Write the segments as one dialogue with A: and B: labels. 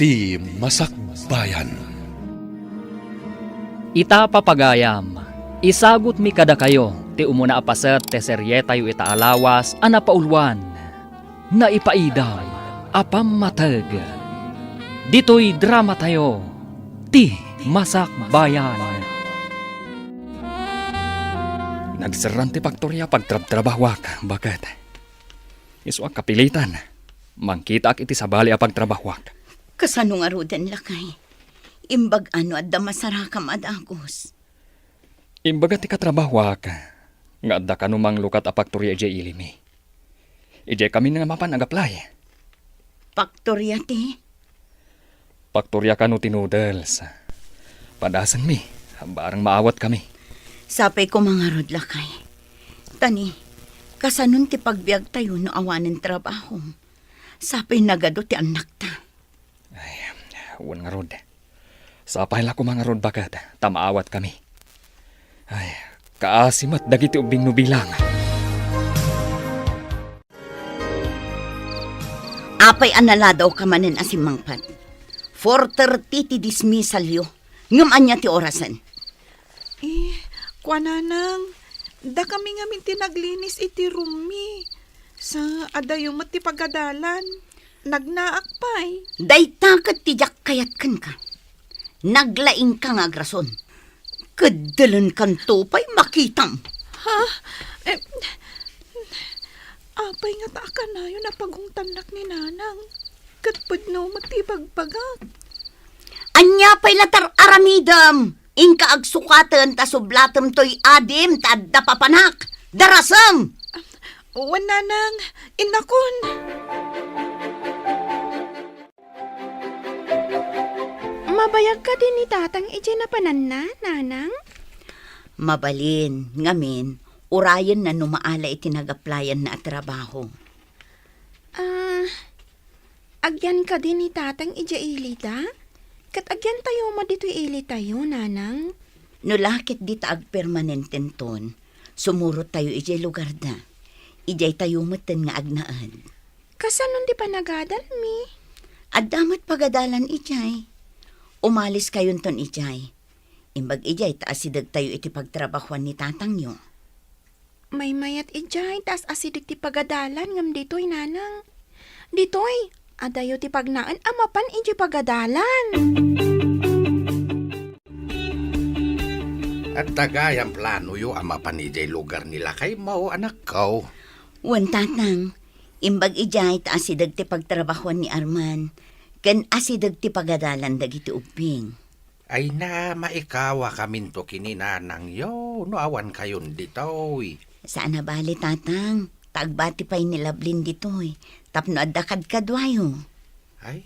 A: Iti Masakbayan.
B: Ita papagayam, isagot mi kada kayo, ti umuna apaset te serye tayo ita alawas, anapaulwan, na ipaidam, apamatag. Dito'y drama tayo, ti Masakbayan. Nagserran ti Paktorya pagtrabahwak, bakit? Isu ang kapilitan, mangkita ak iti sabali a pagtrabahwak.
C: Kasano nga roden lakay? Imbag ano at damasarakam at agos.
B: Imbaga ti katrabahwak, nga adda kanumang lukat a Paktorya ije ilimi. Ije kami nga mapan agaplay.
C: Paktorya ti?
B: Paktorya kanu ti noodles. Padasan mi, barang maawat kami.
C: Sapay ko mga rod lakay. Tani, kasanon ti pagbiag tayo no awanin trabaho. Sapay nagado ti anak ta.
B: Uwan nga rod. Sapay la ko mga rod bakat, tamaawat kami. Ay, kaasimat dagiti ubing nubilang.
C: Apay anala daw ka manen asimangpat. 4:30 ti dismissal yo. Ngam anya ti orasan.
D: Kwananang, da kami nga minti naglinis iti rumi. Sa adayong ti pagadalan, nagnaakpay.
C: Day takat ti jak kayat kan ka. Naglaing ka nga agrason. Kadalan kan tupay makitam.
D: Apay nga taaka na yun na pagungtanak ni nanang. Katpad no matibagpagak.
C: Anya pa'y latar aramidam. Inka agsukatan ta sublatam to'y adim ta adda papanak. Darasam!
D: Uwan nanang, inakon.
E: Mabayag ka din ni tatang ije na pananna, nanang?
C: Mabalin, ngamin, urayan na numaala itinagaplayan na trabaho.
E: Agyan ka din ni tatang ije ilita? Kat agyan tayo dito ili tayo, nanang?
C: Nulakit di taag permanenten ton, sumurot tayo ije lugar da. Ijay tayo matan nga agnaan.
E: Kasanon di pa nagadal mi?
C: At damat pagadalan ijay. Umalis kayon ton ijay. Imbag ijay taasidag tayo iti pagtrabahuan ni tatang nyo.
E: May mayat ijay, tas asidik ti pagadalan ngam dito'y, nanang. Dito'y, adayo ti pagnaan amapan iji pagadalan.
F: At tagayang plano yu amapan ijay lugar nila kay mao anak ko.
C: Wan tatang, imbag ijay taasidag ti pagtrabahuan ni Arman. Kan asidag ti pagadalan dagiti ubing.
F: Ay na maikawa kaminto kininanang yo, no awan kayon ditoy.
C: Saan na bali tatang? Tagbati pa'y nilablin ditoy. Tapno adakad kadwayo.
F: Ay,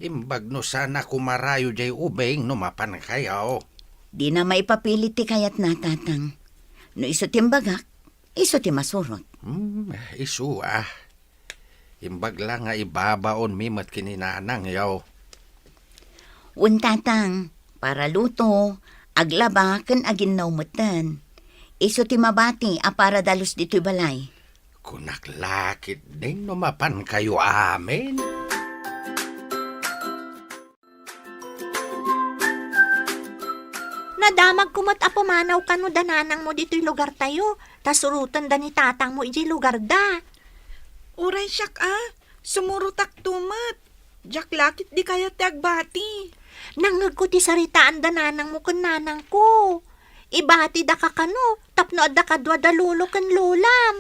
F: imbag no sana kumarayo jay ubing no mapan kayo.
C: Di na maipapilit ti kayat na tatang. No iso timbagak, iso ti masurot.
F: Isu ah. Imbag lang nga ibabaon mimat kininanang yaw.
C: Tatang, para luto, aglaba kan agin naumatan. Iso ti mabati a para dalos dito'y balay.
F: Kunaklakit din numapan kayo amin.
G: Nadamag kumat apumanaw ka no dananang mo dito'y lugar tayo. Tas urutan da ni tatang mo iji lugar da.
D: Uray siyak sumurutak tumat. Jak lakit di kaya tiagbati.
G: Nangag ko ti saritaan dananang mo kan nanang ko. Ibati da ka kano, tapno adda kadwa da lulo kan lulam.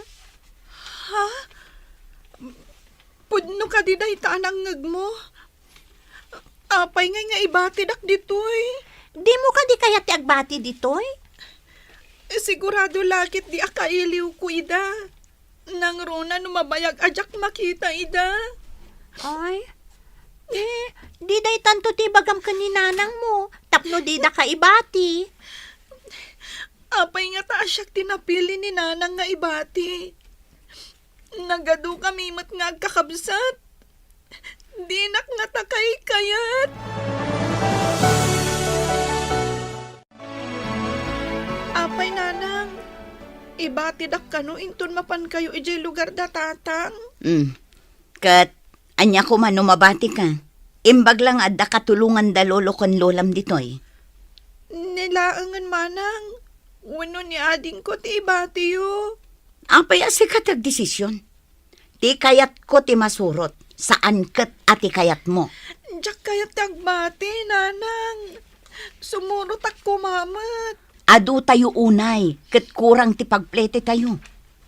D: Pudno ka di dahi taanang ngag mo. Apay nga ibati dak ditoy.
G: Di mo ka di kaya tiagbati ditoy?
D: Sigurado lakit di akailiw ko ida. Nang rona numabayag ajak makita ida.
G: Ay, di day tanto ti bagam ka ni nanang mo. Tapno di da ka ibati.
D: Apay nga taasyak tinapili ni nanang nga ibati. Nagado kami mat nga agkakabsat. Dinak nga takay kayat. Apay nanang, ibatidak kano inton mapan kayo ijay lugar da tatang.
C: Kat, anya ko man mabati ka. Imbag lang adda katulungan da lolo kon lolam ditoy.
D: Nilaangan manang. Wano ni ading ko ti ibatiyo.
C: Apay asi katag desisyon. Ti kayat ko ti masurot. Saan kat ati kayat mo?
D: Diyak kaya tagbati, nanang. Sumurot ako, mamat.
C: Adu tayo unay, kat kurang ti pagplete tayo.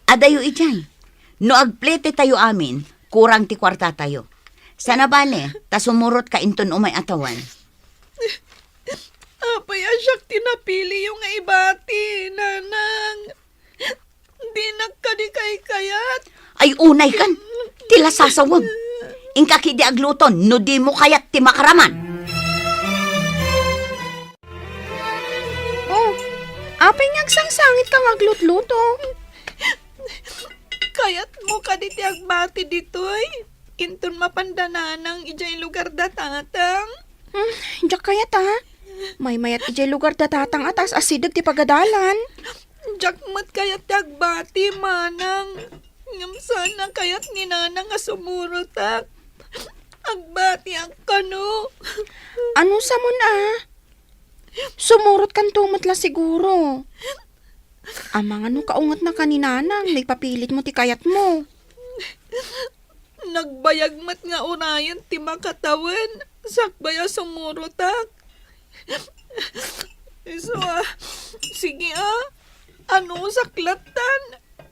C: Adayo ijay. No agplete tayo amin, kurang ti kwarta tayo. Sana bale, ta sumurot ka inton umay atawan.
D: Apay asyak tinapili yung ibati, nanang. Di nagkadikay kayat.
C: Ay unay kan, tila sasawag. Ingkaki di agluton, no di mo kayat ti makaraman.
E: Oh, apay ngagsangsangit ka maglutluto.
D: Kayat mo ka di ti agbati ditoy. Inton mapandananang ijay lugar datatang.
E: Diyak kaya ta. May mayat ijay lugar datatang atas asidag ti pagadalan.
D: Diyak mat kayat ti agbati, manang. Ngam sana kayat ni nanang nga sumurotak. Agbati ang kano.
E: Ano sa mo na? Sumurot kan tumatla siguro. Amang ano kaungat na kaninanang, may papilit mo ti kayat mo.
D: Nagbayag mat nga unayan ti makatawan. Sakbaya sumurotak. So, sige ano saklatan?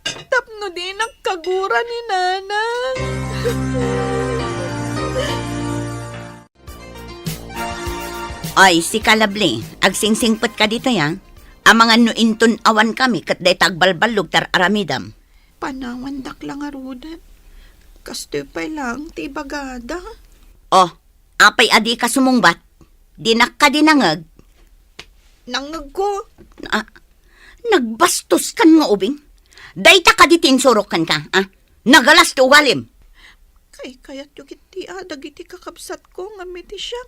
D: Tapno din ang kagura ni nanang.
C: Ay, si Kalabli, agsingsingpet ka dito yang. Ang mga nuinton awan kami kat day tagbalbalog tar aramidam.
D: Panawandak lang arudan. Kastupay lang ti bagada.
C: Oh, apay adi ka sumungbat. Dinak ka dinangag.
D: Nangag ko.
C: Nagbastos kan nga ubing. Dayta ka ditin sorokan ka, Nagalas ti ugalim.
D: Kay kayat yung iti dagiti kakabsat ko nga miti siya.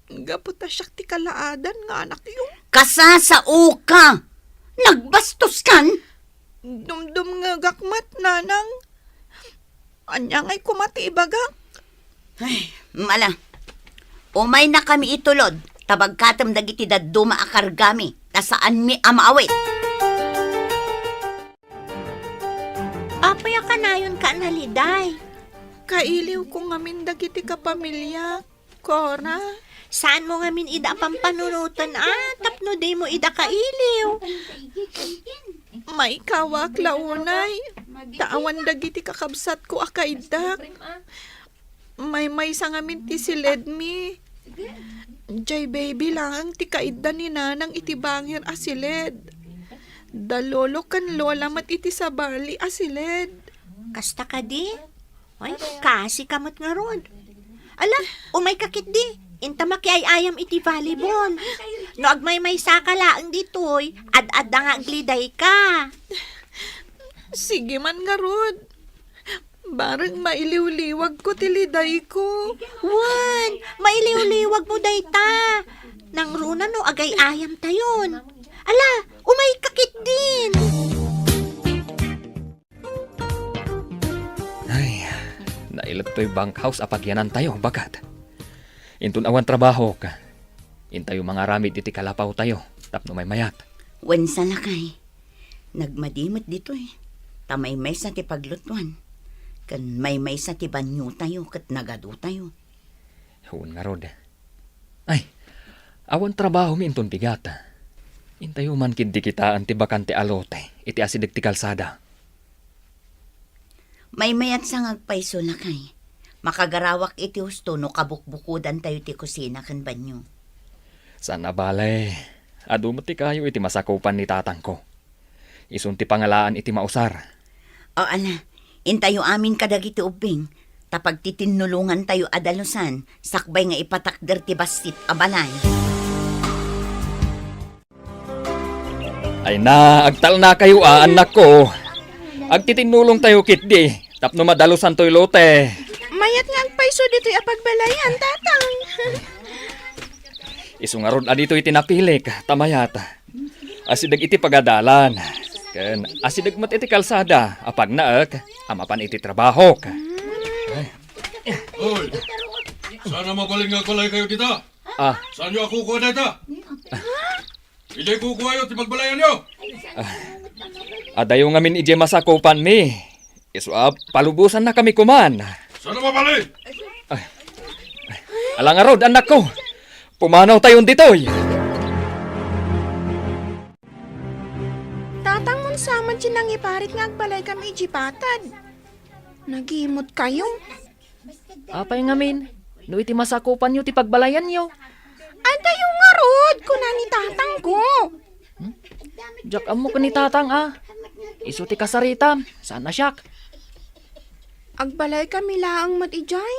D: Gaputa siya ti kalaadan nga anak yung.
C: Kasasao ka. Nagbastos kan.
D: Dumdum nga gakmat, nanang. Anyang ay kumati ibagak.
C: Ay, mala. Umay na kami itulod. Tabagkatam dagiti daduma akargami. Tasaan mi amaawit.
G: Apay ka na yun ka naliday.
D: Kailiw ko ngamin dagiti kapamilya. Cora.
G: Saan mo ngamin ida pampanunutan tapno day mo ida kailiw.
D: May kawak launay. Taawan dagiti kakabsat ko akaidak. May sa ngamin ti siled mi. Jay baby lang ang ti kaida ni nanang itibangir asiled. Dalolo kan lola mat iti sabali asiled.
G: Kasta ka di? Ay, kasi kamot nga ron. Ala, umay kakit di. Inta makiayayam iti volleyball. No agmay-may sakalaang ditoy, ad-ad nga agliday ka.
D: Sige man nga rod. Barang mailiw-liwag ko tiliday ko.
G: Wan, mailiw-liwag mo dayta. Nang runa no agay ayam tayon. Ala, umay kakit din.
B: Ay, nailat to'y bankhouse apagyanan tayo, bagat. Intun awan trabaho ka. Intayo mga ramid iti kalapaw tayo, tapno may mayat.
C: Wensa na kay. Nagmadimot dito Tamay-may sa ti paglutuan. Kan may sa ti banyo tayo kat nagado tayo.
B: Huwag nga rod. Ay, awan trabaho mi intun bigat. Intayo man kindi kita anti bakante alote, iti asidig ti kalsada.
C: May mayat sa ngagpaiso na kay. Makagarawak iti husto no kabukbukudan tayo ti kusina kan banyo.
B: Sana bale, adumati kayo iti masakupan ni tatang ko. Isun ti pangalaan iti mausar.
C: O ala, intayo amin kadagiti ubing. Tapag titinulungan tayo adalusan, sakbay nga ipatakder ti bastit abalay.
B: Ay na, agtal na kayo anak ko. Agtitinulong tayo kitdi, tapno madalusan to'y lote.
E: Mayat nga agpaiso dito'y apagbalayan, tatang.
B: Isungarod adito iti napilik, tamayat. Asidag iti pagadalan. Ken asidag mat iti kalsada, apag naek, amapan iti trabaho.
A: Sana mabaling nga balay kayo kita.
B: Ah,
A: Saan nyo ako kuha dito? Hindi kukuha yun, timagbalayan nyo.
B: adayo ngamin ije masakupan mi. Palubusan na kami kuman.
A: Sana mabali?
B: Alang arod, anak ko. Pumanaw tayon ditoy.
E: Tatang mon saman sinang iparit nga agbalay kami ijipatad. Nagimot kayo.
B: Apay ngamin, no iti masakupan nyo ti pagbalayan nyo.
E: Adayo nga rod, kuna ni tatang ko.
B: Jak amo ko ni tatang Isu ti kasaritam, sana siyak.
E: Agbalay kami laang mat ijay.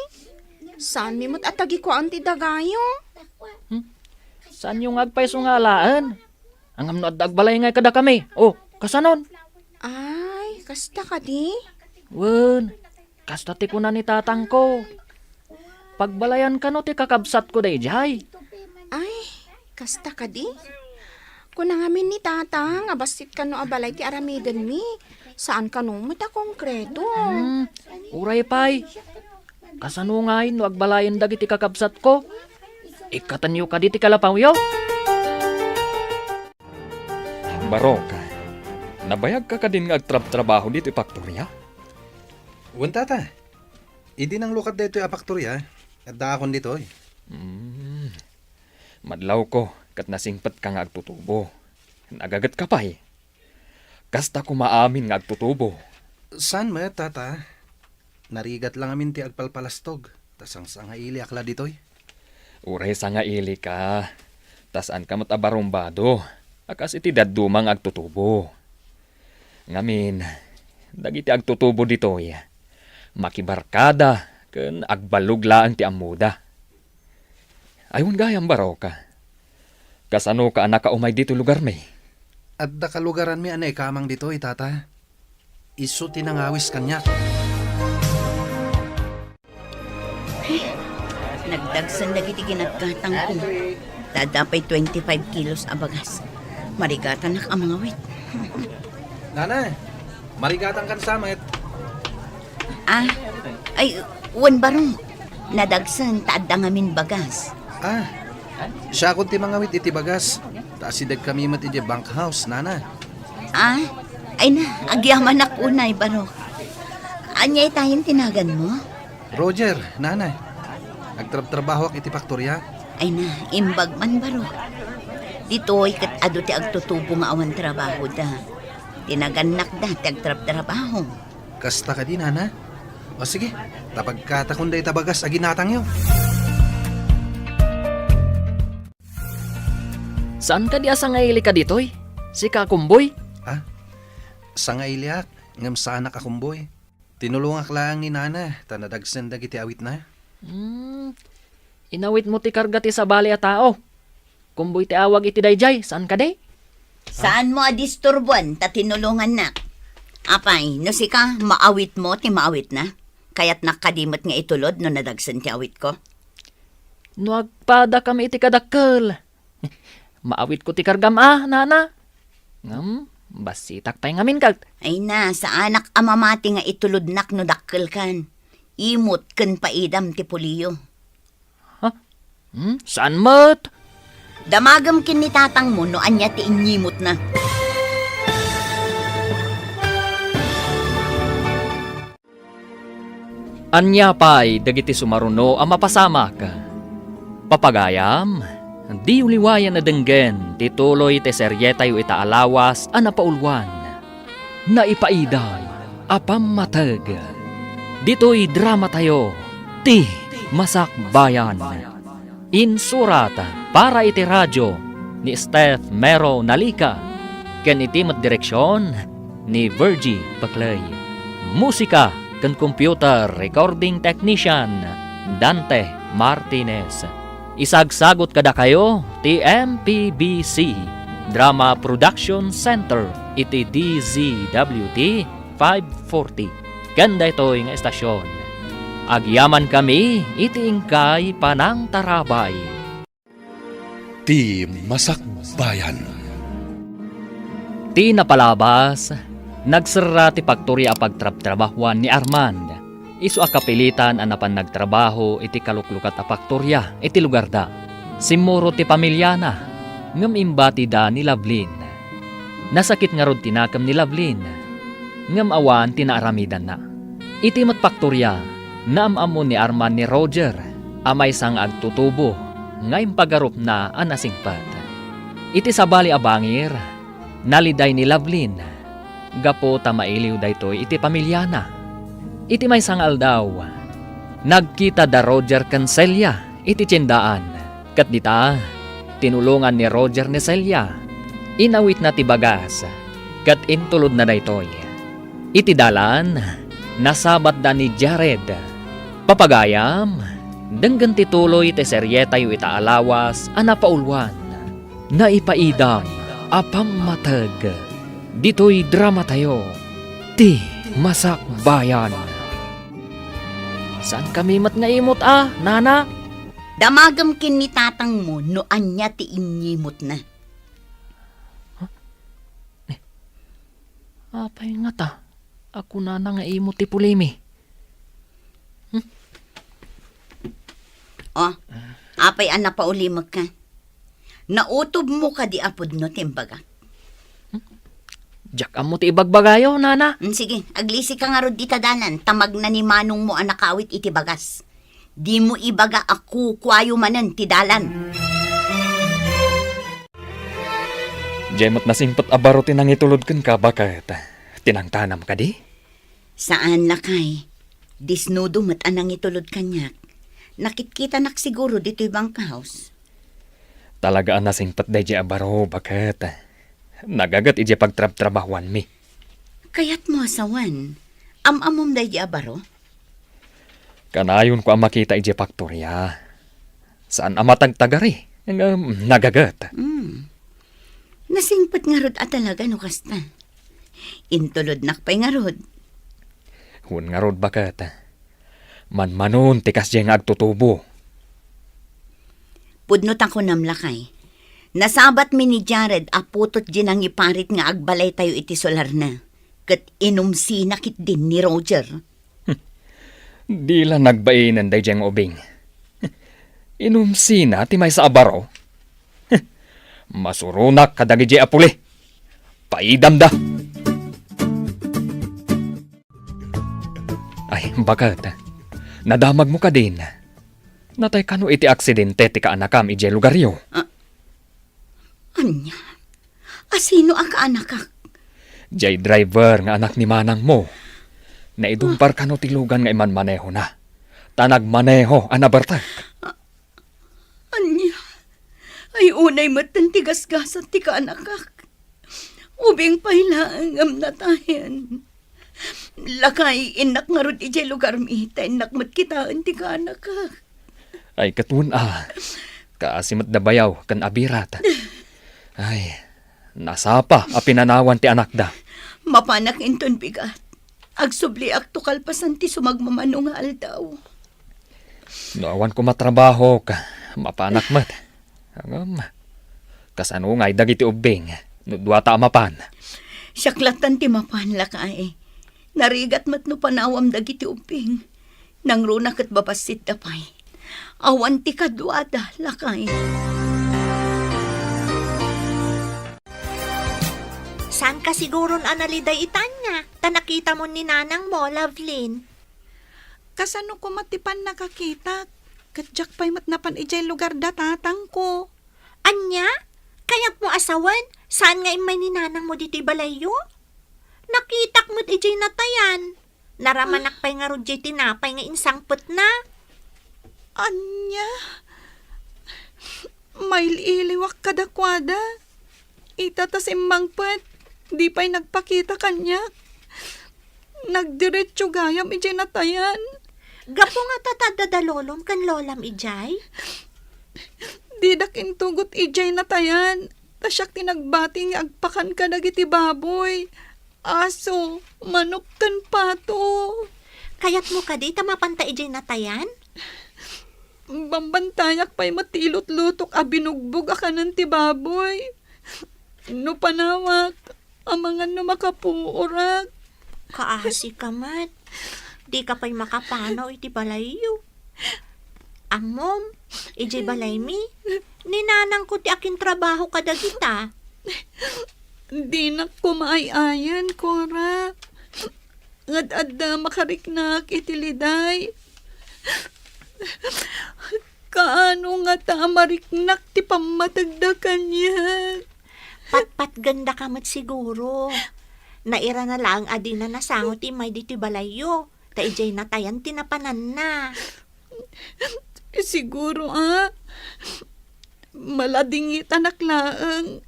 E: Saan mi mat atagi ko ang tidagayo?
B: Saan yung agpaiso nga alaan? Ang amno at agbalay nga kada kami. Oh, kasanon?
E: Ay, kasta ka di?
B: Wen, kasta ti kuna ni tatang ko. Pagbalayan ka no ti kakabsat ko day jay.
E: Ay, kasta ka di? Kuna ngamin ni tatang, abasit ka no abalay ti aramiden mi. Saan ka no mata konkreto?
B: Uray pay. Kasano ngay no agbalayan dagiti kakabsat ko? Ikatanyo ka di ti kalapaw yo. Barok, nabayag ka din nga agtrab-trabaho dito ipaktorya?
F: Wan tata, idi nang lukat dito yung apaktorya. At daakon dito eh.
B: Madlaw ko, kat nasingpat ka nga agtutubo. Nagagat ka pa eh. Kasta ko maamin nga agtutubo.
F: San mo, tata? Narigat lang amin ti agpalpalastog. Tas ang sangaili akla dito eh.
B: Uray sa nga ili ka. Tasan ka matabarumbado. Akas iti dadumang agtutubo. Ngamin, dagiti agtutubo dito eh. Makibarkada, ken agbaluglaan ti amuda. Ayun gayam baraw ka. Kasano ka anak ka umay dito lugar may?
F: At da kalugaran mi anay kamang dito eh, tata. Isu tinangawis kanya.
C: Nagdagsan dagiti kinagkatang ko. Dadapay 25 kilos abagas. Marigatan ang mga wit.
F: Nana, marigatan kan samet.
C: Ay, wan barong. Nadagsan, taadang amin bagas.
F: Siya kun ti mga wit iti bagas. Taasidag kami mat iti bank house, nana.
C: Ay na, agyaman ak unay barong. Anyay tayong tinagan mo?
F: Roger, nana. Agtrab-trabaho ak iti faktorya.
C: Ay na, imbag man barong. Dito'y kat ado ti agtutubo nga awan trabaho da. Tinaganak da, ti agtrab-trabaho.
F: Kasta ka di, nana. O sige, tapagkatakon da itabagas aginatang yo.
B: Saan ka di asa nga ili ka ditoy? Si Kakumboy?
F: Sa nga iliak, ngam sana kakumboy. Tinulungak lang ni nana, tanadagsan dagiti awit na.
B: Inawit mo ti karga ti sabali a tao. Kumboy ti awag iti dayjay, saan ka day?
C: Saan mo adisturbuan, ta tinulungan na? Apay, no si ka, maawit mo, ti maawit na? Kaya't nakadimot nga itulod no nadagsan ti awit ko?
B: No agpada kami iti kadakkel. Maawit ko ti kargam nana. Basitak pa'y ngamin kag.
C: Ay na, sa anak amamati nga itulodnak no dakkel kan. Imot ken paidam ti puliyo.
B: Saan mat?
C: Damagam kin ni tatang mo no anya ti inyimot na.
B: Anya pa'y dagiti sumaruno ang mapasamak. Papagayam, di uliwayan na denggen, tituloy te seryetayo itaalawas a napaulwan. Naipaiday, apam matag. Dito'y drama tayo, ti Masakbayan. Insurat para iti radyo ni Steph Mero Nalika. Ken iti mat direksyon ni Virgie Baclay. Musika ken computer recording technician Dante Martinez. Isagsagot kada kayo ti MPBC Drama Production Center iti DZWT 540. Ganda ito nga estasyon. Agyaman kami iti ingkay panang tarabay.
A: Ti Masakbayan.
B: Ti napalabas, nagsara ti pagturya pagtrab-trabahuan ni Armand. Isu a kapilitan anapan nagtrabaho iti kaluklukat a faktorya iti lugar da. Simuro ti pamilyana, ngem imbati da ni Lovelyn. Nasakit nga rod tinakam ni Lovelyn, ngem awan tinaaramidan na. Iti mat faktorya, naamamon ni Arman ni Roger, amay sang agtutubo, nga impagarup na anasingpat. Iti sabali a bangir, naliday ni Lovelyn, gapo tamailiw daytoy iti pamilyana. Iti may sangal daw, nagkita da Roger kan Celia iti tiyendaan. Kat dita, tinulungan ni Roger ni Celia. Inawit na ti bagas, kat intulod na daytoy. Iti dalan, nasabat da ni Jared. Papagayam, denggan tituloy ti seryeta yu itaalawas anapaulwan. Naipaidam, apammatag. Dito'y drama tayo, ti Masakbayan. Saan kami mat nga imot nana?
C: Damagam kin ni tatang mo no anya ti inyimot na.
B: Apay nga ta, ako na nga imot ti pulimi.
C: O, apay ana pa ulimag ka. Nautob mo ka di apod no timbaga.
B: Diyak amo ti ibagbagayo, nana.
C: Sige, aglisi ka nga rod di tadanan, tamag na ni manong mo anakawit iti bagas. Di mo ibaga ako kwayo manen ti dalan.
B: Jemot na simpot abaro tinang itulod kan ka bakit? Tinangtanam ka di?
C: Saan lakay? Disnudo mat anang itulod kanyak. Nakitkita nak siguro dito ibang house.
B: Talagaan na simpot day abaro bakit? Nagagat ije pagtrab-trabahuan mi.
C: Kayat mo asawan, amamom day abaro?
B: Kanayon ko ang makita ije faktorya. Saan amatagtagari? Nagagat.
C: Nasingpat nga rod at talaga no kasta. Intulod nakpay nga rod.
B: Hun nga rod bakit? Manmanon tikas diyang agtutubo.
C: Pudnot ako namlakay. Nasabat mi ni Jared aputot ginang iparit nga agbalay tayo iti solar na. Kat inumsi nakit din ni Roger.
B: Di lang nagbainan day diyang ubing. Inumsi na ti may sa abaro. Masurunak kadagi di apuli. Paidam da. Ay, bakit? Nadamag mo ka din. Natay kano iti aksidente ti kaanakam ije lugaryo.
C: Anya? Asino ang kaanakak?
B: Jay driver nga anak ni manang mo. Naidumpar kano tilugan nga iman maneho na. Tanag maneho anabartag.
C: Anya? Ay unay matan tigas-gasan ti kaanakak. Ubing pailaang amnatayan. Lakay inak nga rod ije lugar mi. Inak matkitaan ti kaanakak.
B: Ay katun kaasimat da bayaw kan abirat. Ay, nasapa a pinanawan ti anak da.
C: Mapanak inton bigat. Agsubli ak to kalpasan ti sumagmamano nga aldaw.
B: Noawan ko matrabaho ka, mapanak mat. Kasano nga'y dagiti ubing, nudwata mapan.
C: Siyaklatan ti mapan lakay. Narigat mat no panawam dagiti ubing. Nang runak at babasit dapay. Awan ti kadwada lakay.
G: Saan ka siguron analiday itanya? Ta nakita mo ni nanang mo, Lovelyn.
D: Kasano ko matipan nakakita? Kadyak pa'y matnapan ijay lugar da tatang ko.
G: Anya? Kayak mo asawan? Saan nga imay ni nanang mo dito'y balayo? Nakitak mo't ijay natayan. Naramanak pa'y nga rodjay tinapay nga insangpot na.
D: Anya? May iliwak kadakwada. Itatas imbangpet. Di pa'y nagpakita kanya. Nagdiretso gayam ijay natayan.
G: Gapo nga tatadadalolom kan lolam ijay?
D: Di dakin tugot ijay natayan. Tasyak tinagbati nga agpakan ka dagiti baboy. Aso, manok kan pato.
G: Kayat mo ka di tamapanta ijay natayan?
D: Bambantayak pa'y matilot-lutok abinugbog akanan ti baboy. No panawak, amangan no makapuurak.
G: Kaasi ka mat. Di ka pa'y makapanaw iti balayo. Amom, iti balay mi. Ninanang ko ti akin trabaho kadagita.
D: Di na kumaayayan, Cora. Ngad-adda makariknak itiliday. Kaano nga ta mariknak ti pamatagdakan niya.
G: Patpat ganda ka mat siguro. Naira na lang adi na nasangot ti may diti balayo. Ta ijay natayan tinapanan na.
D: Siguro maladingit anak laang.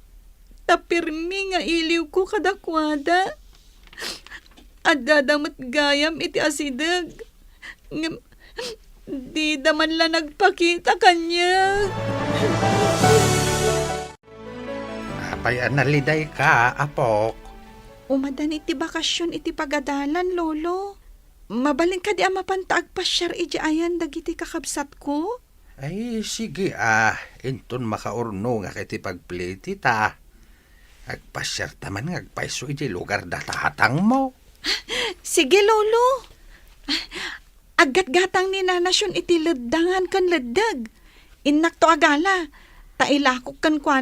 D: Tapirmi nga iliw ko kadakwada. At dadamot gayam iti asidag. Di daman la nagpakita kanya.
F: Apay analiday ka, apok.
E: Umadan iti bakasyon iti pagadalan, lolo. Mabalin ka di amapantaag pasyar iti ayan dagiti kakabsat ko?
F: Ay, sige inton makaurno nga kiti pagpliti ta. Agpasyar taman nga agpaiso iti lugar datahatang mo.
E: Sige, lolo. Agat-gatang ni nanasyon iti ledangan kan ledag. Innak to agala. Tailakok kan kwa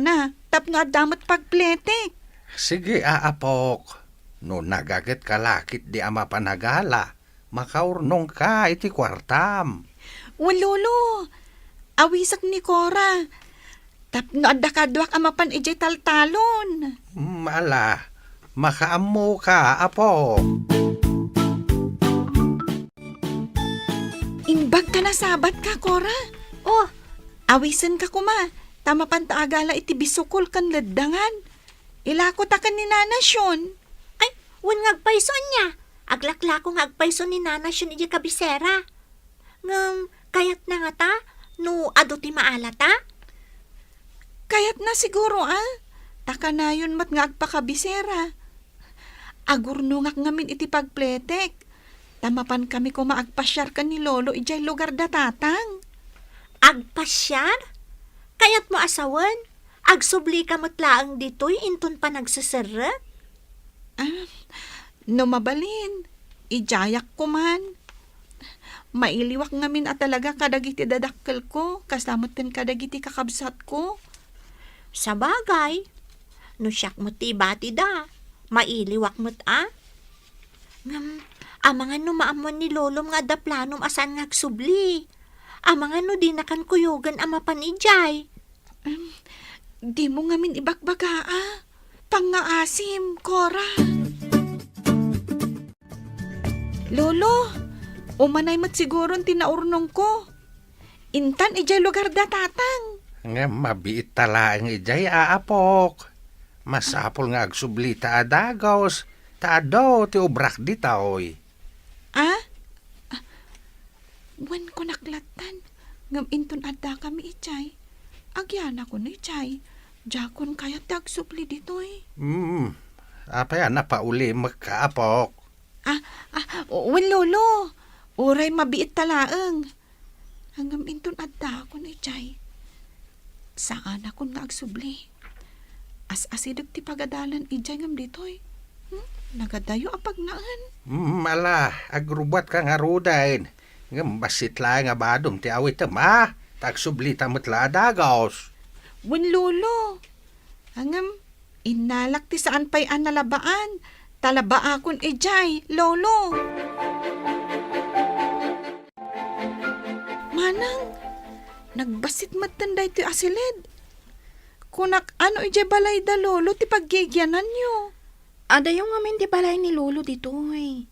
E: tap nga damat pagpletek.
F: Sige, apok. No nagaget kalakit di ama panagala, makaurnong ka iti kwartam.
E: Lolo. Awisak ni Cora. Tap nga adakadwak amapan ijay taltalon.
F: Mala, makaammo ka, apok.
E: Imbag ka na sabat ka, Cora.
G: Oh,
E: Awisan ka kuma. Tama pantaagala iti bisukol kan ledangan. Ilako ta kan ni nanasyon.
G: ay, wan ngagpayson niya. Aglaklako ngagpayson ni nanasyon iti kabisera. Kayat na nga ta, no ado ti maala ta?
E: Kayat na siguro Taka na yun mat nga agpakabisera. Agurno ngak ngamin iti pagpletek. Tamapan kami ko maagpasyar ka ni lolo ijay lugar datatang.
G: Agpasyar? Kayat mo asawan? Agsubli ka matlaang dito'y inton pa nagsasarap?
E: No mabalin, ijayak ko man. Mailiwak ngamin at talaga kadagiti dadakkel ko, kasamot din kadagiti kakabsat ko.
G: Sa bagay, no siyak mo ti bati da, mailiwak mo't amangan no maamon ni lolom nga da planom asan ngagsubli. Amangan no di nakan kuyogan ama panijay.
E: Di mo ngamin ibagbaga Pangaasim, Cora. Lolo, umanay mat siguron tinaurnong ko. Intan ijay lugar datatang.
F: Nga mabiit tala ang ijay, apok. Masapol nga agsubli ta adagos, ta adaw ti ubrak di taoy.
E: Wan ko naklatan. Ngam inton adda kami ijay. Agyana ko na ijay. Jakon kaya tagsupli ditoy.
F: Apay napauli magkaapok.
E: Wan lolo. Uray mabiit talaang. Hanggang inton adda ko na ijay. Saan ako nga agsubli? As-asidag ti pagadalan ijay ngam ditoy. Nagadayo apag naan.
F: Mala, agrubat ka nga rudain. Nga basit lang nga badom ti awit tagsubli tamot la adagos.
E: Wan lolo. Hanggang inalak ti saan pa'y analabaan. Talaba akon ijay, lolo. Manang, nagbasit matanday ti asilid. Kunak ano ijay balay da lolo ti paggigyanan nyo.
H: Adayo nga men ti balay ni lolo ditoy.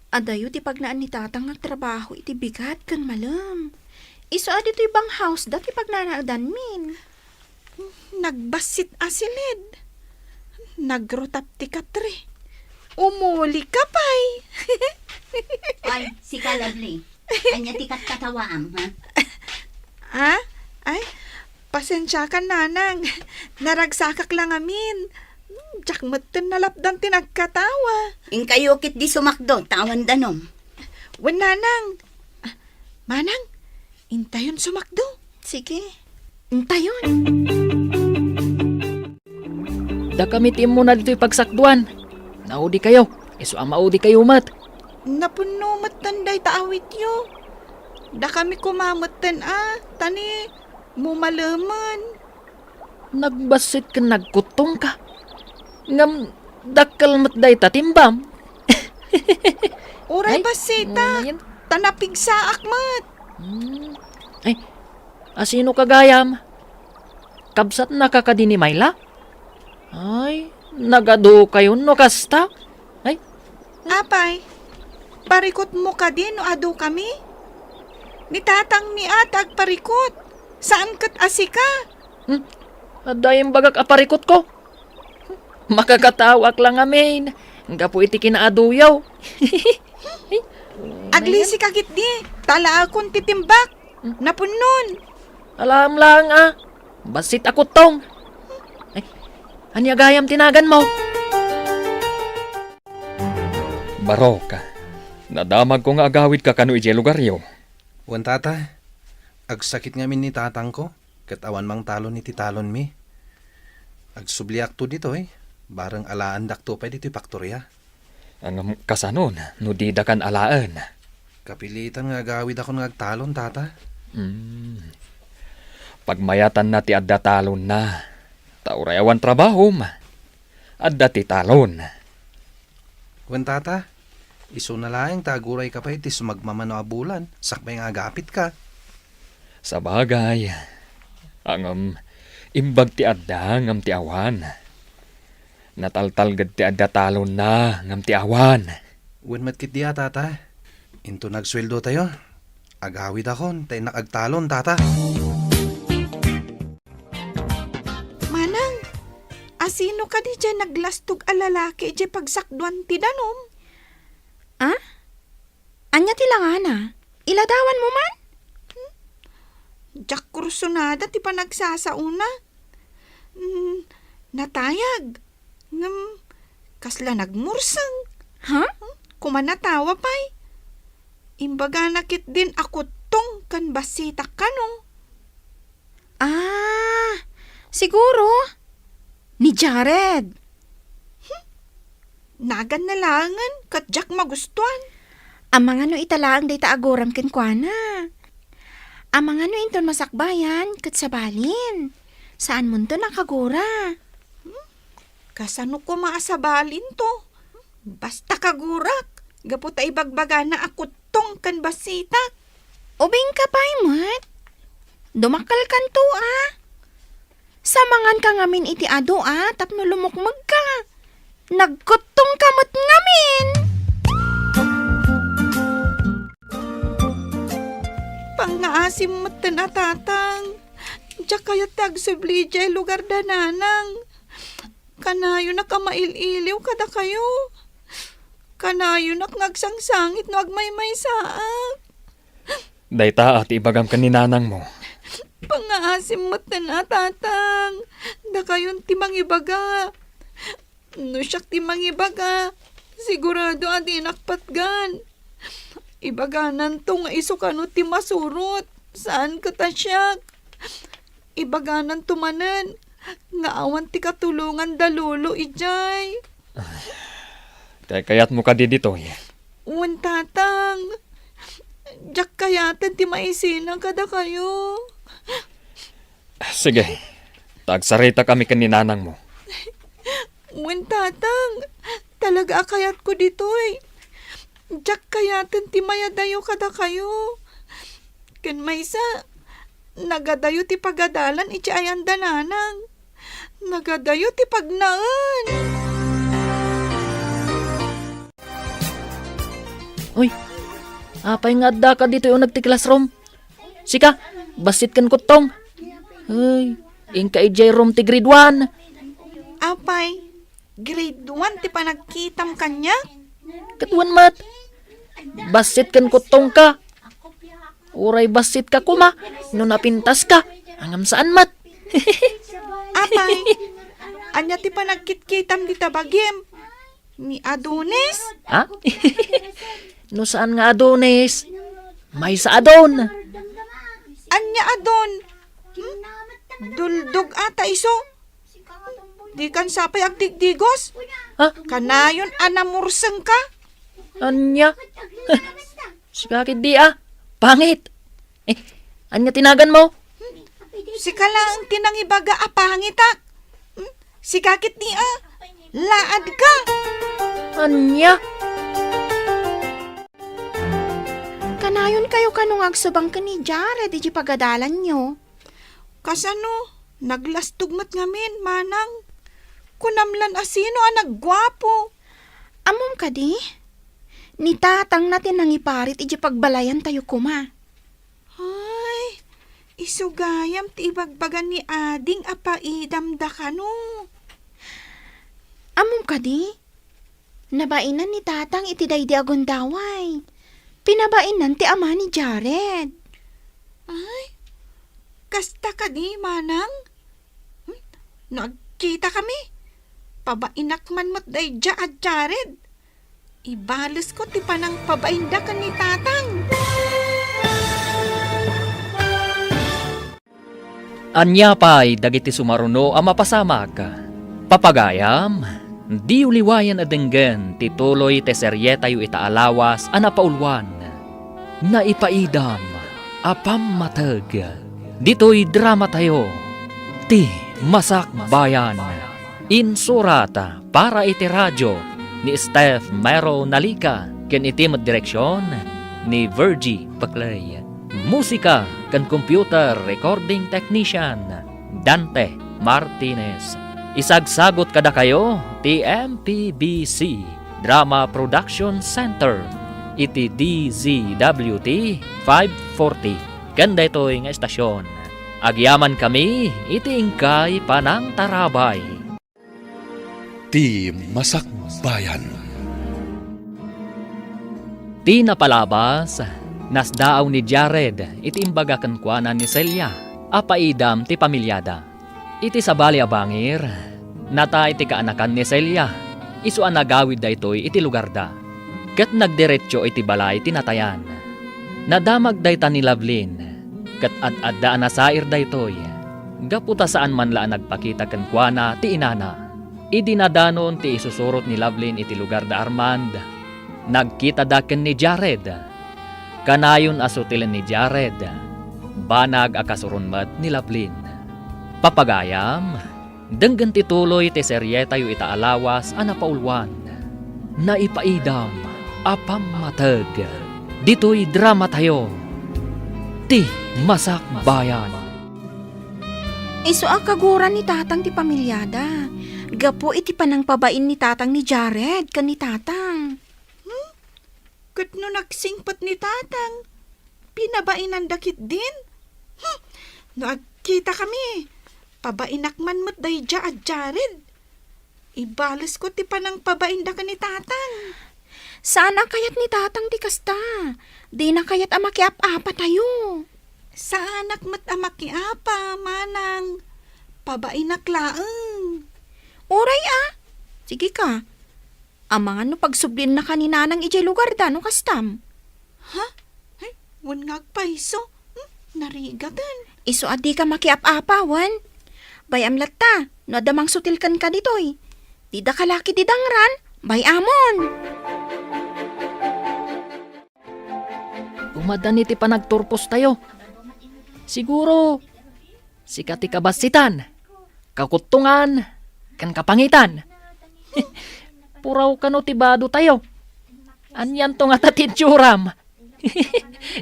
H: Adayo ti pagnaan ni tatang nagtrabaho iti bigat kan malam. Iso adito ibang house dati pagnanaadan min.
E: Nagbasit asilid. Nagrotap ti katre. Umuli ka pa'y.
C: Ay, si Kalabli. Anya tikat katawaang,
E: Ay, pasensya ka nanang. Naragsakak lang amin. Diyak matan nalapdan tinagkatawa.
C: Ingkayokit di sumakdo, tawan danom.
E: Wan nanang. Manang, intayon sumakdo.
H: Sige.
E: Intayon.
B: Da kami mo na dito'y pagsakduan. Naudi kayo. Iso ang maudi kayo mat.
E: Napuno matanday taawit yo. Da kami kumamatan tani mumalaman.
B: Nagbasit ka nagkutong ka. Ngam dakal matday tatimbam.
E: Uray
B: Ay,
E: basita,
B: yan.
E: tanapig sa akmat.
B: Ay, asino kagayam? Kabsat na kakadini Mayla? Ay, nagado kayo no kasta? Ay,
E: Apay, parikot mo ka din o ado kami? Nitatang mi atag parikot. Saan kat asika?
B: adayang bagak aparikot ko. Makakatawak lang amin. Nga po iti kinaaduyaw.
E: Aglisi kagit di, tala akong titimbak. Napunon.
B: Alam lang basit ako tong. Ay, anya gayam tinagan mo? Barok, nadamag ko nga agawid ka kano ije lugaryo.
F: Wan tata, agsakit nga min ni tatang ko, katawan mang talon ni titalon mi. Agsubliak to dito barang alaan dakto pa dito paktorya.
B: Ang kasanon, no di da kan alaan.
F: Kapilitan nga agawid ako ng agtalon tata.
B: Pagmayatan na ti adda talon na, taurayawan trabaho ma. Adda ti talon.
F: Wan tata, iso na laeng taguray ka pa iti sumagmamano a bulan, sakbay nga agapit ka.
B: Sa bagay, ang imbag ti adda ngam ti awan. Nataltalgad ti adda talon na ngam ti awan.
F: Wan matkit diya tata, into nagsweldo tayo. Agawid akon, tayo nakagtalon tata.
E: Manang, asino ka di dyan naglastog a lalaki di pagsakduan ti danom?
H: Anya tilangana? Iladawan mo man?
E: Jack kursunada ti panagsasauna. Natayag. Kasla nagmursang.
H: Ha?
E: Kumanatawa pa'y. Imbaga nakit din ako tong kan basita kano.
H: Siguro. Ni Jared.
E: Nagan na langan kat Jack magustuhan.
H: Amang ano italaang day taagoram ken kuana. Amang ano inton masakbayan kat sabalin. Saan mo to nakagura?
E: Kasano ko maasabalin to? Basta kagurak. Gaputa ibagbaga na ako tong kan basita.
H: Ubing ka pa'y mat. Dumakal kan to Samangan ka ngamin iti ado tapno lumukmag ka. Nagkutong kamot ngamin.
E: Pangaasim mat na tatang. Diyak kaya tagsubli jay lugar dananang. Kanayo na kamaililiw kada kayo. Kanayo na ngagsangsangit no agmay-may saak.
B: Dayta at ibagam ka ni nanang mo.
E: Pangaasim mat na tatang. Da kayon timang ibaga. No siyak timang ibaga. Sigurado adi nakpatgan. Ibaganan to nga iso kano ti masurot. Saan ka ta siyak? Ibaganan tumanan. Nga awan ti katulungan dalulo ijay.
B: Kayat mo ka di dito.
E: Uwan tatang. Diyak kayatan ti maisinang kada kayo.
B: Sige, tagsarita kami ka ni nanang mo.
E: Uwan tatang. Talaga akayat ko ditoy. Diyak kayatan ti mayadayo kada kayo. Ken maysa. Nagadayo ti pagadalan iti ayan dananang. Nagadayo ti pagnaan.
B: Uy, apay nga adda ka dito yung nagti classroom. Sika, basit kan kutong. Ay, inka ijay room ti grade 1.
E: Apay, grade 1 ti panagkitam kanya?
B: Katuan mat. Basit kan kutong ka. Uray basit ka kuma. No napintas ka. Angam saan mat.
E: Apay, anya ti panagkitkitam di tabagim. Ni Adonis?
B: Ha? No saan nga Adonis? May sa Adon.
E: Anya Adon? Duldog ata iso? Di kan sapay agdigdigos?
B: Ha?
E: Kanayon anamurseng ka?
B: Anya? Sikakit di Pangit. Anya tinagan mo?
E: Si kalaang tinangibaga apangitak. Si kakit ni laad ka.
B: Anya?
H: Kanayon kayo kanong agsubang ka ni Jared, iti pagadalan nyo.
E: Kasano, naglastugmat ngamin, manang. Kunamlan asino naggwapo.
H: Amom ka di? Ni tatang natin nang iparit, iti pagbalayan tayo kuma.
E: Ay, isugayam ti ibagbagan ni ading apaidam da kano.
H: Amom ka di? Nabainan ni tatang iti daydi agundaway. Pinabainan ti ama ni Jared.
E: Ay, kasta ka di, manang? Nagkita kami. Pabainak man mo't dayja at Jared. Ibalos ko ti panang pabainda ka ni tatang.
B: Anya pa'y dagiti sumaruno ang mapasamak. Papagayam, di uliwayan adenggen tituloy te seryetayo itaalawas anapaulwan. Na ipaidam, apam matag. Dito'y drama tayo. Ti Masak Bayan. Insurata para iti radyo ni Steph Mero Nalika ken iti direksyon ni Virgie Paclay. Musika kan computer recording technician Dante Martinez. Isagsagot kada kayo ti MPBC Drama Production Center iti DZWT 540. Kanda ito'y nga estasyon. Agyaman kami iti ingkay panang tarabay.
A: Ti Masak Bayan.
B: Ti napalabas, nasdaaw ni Jared iti imbaga kankwanan ni Celia, apaidam ti pamilyada. Iti sabali abangir, nata iti kaanakan ni Celia, isu anagawid da ito'y iti lugar da. Kat nagdiretso iti balay tinatayan. Nadamag da ita ni Lovelyn, kat ad-addaan na sair da ito'y. Gaputa saan man laan nagpakita kankwana ti inana. Idinadanon ti isusurot ni Lovelyn iti lugar da Armand. Nagkita daken ni Jared. Kanayon asutilen ni Jared. Banag akasurunmat ni Lovelyn. Papagayam, denggan tituloy ti seryetayo itaalawas anapaulwan. Naipaidam, apam matag. Dito'y drama tayo. Ti Masak Bayan.
H: Iso akaguran ni tatang ti pamilyada. Gapo iti panang pabain ni tatang ni Jared kan ni tatang.
E: Kat no nagsingpot ni tatang, pinabainan dakit din. Nagkita kami. Pabainak man mo't dayja at Jared. Ibalos ko ti panang pabainda ka ni tatang.
H: Sana kayat ni tatang di kasta. Di na kayat amakiap-apa tayo.
E: Sa anak mo't amakiapa, manang. Pabainak laeng.
H: Oray Sige ka. Amangan no pagsublin na kanina ng ijay lugar da no kastam.
E: Ay, wan ngagpaiso. Narigatan.
H: Iso adi ka makiap-apa, wan. Bayam latta, no adamang sutilkan ka ditoy. Di da kalaki di dangran, bay amon.
B: Umadan iti panagturpos tayo. Siguro, sikati kabasitan, kakutungan, kan kapangitan. Puraw kano tibado tayo. Anyan to nga tatitsuram.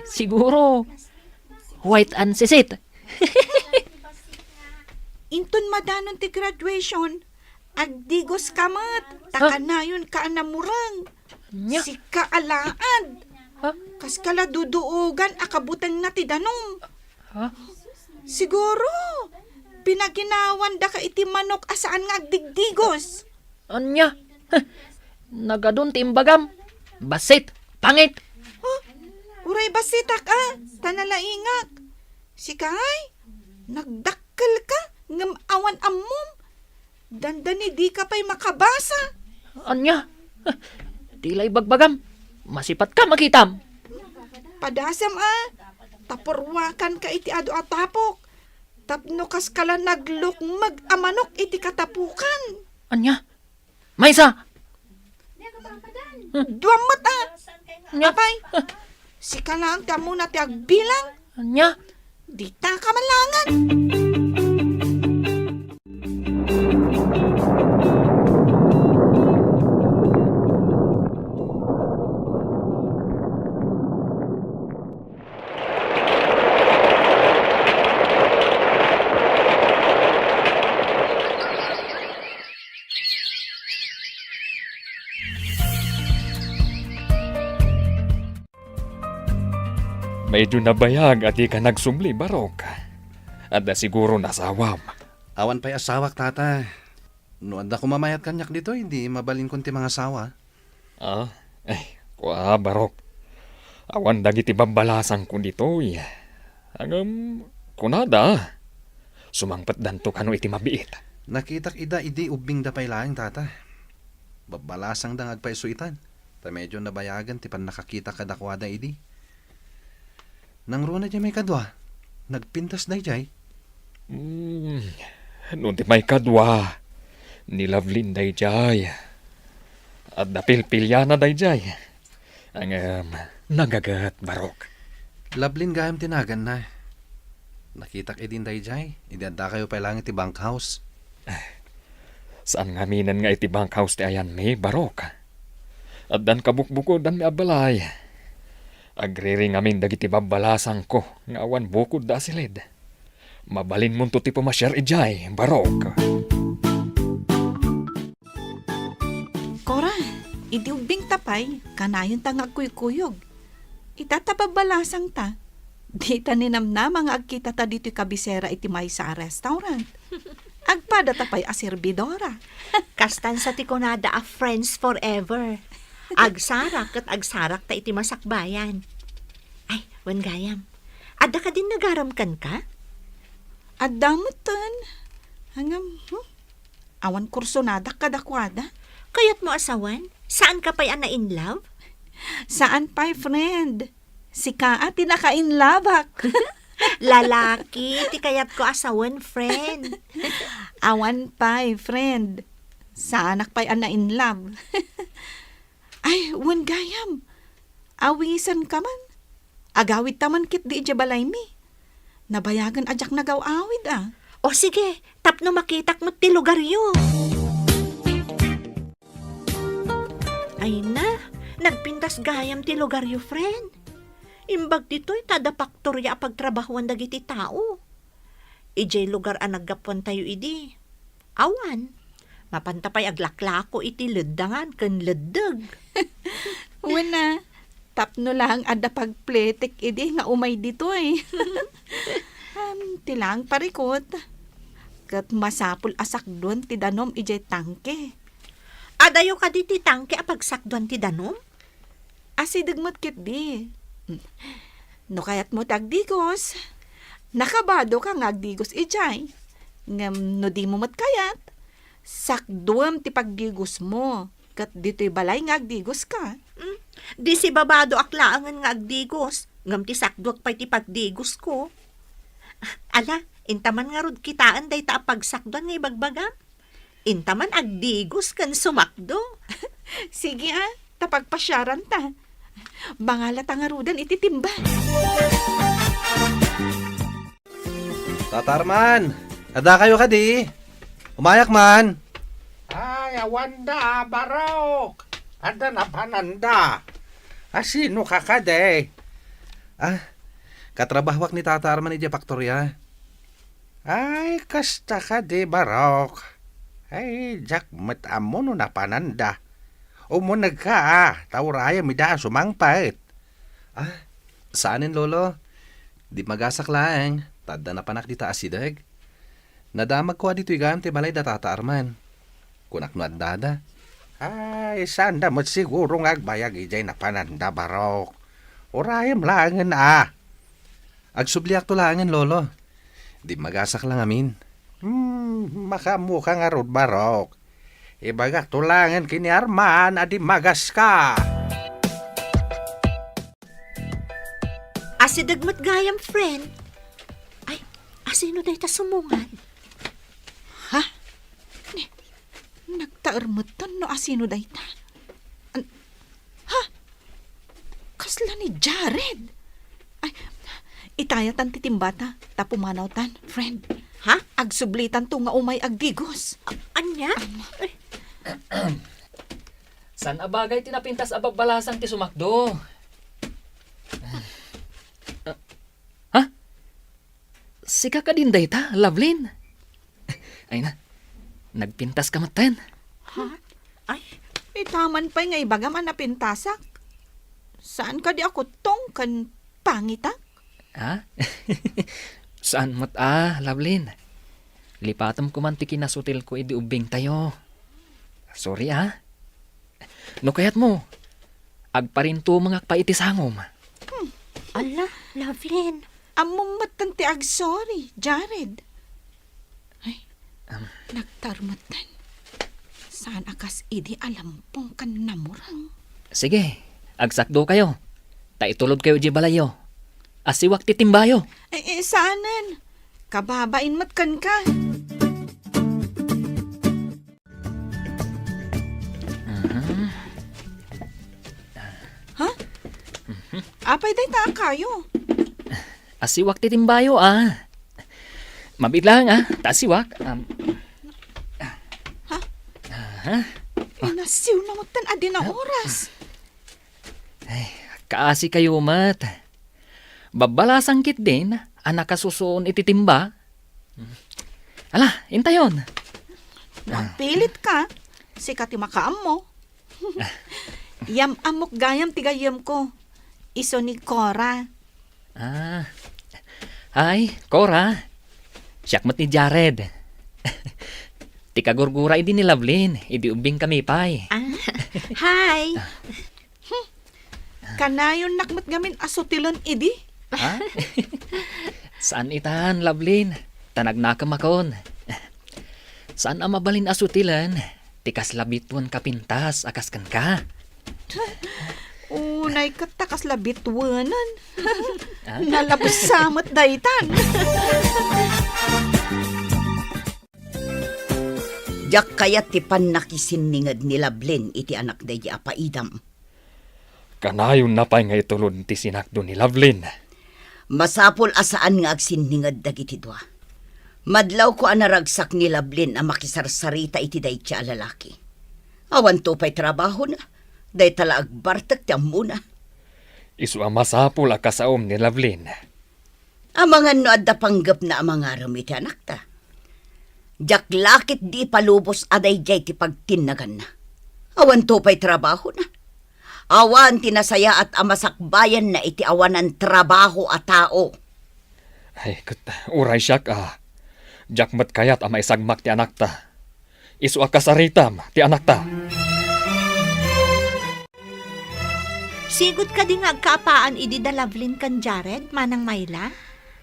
B: Siguro, white and sisit.
E: Inton madanon ti graduation, agdigos kamat, takanayon ka anamurang.
B: Nya.
E: Si kaalaan.
B: Ha?
E: Kas kala duduogan akabutang na ti danom.
B: Ha?
E: Siguro, pinaginawan da ka iti manok asaan nga agdigdigos.
B: Anya? Nagadun timbagam. Basit, pangit.
E: Uray basitak tanalaingak. Si kay, nagdakkel ka, ngam awan ammom. Dandani di ka pa'y makabasa.
B: Anya? Tilay bagbagam. Masipat ka makitam.
E: Padasam taporwakan ka iti ado atapok. Tapno kas kala nagluk mag-amanok iti katapukan.
B: Anya? Maysa!
E: Duwamat Apay, si ka lang tamo na ti agbilang.
I: Anya?
E: Di ta kamalangan.
B: Medyo nabayag at di ka nagsumli, Barok. At na siguro nasawam.
F: Awan pa'y asawak, tata. Noon da kumamayat kanyak dito, hindi mabalin konti mga asawa.
B: Kuha, Barok. Awan dagiti babalasan ko dito, kunada. Sumangpat danto kano iti mabiit.
F: Nakitak ida idi ubing da pa'y laing, tata. Babalasang dang agpaisuitan. Ta medyo nabayagan ti pan nakakita kadakwada idi. Nang runa dyan may kadwa, nagpintas na jay.
B: Noon ti may kadwa, nilavlin day jay. At napilpilya na day jay. Ang nagagat, Barok.
F: Lablin gayam tinagan na. Nakitak edin day jay, idanda kayo pa lang iti bank house.
B: Saan nga minan nga iti bank house ti ayan may, Barok? At dan kabukbuko dan may abalay. Agriring amin dagiti babalasang ko nga awan bukod da silid. Mabalin mo to ti pumasyar ijay, Barok.
E: Kora, idi ubing tapay, kanayon ta nga kuykuyog. Itatababalasang ta. Di ta ninamnama nga agkita ta dito'y kabisera iti may sa restaurant. Agpada tapay a servidora.
G: Kastan sa tikonada a friends forever. Agsarak at agsarak ta iti masakbayan. Ay, wan gayam. Adda ka din nagaramkan ka?
E: Adamutan. Hangam, awan kursonada kadakwada.
G: Kayat mo asawan? Saan ka pa'y ana in love?
E: Saan pa'y friend? Si Kaa tinaka-inlabak.
G: Lalaki, ti kayat ko asawan, friend.
E: Awan pa'y friend. Sa anak pa'y ana in love. Ay, wan gayam. Awisan ka man. Agawid taman kit di balay mi. Nabayagan ajak nagaw-awid
G: O sige, tapno makitak mo ti lugaryo. Ay na, nagpintas gayam ti lugaryo, friend. Imbag dito'y tada paktorya pagtrabahuan dagiti tao. Ijay lugar ang naggapuan tayo idi. Awan, mapantapay aglaklako iti ledangan ken ledeg.
E: Wala, tapno lang ada pagpletek idi nga umay dito tilang parikot. Kat masapul asak doon ti danom ijay tangke.
G: Adayo ka di ti tangke apagsakduan ti danom?
E: Asidagmat kit di. No kayat mo tagdigos. Nakabado ka nga agdigos ijay. Ngam no di mo matkayat. Sakduam ti pagdigos mo. Kat dito'y balay nga agdigos ka.
G: Di si babado aklaangan nga agdigos. Ngam ti sakduak pa'y ti pagdigos ko. Ala, intaman nga rod kitaan day ta pagsakduan nga ibagbagam. Intaman agdigos kan sumakdo.
E: Sige tapagpasyaran ta. Bangala tangarudan ititimba.
F: Tatarman, ada kayo ka di. Umayak man.
J: Ay, awanda, Barok. Ada na pananda. Asino ka ka de?
F: Katrabahwak ni Tatarman ni Paktorya.
J: Ay, kasta ka de, Barok. Ay, jak matamo no na pananda. Umunag ka, tauraya mida sumangpait.
F: Saanin lolo? Di magasak lang. Tada na panak di taasidag. Nadamag ko dito igam ti balay da Tatarman. Kunak no dada.
J: Ay, sanda mo siguro nga agbayag ijay na pananda, Barok. Urayam langan
F: Agsubliak to langan lolo. Di magasak lang amin.
J: Makamuka nga rod, Barok. Ibaga tulangan kini Arman adi magas ka.
G: Asidagmat gayam, friend. Ay, asino day ta sumungan?
E: Nagtaarmutan no asino day ta. Ay, Jared! Ay, itayatan titimbata, tapumanaw tan, friend.
G: Ha?
E: Agsublitan to nga umay agdigos.
G: Anya?
B: San abagay tinapintas abagbalasang ti sumakdo? Ha? Sika ka din dayta, Lovelyn? Ay na, nagpintas ka matan.
G: Ay,
E: Itaman pa'y nga ibagaman na pintasak. Saan ka di ako tong kan pangitak?
B: Ha? Saan mat Lovelyn? Lipatam ko man ti kinasutil ko idi ubing tayo. Sorry No kayat mo, agparinto mga paitisangom.
G: ala, Lovelyn.
E: Among matan ti ag sorry, Jared. Ay, nagtarmatan. Saan akas idi alam pong kan namurang.
B: Sige, agsakdo kayo. Taitulod kayo di balayo. Asiwak ti timbayo.
E: Saanan? Kababain matkan ka. Ha? Apay day ta kayo.
B: Asiwak ti timbayo Mabit lang Tasiwak.
E: Nasiw na matan adi na oras.
B: Kaasi kayo mat. Babalasang kit din, anak kasusoon ititimba. Ala, intayon.
E: Pilit ka. Sikat ti makaam mo. Yam amok gayam tigayam ko. Iso ni Cora.
B: Ay, Cora. Siyakmat ni Jared. Tikagurgura idi ni Lovelyn. Idi ubing kami pay.
G: Hi.
E: Kanayon nakmat gamin asutilon idi.
B: Saan itan, Lovelyn? Tanagnakam akon. Saan ang mabalin asutilan? Tikas labitwan kapintas, akaskan ka.
E: Unay katakas labitwanan. Nalabasamot daytan.
C: Jak kayat ti pannakisiningad ni Lovelyn iti anak day di apaidam.
B: Kanayon na pa'y nga itulod ti sinakdo ni Lovelyn.
C: Masapol asaan nga agsiningad dagiti dua. Madlaw ko anaragsak ni Lovelyn ang makisarsarita iti day ti alalaki. Awan to pa'y trabaho na. Day tala agbartak ti amuna.
B: Isu ang masapul a kasaom ni Lovelyn.
C: Amangan no adda panggap na amang aram iti anak ta. Jak lakit di palubos aday jay ti pagtinagan na. Awan to pa'y trabaho na. Awan tinasaya at amasakbayan na iti awanan trabaho at tao.
B: Ay, uray siyak Jakmat kayat ang maisagmak ti anak ta. Isu a kasaritam ti anak ta.
G: Sigut ka di nga agkaapaan idi da Lovelyn kan Jared, manang Mayla?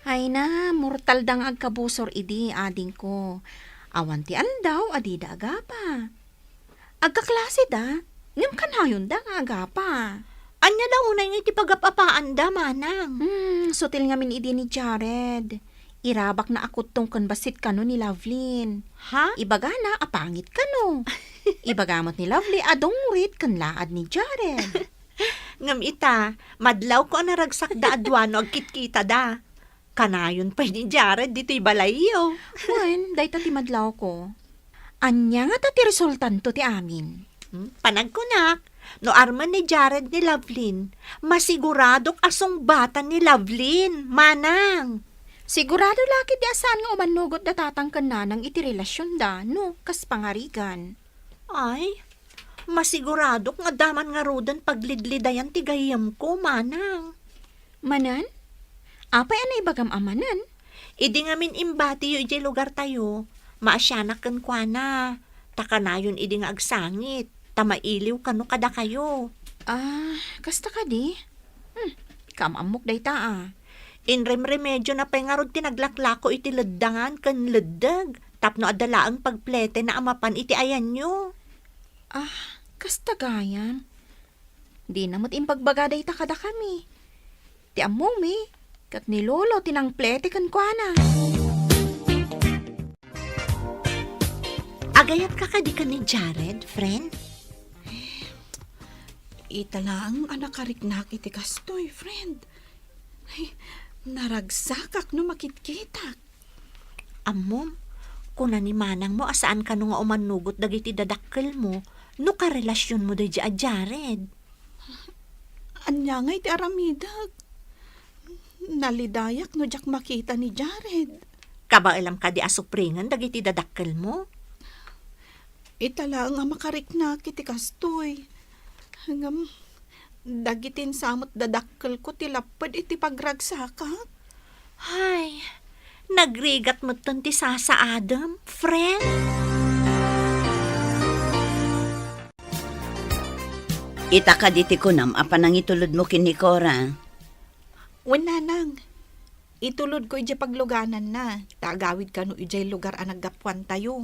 H: Ay na, mortal dang agkabusor idi, ading ko. Awan ti andaw, adi da agapa. Agkaklase da, ngam kanayon da nga agapa.
G: Anya daw unay nga iti pagapapaan da, manang.
H: Sutil nga min idi ni Jared. Irabak na akot tong kan basit kano ni Lovelyn.
G: Ha?
H: Ibaga na, apangit kano. Ibagamot ni Lovely, adungrit kan laad ni Jared.
G: Ngam ita, madlaw ko naragsak da adwano agkitkita da. Kanayon pa ni Jared dito'y balayo.
H: Wen, day ti madlaw ko. Anya nga ti resultan to ti amin.
G: Panagkunak, no arman ni Jared ni Lovelyn, masiguradok asong bata ni Lovelyn, manang.
H: Sigurado laki di asaan nga umanugot da tatangkan na ng iti relasyon da, no, kas pangarigan.
G: Ay, masiguradok nga daman nga rodan paglidlidayan ti gayam ko, manang.
H: Manan? Apay anay bagam amanan?
G: Idi nga min imbati yu iti lugar tayo, maasyanak kan kwa na. Takanayon idi nga agsangit, tamailiw kano kada kayo.
H: Kasta ka di? Kamamok day ta
G: Inrem-remedyo na pengarod tinaglaklako iti leddangan kan leddag, tapno adala ang pagplete na amapan iti ayan nyo.
H: Kasta gayan. Di namot impagbaga day ta kada kami. Ti among mi, kat ni Lolo tinang plete kan kwa na.
G: Agayat ka kadi ka ni Jared, friend?
E: Italang anak kariknak iti kastoy, friend. Ay, naragsakak no makitkitak.
G: Ammom, kuna ni manang mo asaan ka no nga umanugot dagiti dadakkel mo, no karelasyon mo da a Jared.
E: Anya nga iti aramidag. Nalidayak no jak makita ni Jared.
G: Kabailam ka di asupringan dagiti dadakkel mo.
E: Italang nga makariknak iti kastoy. Hanggang dagitin samot dadakkel ko tilapad iti pagragsakak.
G: Ay, nagrigat mo ti Sasa Adam, friend.
C: Ita ka diti kunam, apa nang itulod mo kin ni Cora?
E: Wenanang, itulod ko iti pagluganan na. Tagawid ka no iti lugar ang naggapuan tayo.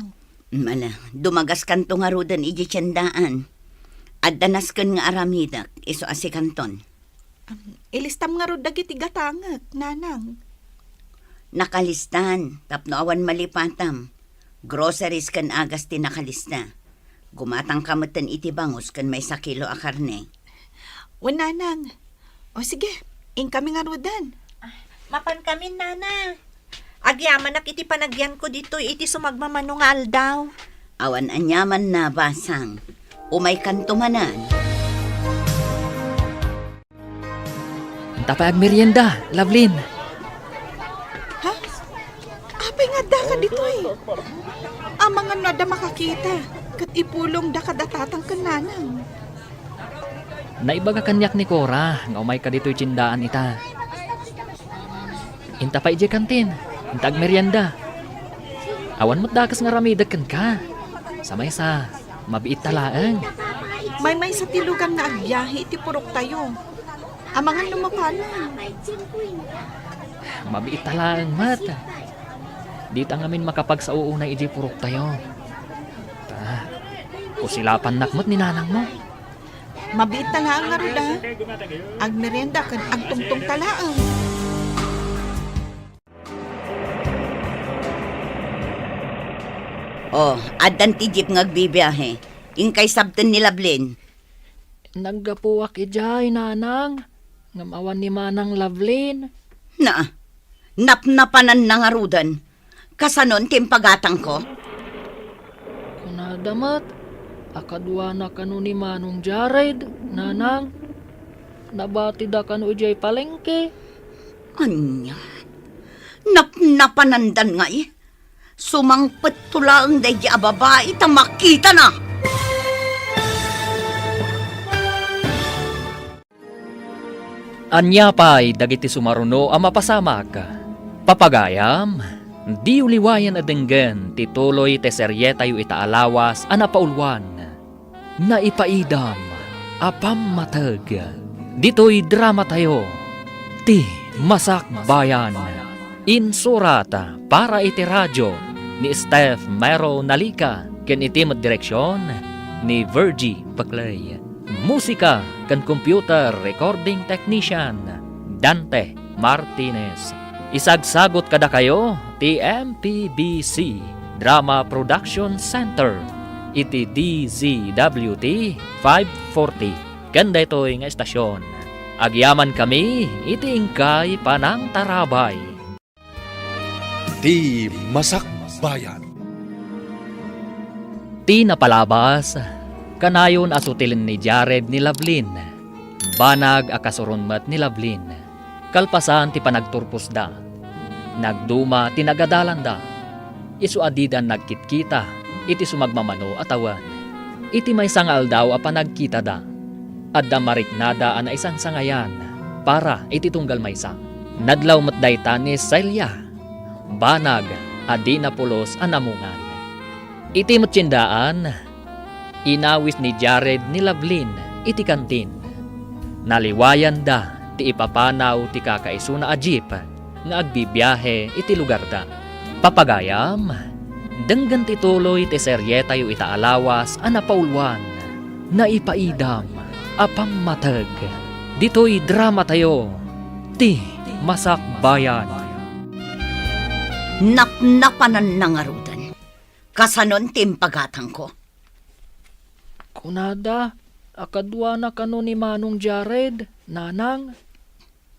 C: Mala, dumagas kanto nga rudan iji tiyandaan. At danas kan nga aramidak, iso asikanton.
E: Ilistam nga rod dagiti gatangak, nanang.
C: Nakalistan, tapno awan malipatam. Groceries kan agas ti nakalista. Gumatang kamatan iti bangus kan may 1 kilo a karne.
E: Wenanang, o sige, kami nga rodan.
G: Mapan kami, nana. Agyaman nak iti panagyan ko dito, iti sumagmamanungal daw.
C: Awan anyaman na basang. Umay kantumanan.
B: Tapay agmerienda, Lovelyn.
E: Ha? Apay nga da ka dito eh. Ang mga nada makakita. Kat ipulong da kadatatang kananang.
B: Naibaga kanyak ni Cora, nga umay ka dito'y tsindaan ita. Inta pa ije kantin, inta agmerienda. Awan mo't dakas nga ramidag kan ka. Samay sa mabiit talaang.
E: May sa tilugan nga agyahi iti purok tayo. Amangan lumapanan.
B: Mabiit talaang, mat. Di ta ngamin makapag sa uunay iji purok tayo. Kusilapan nakmot ni nanang mo.
E: Mabiit talaang nga roda. Agmerienda kan agtungtong talaang.
C: Oh, adan ti jeep ngagbibiyahe. Ingkay sabten ni Lovelyn.
B: Naggapuwak ijay, nanang. Ngamawan ni manang Lovelyn.
C: Na, napnapanan na nga rudan. Kasanon timpagatang ko.
B: Kunadamat, akadwa na kanu ni manong Jared, nanang. Nabati da kanu ijay palengke.
C: Anya, napnapanandan nga eh. Sumangpet tulaang day babae ta makita na.
B: Anya pa'y dagiti sumaruno ang mapasamak. Papagayam, di uliwayan adenggen tituloy te serye tayo itaalawas anapaulwan. Naipaidam, apam matag. Dito'y drama tayo. Ti Masak Bayan. Insurata para iti radyo ni Steph Mero Nalika ken iti direksyon ni Virgie Baclay. Musika kan computer recording technician Dante Martinez. Isagsagot kada kayo ti MPBC Drama Production Center iti DZWT 540 kanda ito'y nga estasyon. Agyaman kami iti ingkay panang tarabay.
I: Di Masak Bayan.
B: Ti napalabas, kanayon asutilin ni Jared ni Lovelyn. Banag akasurunmat ni Lovelyn. Kalpasan ti panagturpos da. Nagduma ti nagadalan da. Isu adidan nagkitkita, iti sumagmamano atawan. Iti may sangal daw a panagkita da. Adda mariknada ana isang sangayan para iti tunggal maysa. Nadlaw matdayta ni Celia. Banag adi na pulos anamungan. Iti mutsyindaan, inawis ni Jared ni Lovelyn iti kantin. Naliwayan da ti ipapanaw ti kakaisuna a jeep nga agbibiyahe iti lugar da. Papagayam, denggan ti tuloy ti serye tayo itaalawas anapaulwan na ipaidam apam matag. Dito'y drama tayo ti Masak Bayan.
C: Napnapanan na nga rudan. Kasanon timpagatang ko.
B: Kunada, Akadwa na kano ni Manong Jared, nanang.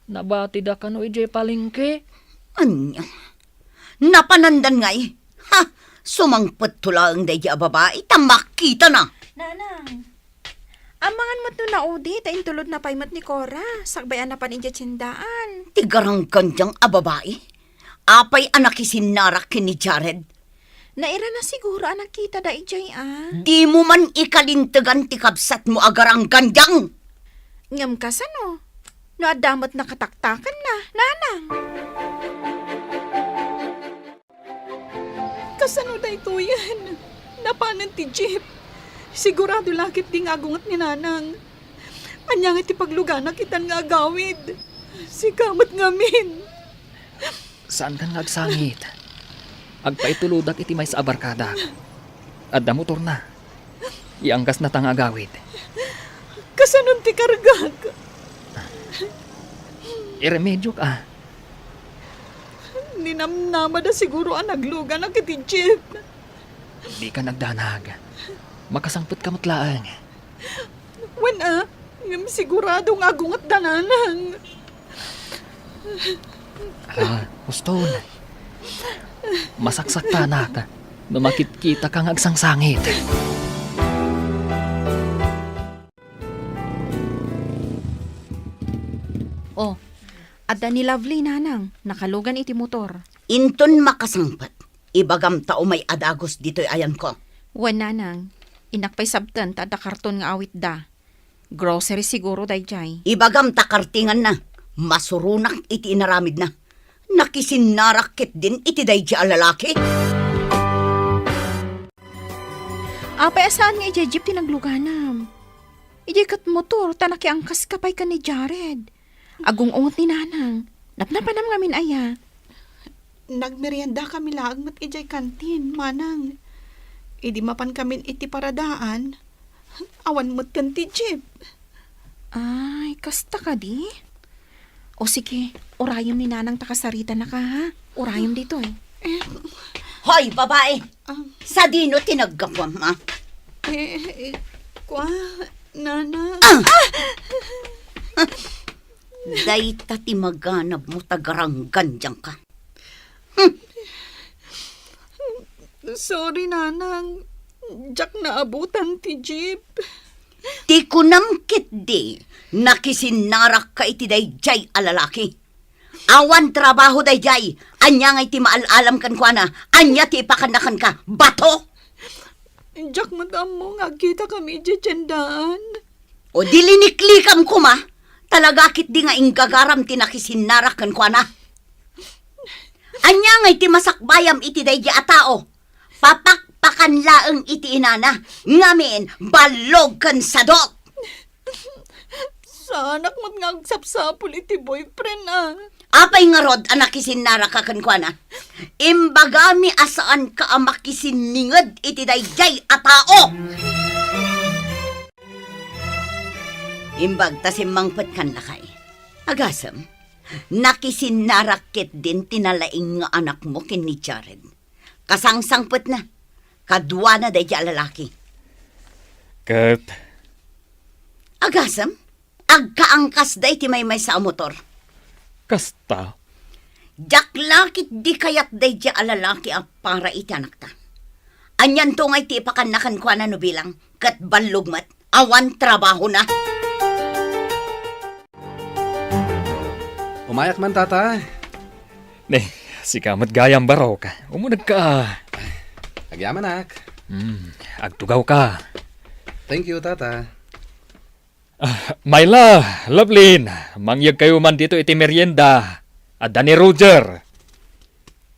B: Nabati da kano ijay palengke.
C: Anya? Napanandan nga eh. Ha! Sumangpot tulang day babae, tamakita na.
H: Nanang, amangan mo't no na udi, tayin tulod na paymat ni Cora. Sakbayan na paninja tsindaan.
C: Tigarang kandyang babae. Apay anak isinarak ni Jared.
H: Naira na siguro ang nakita da ijay
C: Di mo man ikalintagan ti kabsat mo agarang kandyang.
H: Ngam ka no? No adamot na kataktakan na, nanang.
D: Kasano da ito yan? Napanan ti Jeep. Sigurado lakit di nga agungat ni nanang. Anyang iti paglugana kitan nga agawid. Sikamat ngamin.
B: Saan kang nagsangit? Agpaituludak iti may sa abarkada. Adda motor na. Iangkas na tang agawid.
D: Kasanon ti kargag.
B: Iremedyo ka.
D: Ninamnama da siguro ang naglugan ang kiti Jeep.
B: Di ka nagdanag. Makasangpot ka matlaang.
D: Wen ngam sigurado nga agungat da nanang.
B: Huston. Masaksakta na ka. Mamakit-kita kang agsangsangit.
H: Oh, adda ni Lovely, nanang. Nakalugan iti motor.
C: Inton makasangpat. Ibagam tao may adagos dito'y ayan ko.
H: Wan, nanang. Inakpay sabtan, tada karton nga awit da. Grocery siguro dayjay.
C: Ibagam takartingan na. Masurunak iti inaramid na. Nakisinarakit din iti dayja alalaki.
H: Apay asaan nga ijay jeep tinagluganam. Ijay kat motor, tanaki angkas kapay ka ni Jared. Agung-ungot ni nanang. Napnapanam ngamin aya.
D: Nagmerienda kami laang mat ijay kantin, manang. Idi mapan kami iti paradaan. Awan mo't kanti Jeep.
H: Ay, kasta ka di? O sige, orayom ni nanang takasarita na ka ha. Orayom dito eh.
C: Hoy, babae! Sa dino tinagkapwam, ha?
D: Kwa, nanang.
C: Day tati maganap mo tagarang gandyang ka.
D: Sorry, nanang. Jack naabutan ti Jeep.
C: Ti kunamkit di, nakisinarak ka iti dayjay alalaki. Awan trabaho dayjay, anya nga iti maalalam kan kwa na, anya ti ipakanakan ka, bato!
D: Jack, madam mo nga kita kami iti tiyandaan.
C: O diliniklikam ko ma, talaga kit di nga ingagaram ti nakisinarak kan kwa na. Anya nga iti masakbayam iti dayjay a tao, papakpakan laeng iti inana, ngamin balog kan sadok.
D: Sa anak mo't nga agsapsapul iti boyfriend
C: Apay nga rod anak isinara ka kankwana. Imbagami asaan ka amakisiningad iti dayjay a tao. Imbag tasimangpet kan lakay. Agasam, nakisinarakit din tinalaing nga anak mo kin ni Jared. Kasangsangpet na. Kadwa na dayjay lalaki.
B: Kat,
C: Agasam, agkaangkas day ti may sa motor.
B: kasta.
C: Jaklakit di kayat day di alalaki para iti anak ta. Anyan to ngay ti ipakanakan kwa na no bilang kat balugmat awan trabaho na.
F: Umayak man, tata.
B: Si kamat gayam barok. Umunag ka.
F: Agyaman, nak.
B: Agtugaw ka.
F: Thank you, tata.
B: Myla, Lovelyn, mangyag kayo man dito iti merienda. Adda ni Roger.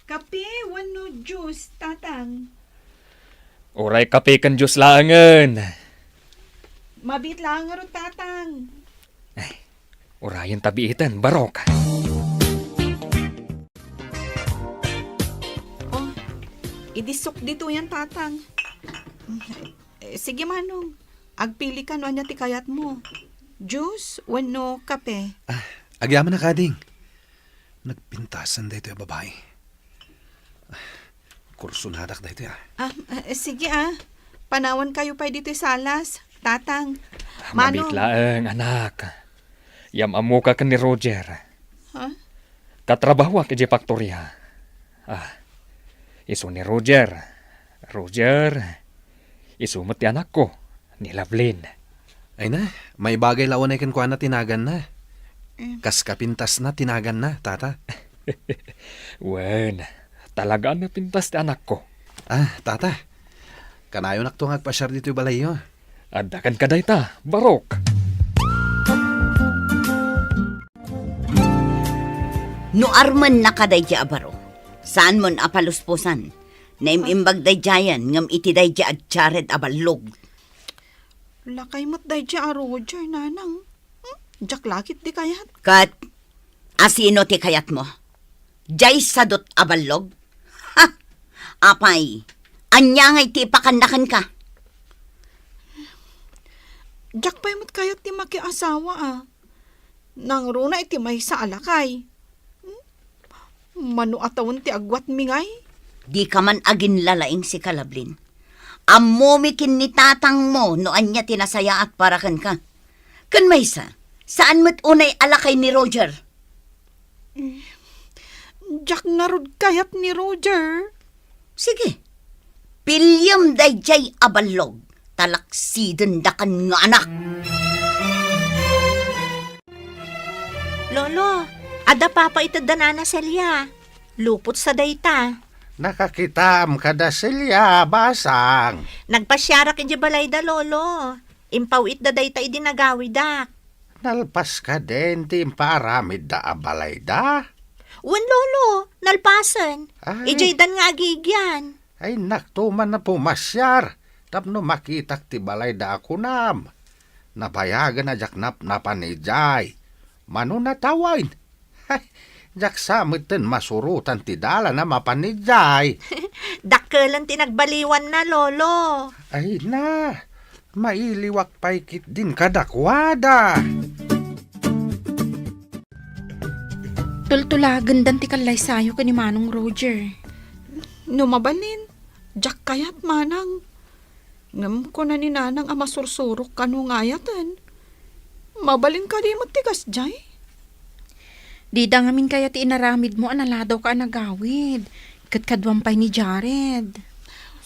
E: Kape, wano juice, tatang.
B: Oray kape kan Diyos laangan.
E: Mabit lang nga ron, tatang.
B: Orayan tabiitan, barok.
E: Oh, idisok dito yan, tatang. Sige, manong. Agpili ka no anya ti kayat mo. Juice, wano kape.
F: Agyaman na, kading. Nagpintasan dito yung babae. Kursunadak dito ya.
E: Sige Panawan kayo pa dito salas, tatang. Manong.
B: Mabitlaeng, anak. Yamamo ka ni Roger.
E: Ha?
B: Katrabaho ka di faktorya. Iso ni Roger. Roger, isumot ti anak ko, ni Lovelyn.
F: Ay na, may bagay laon ay kuha na tinagan na. Kas kapintas na tinagan na, tata.
B: Wen, talaga na pintas ti anak ko.
F: Tata. Kanayo nakto nga agpasyar dito yung balay yun.
B: Adakan ka dayta, Barok.
C: No arman nakadayja abaro. Saan mon apaluspusan? Naimimbag dayjayan ngam iti dayja at chared abalog.
E: Lakay mo't day dya, Roger, nanang. Jak lakit di kayat.
C: Kat, asino ti kayat mo? Jay sadot abalog? Ha! Apay, anya ngay ti pakandakan ka.
E: Jak pa'y mo't kayat ti makiasawa Nang runa iti may sa alakay. Mano atawan ti agwat mingay.
C: Di ka man agin lalaing si Kalablin. Amumikin ni tatang mo no anya tinasaya at parakan ka. Kan maysa, saan mo't unay alakay ni Roger?
E: Jak narod kayat ni Roger.
C: Sige, pilyam dayjay abalog, talaksiden dakan nga anak.
G: Lolo, ada papa ito danana Celia. Lupot sa dayta.
J: Nakakitam kada silya, basang.
G: Nagpasyara kin di balay da, lolo. Impaw it da dayta idinagawi da.
J: Nalpas ka din, ti paramid da abalay da.
G: Wan, lolo, nalpasan.
J: Ay.
G: Ijay dan nga agigyan.
J: Ay naktuman na pumasyar. Tapno makitak ti balay da ako nam. Napayagan na jaknap na panijay. Mano natawain. Ay, jak samiten masurutan ti dala na mapanijay.
G: Dakkelan tinagbaliwan na, lolo.
J: Ay na, mailiwak paikit din kadakwada.
H: Tultulagan dan ti kalay sayo ka ni Manong Roger.
E: Numabalin. Jak kayat manang. Ngam ko na ni nanang amasursurok kanu ngayatan. Mabalin ka di mo tigas jay.
H: Di da ngamin kaya ti inaramid mo analadaw ka nagawid. Katkadwampay ni Jared.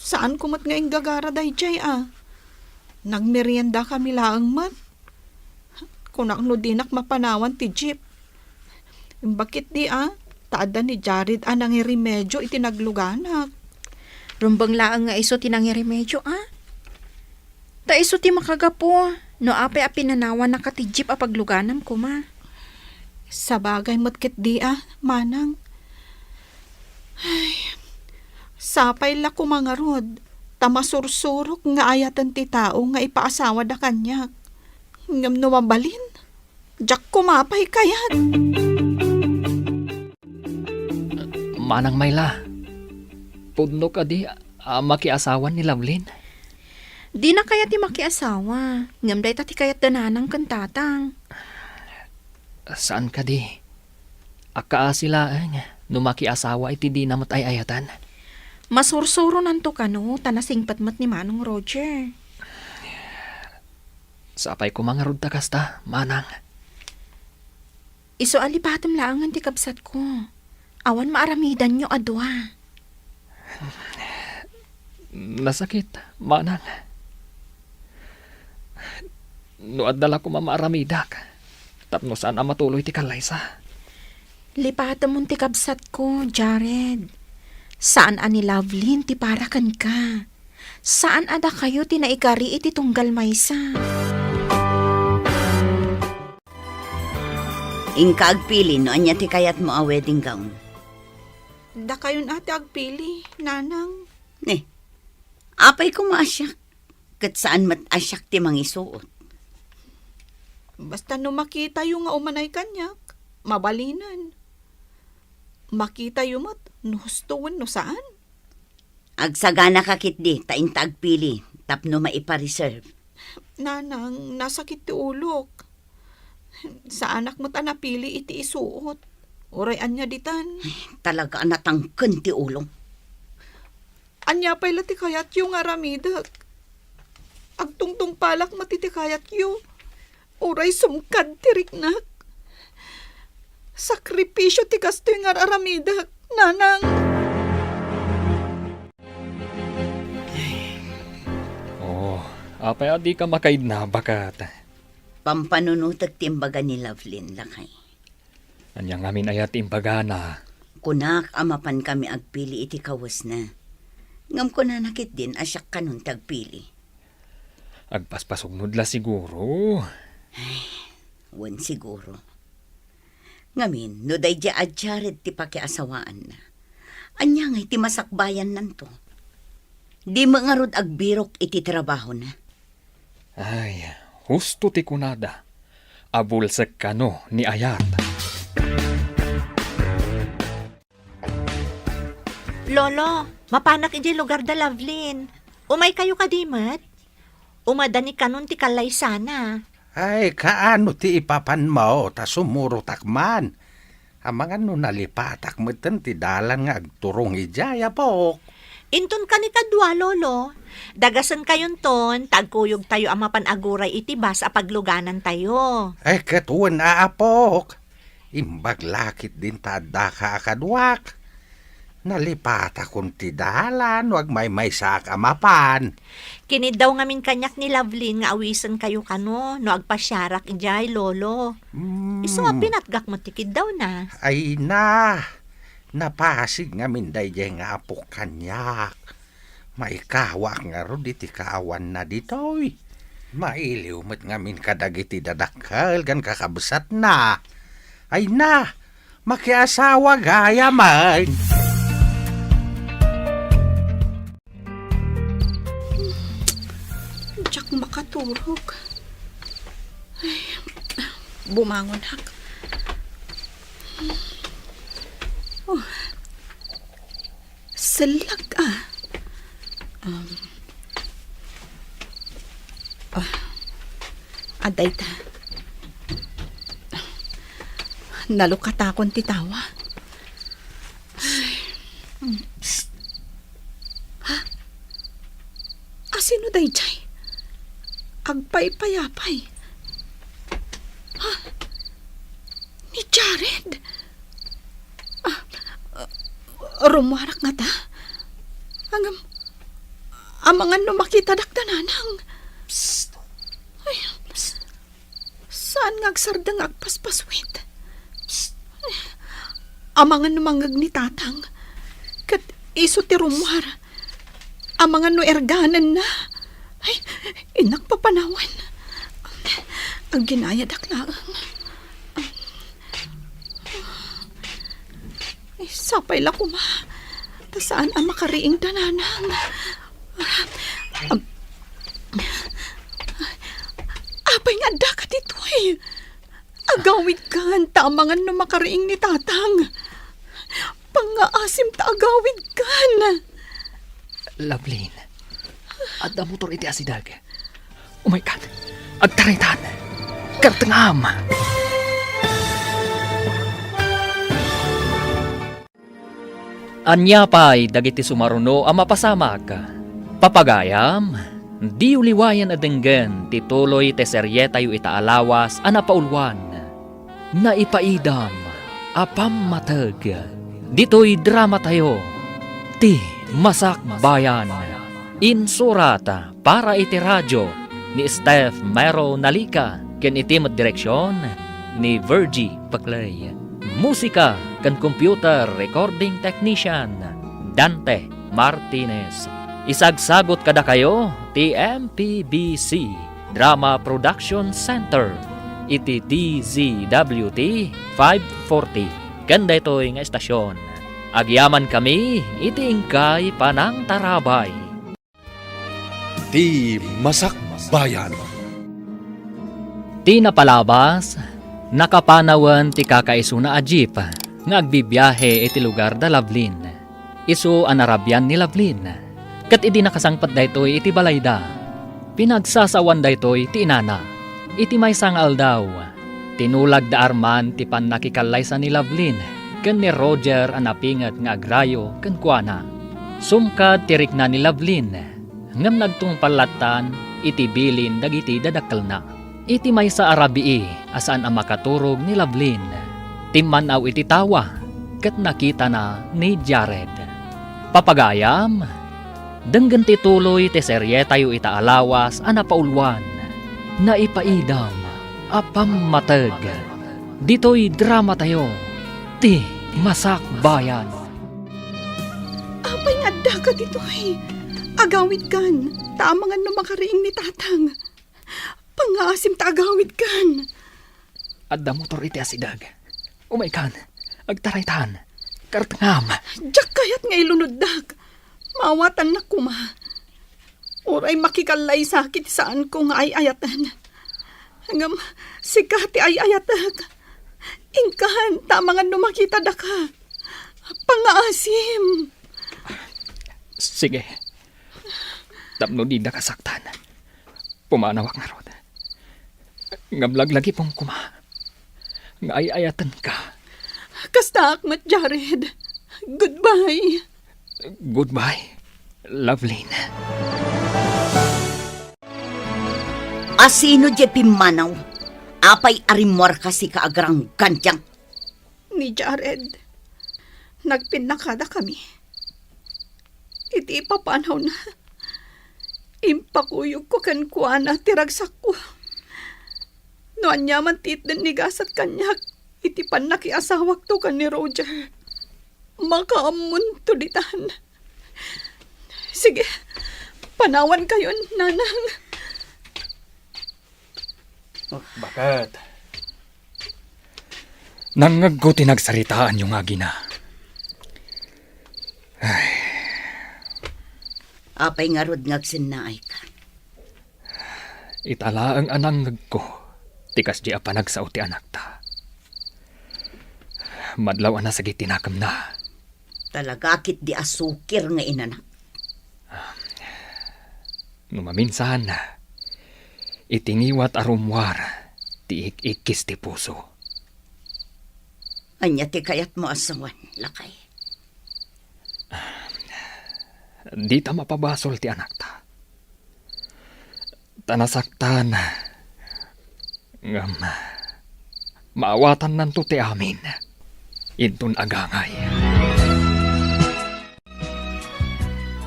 E: Saan kumot nga yung gagara day jay Nagmerienda kami laang mat. Kunak no dinak mapanawan ti jeep. Bakit di taada ni Jared anang remedyo itinagluganak.
H: Rumbang laang nga iso tinangiremedyo Ta iso ti makagapo. No apay pinanawan na katijip apagluganam ko ma.
E: Sa bagay mo't di manang. Ay, sapay la kumangarod. Tamasursurok nga ayatan ti tao nga ipaasawa da kanyak. Ngam numabalin. Jak kumapay kayat.
B: Manang Mayla, pudno ka di makiasawan ni Lovelyn.
H: Di na kaya ti makiasawa. Ngam day ti kayat dananang kantatang.
B: Saan ka di? Aka sila no makiasawa iti di namat ay ayatan.
H: Masursuro nanto ka no, tanasingpatmat ni Manong Roger.
B: Sapay ko mga rod kasta, manang.
H: Iso alipatam laangan ti kabsat ko. Awan maaramidan nyo adwa.
B: Nasakit, manang. No adala ko mamaaramidak. Tapno saan ang matuloy ti kalaysa.
H: Lipatam mo ti kabsat ko, Jared. Saan ani Lovelyn ti parakan ka? Saan ada kayo ti naikari iti tunggal maysa?
C: Ingka agpili no anya ti kayat mo a wedding gown.
E: Da kayon ate agpili, nanang.
C: Apay ko maasyak. Kat saan mat asyak ti mangisuot.
E: Basta no makita yung nga umanay kanyak, mabalinan. Makita yung mat, no hustuwan no saan?
C: Agsagana kakit di, tainta agpili, tapno maipa-reserve.
E: Nanang, nasakit ti ulok. Sa anak mo't napili iti isuot. Oray anya ditan.
C: Talaga natangken ti ulong.
E: Anya pa'y lati kayat yung aramidak.
D: agtungtong palak matitikayat yu. Uray sumkad tiriknak. Sakripisyo ti kastoy nga aramidak, nanang.
B: Oh, apay adi ka makaid na bakat.
C: Pampanunutag timbaga ni Lovelyn lakay.
B: Anyang amin ayat imbaga na.
C: Kunak amapan kami agpili iti kawas na. Ngam ko na nakit din asyak kanun tagpili.
B: Agpaspasog nudla siguro.
C: Wan siguro. Ngamin, no day di adjared ti pakiasawaan na. Anya ngay ti masakbayan nanto. Di mangarod agbirok iti trabaho na.
B: Ay, husto ti kunada. Abulsek kano ni ayat.
G: Lolo, mapanak iti lugar da Lovelyn. Umay kayo kadimat? Umadani kanon ti kalay sana.
J: Ay, kaano ti ipapan mo, ta sumuro takman. Amangan no nalipatak mo ti dalan nga agturong ijaya po.
G: Inton ka ni kadwa, Lolo. Dagasan kayon ton, tagkuyog tayo ang mapanaguray iti bas a pagluganan tayo.
J: Ay, katuan aapok. Imbag lakit din tada ka akadwak. Nalipatak kung ti dalan, wag may sak amapan.
G: Kinid daw ngamin kanyak ni Lovelyn nga awisan kayo kano, no agpasyarak ijay, Lolo. Iso nga pinatgak mo tikid daw na.
J: Ay na, napasig nga minday nga apok kanyak. Maikawak nga ro di ti kaawan na ditoy. Mailiw mo't ngamin kadagiti dadakal gan kakabsat na. Ay na, makiasawa gaya man.
E: Diyak makaturog. Ay, bumangon hak. Oh. Salag aday ta. Nalukatakon ti tawa. Ha? Asino day jay? Agpay-payapay. Ha? Ni Jared? Rumwarak nga ta? Amangan no makita dakdananang. Psst. Ay, psst. Saan nga agsardang agpaspaswit? Psst. Ay, amangan no mangag ni tatang. Kat iso ti rumwar. Amangan no erganan na. Ay, inak papanawan. Ang ginaya daklaang. Ay, sapay la kuma. Ta saan ang makariing dananang. Apay nga dakat ito eh. Agawid kan, tamangan no makariing ni tatang. Pangaasim ta agawid kan.
B: Lovelyn, adda motor iti asidag. Oh my God, agtaritan. Kartengam. Anya pa'y dagiti sumaruno ang mapasamag. Papagayam, di uliwayan adenggen tituloy te serye tayo itaalawas anapaulwan. Naipaidam, apam matag. Dito'y drama tayo. Ti Masak Bayan. Insurata para iti radyo ni Steph Mero Nalika. Ken itimot direksyon ni Virgie Paclay. Musika kan computer recording technician Dante Martinez. Isagsagot kada kayo ti MPBC Drama Production Center iti DZWT 540. Kanda ito'y nga estasyon. Agyaman kami iti ingkay panang tarabay.
I: Di Masak Bayan.
B: Ti napalabas, nakapanawan ti kakaiso na ajip nga agbibiyahe iti lugar da Lovelyn. Isu an Arabian ni Lovelyn. Kat iti nakasangpat daytoy iti balayda. Pinagsasawan daytoy ti inana. Iti may sangal daw. Tinulag da arman ti pannakikalay sa ni Lovelyn. Ken ni Roger ang napingat nga agrayo ken kuana. Sumkad tirik na ni Lovelyn. Ngam nagtungpalatan iti bilin dagiti dadakkel na. Iti may sa arabii asaan ang makaturog ni Lovelyn. Timmanaw iti tawa ket nakita na ni Jared. Papagayam, denggen ti tuloy ti serye tayo itaalawas a napaulwan. Naipaidam a pammateg. Dito'y drama tayo ti Masak Bayan.
E: Apay nga da ka dito agawid kan, tamangan no makariing ni tatang. Pangasim ta agawid kan.
B: Adda motor iti asidag. Umaikan, agtaraytan, kartangam.
E: Diyak kayat nga ilunoddag. Mawatan na kuma. Oray makikalay sakit saan ko nga ay ayatan. Hanggang sikati ay ayadag. Ingkahan, tamangan no makita da ka. Pangaasim.
B: Sige. Tapno di na kasaktan. Pumanawak na rod. Ngamlaglagi pong kuma. Ngayayatan ka.
E: Kasta akmat, Jared. Goodbye.
B: Goodbye, Lovelyn.
C: Asino di pimanaw? Apay arimor kasi kaagrang gantyang.
E: Ni Jared. Nagpinakada kami. Iti ipapanaw na. Impakuyog ko kan kuana tiragsak ko. Noan yaman titden ni gasat kanyak. Iti panakiasawak to kan ni Roger. Makaamun to ditan. Sige, panawan kayo, nanang.
B: Bakit? Nangaggo tinagsaritaan yung agina.
C: Apay nga rod ngagsin na ay ka.
B: Itala ang anangag ko. Tikas di apanag sa uti anak ta. Madlaw na sa gitinakam na.
C: Talagakit di asukir nga inanak.
B: Numaminsan, itingiwat arumwar, ti ikis ti puso.
C: Anya ti kayat mo asawan, lakay.
B: Di ta mapabasol ti anak ta. Tanasaktan, ngam, maawatan nanto ti amin, intun agangay.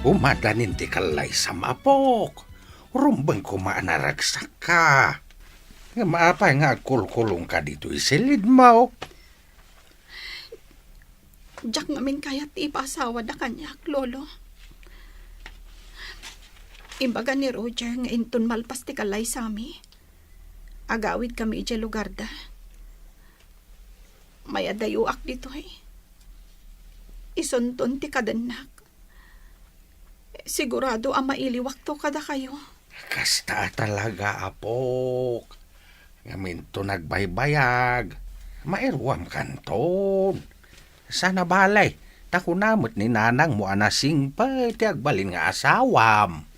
J: Umadanin ti kalay sa mapok. Rumbang kumaanaragsak ka. Nga maapay nga kulkulong ka dito isilid mo.
E: Diyak namin kayat ipasawa da kanyak, lolo. Imbaga ni Roger nga intun malpas ti kalay sami. Agawid kami iti lugar da. May adayuak dito Isunton ti kadanak. Sigurado ang mailiwak to kada kayo.
J: Kasta talaga, apok. Ngaminto nagbaybayag. Mairwam kanton. Sana balay. Takunamot ni nanang mo anasing pa ti agbalin nga asawam.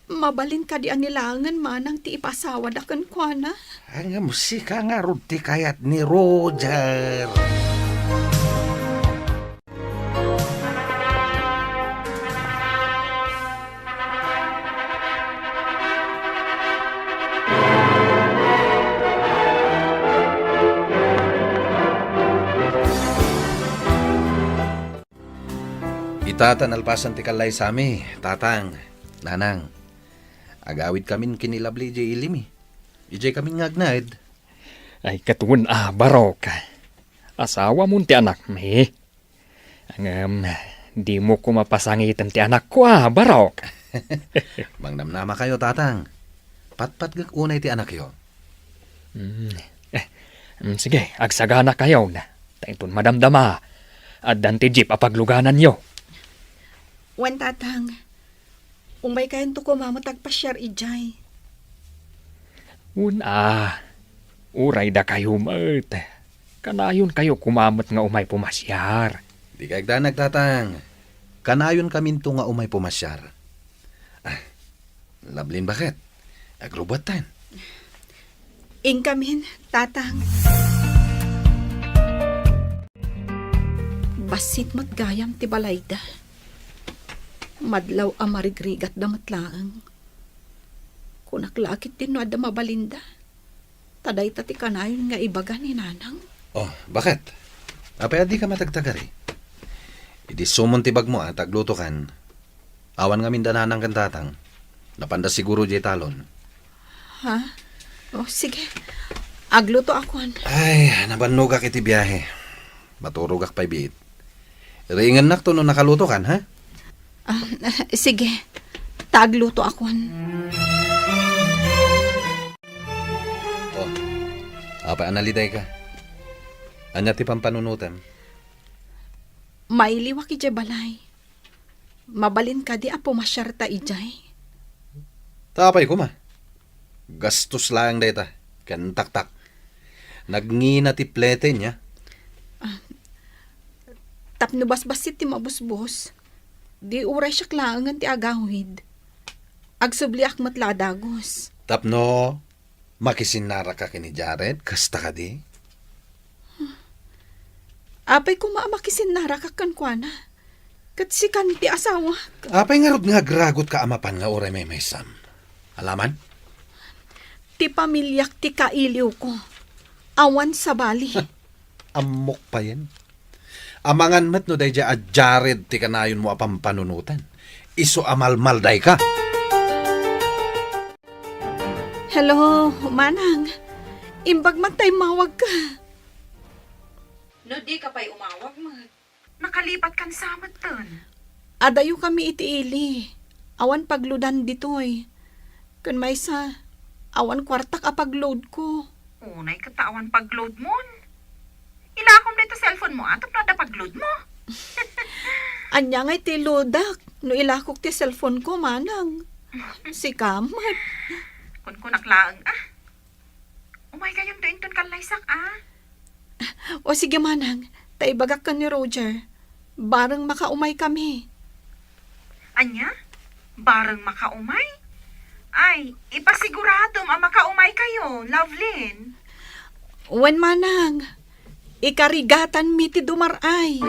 E: Mabalin ka di anilangan manang ti ipasawa da kan kuana.
J: Ang musika nga ruti kayat ni Roger.
F: Itatan alpasan ti kalay sami, tatang, nanang. Agawid kamin kinilabli jay ilimi. Ijay kamin ngagnad.
B: Ay katuon barok. Asawa mo ti anak mi. Di mo ko mapasangitan ti anak ko barok.
F: Mangnamnama kayo, tatang. Patpat gag unay ti anak yo.
B: Sige, agsagana kayo na. Taintun madamdama. At danti jeep apagluganan yo.
E: Wan tatang, umay kayan to kumamatag pasyar ijay.
B: Uray da kayo mat. Kanayon kayo kumamot nga umay pumasyar.
F: Di kagdanag, tatang. Kanayon kaminto nga umay pumasyar. Lablin bakit? Agrubatan.
E: Ingkamin, tatang. Basit mat gayam ti balayda. Madlaw a marigrigat damat laang. Kung naklakit din no ada mabalinda. Taday tati kanayon nga ibaga ni nanang.
F: Oh, bakit? Apay adi ka matagtagari. Idi sumontibag mo at agluto kan. Awan nga mindananang kan tatang. Napanda siguro jay talon.
E: Ha? Oh, sige. Agluto ako.
F: Ay, nabannog ak iti biyahe. Maturog ak pa'y biit. Ringan nak to no nakaluto kan, ha?
E: Sige. Tagluto ako.
F: Oh, apay analiday ka. Anya ti pampanunutan.
E: Mailiwak ijay balay. Mabalin ka di apo masyarta ijay.
F: Tapay ko ma. Gastos lang data. Kantak-tak. Nagngina ti plete niya.
E: Tapno basbasit ti mabusbos. Di uray siya klaangan ti agawid. Agsubli akmat ladagos.
F: Tapno, makisinara ka kini Jared. Kasta ka di.
E: Apay ko maamakisin narakakan kwa na. Kat si kanti asawa.
F: Apay nga rod nga gragot ka amapan nga oray may sam. Alaman?
E: Ti pamilyak ti kailiw ko. Awan sa bali.
F: Amok pa yan. Amangan met no dayja a Jared ti kanayon mo apang panunutan. Iso amalmal day ka.
E: Hello, manang. Imbag matay mawag ka.
H: No, di ka pa'y umawag, mag. Nakalipat kan samat ton.
E: Adayo kami itiili. Awan pagludan ditoy. Kun may sa, awan kwartak a pagload ko.
H: Unay katawan pag-load mo. Ilakom dito cellphone mo, atap na da pag-load mo.
E: Anya nga iti lodak. No ilakok ti cellphone ko, manang. Si kamat.
H: Kun kunaklaan, umay kayong doon kalaysak,
E: O sige, manang. Taibagak ka ni Roger. Barang makaumay kami.
H: Anya? Barang makaumay? Ay, ipasigurado makaumay kayo, Lovelyn.
E: Wen manang. Ikarigatan mi ti dumaray.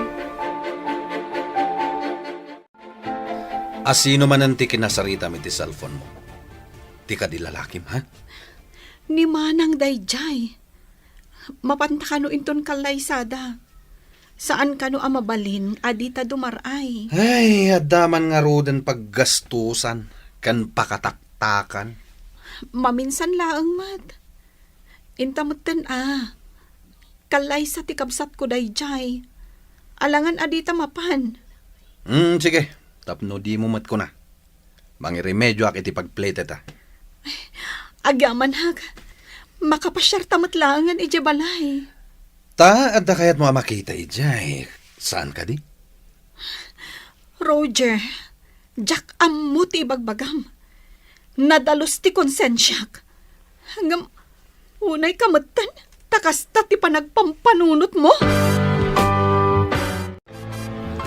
F: Asino man ang ti kinasarita mi ti cellphone mo? Ti ka di lalakim, ha?
E: Ni manang dayjay. Mapanta kano inton kalaysada. Saan kano amabalin, adita dumaray.
F: Ay, adaman nga roden paggastusan, kan pakataktakan.
E: Maminsan laang mat. Intamutan kalaysa ti kabsat ko dayjay. Alangan adita mapan.
F: Sige, tapno di mo mat ko na. Mangiremedyo ak iti pagplete ta.
E: Agaman hag. Makapasyar tamat langan ije balay.
F: Ta, adda kayat mo makita ijay. Saan ka di?
E: Roger, Jack ammo ti bagbagam. Nadalos ti konsensyak. Hanggang unay kamatan, takasta ti panagpampanunot mo.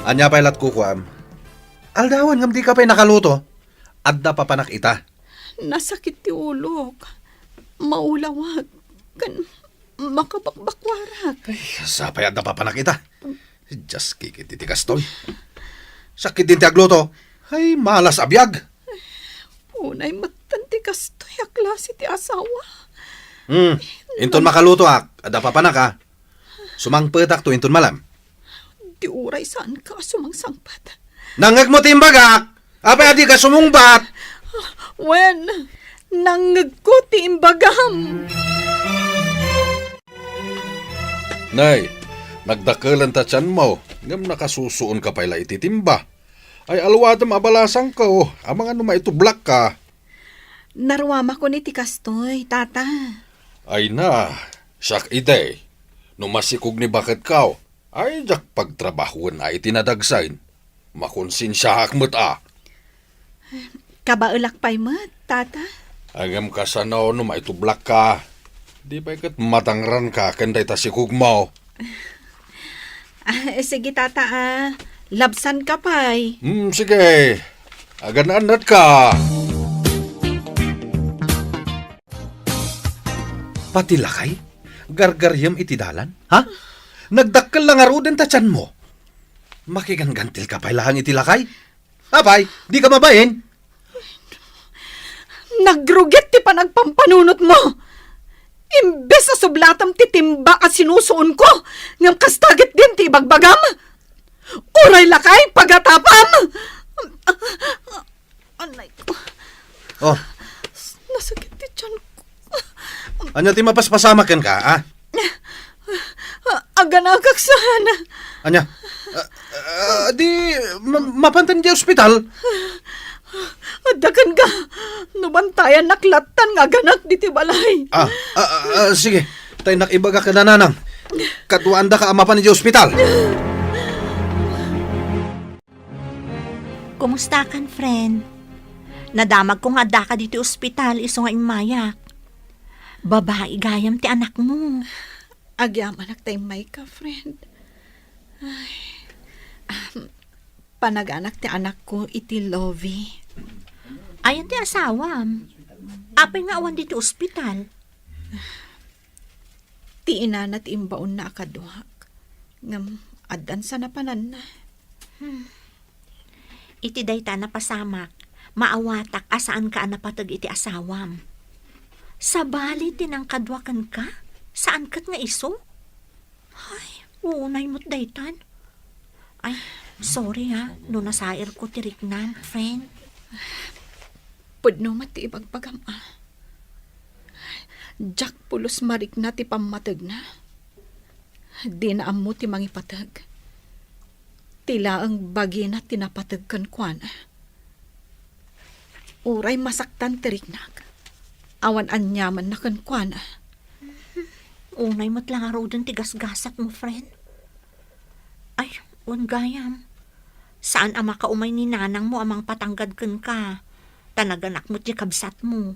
F: Anya pailat kukuam. Aldawan ngam di ka pa'y nakaluto. Adda pa panak ita.
E: Nasakit ti ulok. Maulawag. Kan makabakbakwarak.
F: Ay, sapay adda pa panak ita. Just kikit iti kastoy. Sakit din ti agluto. Ay, malas abiyag.
E: Unay matan ti kastoy a klase ti asawa.
F: Inton makaluto ak. Adda pa panak ha. Sumangpetak to inton malam.
E: Di uray saan ka sumangsangpat.
F: Nangag mo timbagak. Apay adi ka sumungbat.
E: Wen, nangag ko ti imbagam.
I: Nay, nagdakalan ta tiyan mo. Ngam nakasusuon ka pala ititimba. Ay alwadam abalasang ko. Amang ano maitublak ka.
E: Narwama ko ni ti kastoy, tata.
I: Ay na, siyak ide. Numasikog ni bakit kao. Ay jak pagtrabahuan ay tinadagsain. Makonsinsya hakmat
E: Kabaulak pa'y mat, tata.
I: Agam ka sa no maitublak ka. Di pa ikat matangran ka kanday ta sikog mo.
E: Sige, tata, labsan ka pa'y.
I: Sige. Agan-anat ka.
F: Pati lakay? Gargaryam iti dalan? Ha? Nagdakkal lang aruden ta tiyan mo. Makiganggantil ka pa lang iti lakay? Abay, di ka mabayin?
E: Nagrugit ti panagpampanunot mo. Imbes sa sublatam ti timba at sinusuon ko, ngam kastagit din ti bagbagam. Uray lakay pagatapam. Anay ko,
F: Oh,
E: nasakit ti tiyan ko.
F: anya ti mapaspasamaken ka, ah?
E: Aganagak sana.
F: Anya? Di, mapantan di ospital.
E: Dagan ka, nubantayan naklatan nga ganak di ti balay.
F: Sige. Tay nakibaga ka na nanang. Katuan da ka amapan di ospital.
G: Kumusta kan, friend? Nadamag ko nga da ka dito ospital, iso nga imayak. Babae gayam ti anak mo.
E: Agyaman ak tay may ka, friend. Panag-anak ti anak ko iti Lovie.
G: Ayan ti asawam. Apay nga awan dito ospital.
E: Ti inanat imbaon na akaduhak. Ngam adan sa napanan na.
G: Iti dayta na pasamak. Maawatak asaan ka napatag iti asawam. Sabali tinang kadwakan ka? Saan kat nga iso? Ay, unay mo't daytan. Ay, sorry ha. No nasair ko tirik na, friend.
E: Pudno mati ibagbagam Jack pulos marik na ti pamatag na. Di na amo ti mangipatag. Tila ang bagi na tinapatag kan kwan. Uray masaktan tirik na. Awan anyaman na kan kwan.
G: Unay mo't lang araw dun tigas-gasak mo, friend. Ay, gayam. Saan ama ka umay ni nanang mo amang patanggad kan ka? Tanaganak mo't yakabsat mo.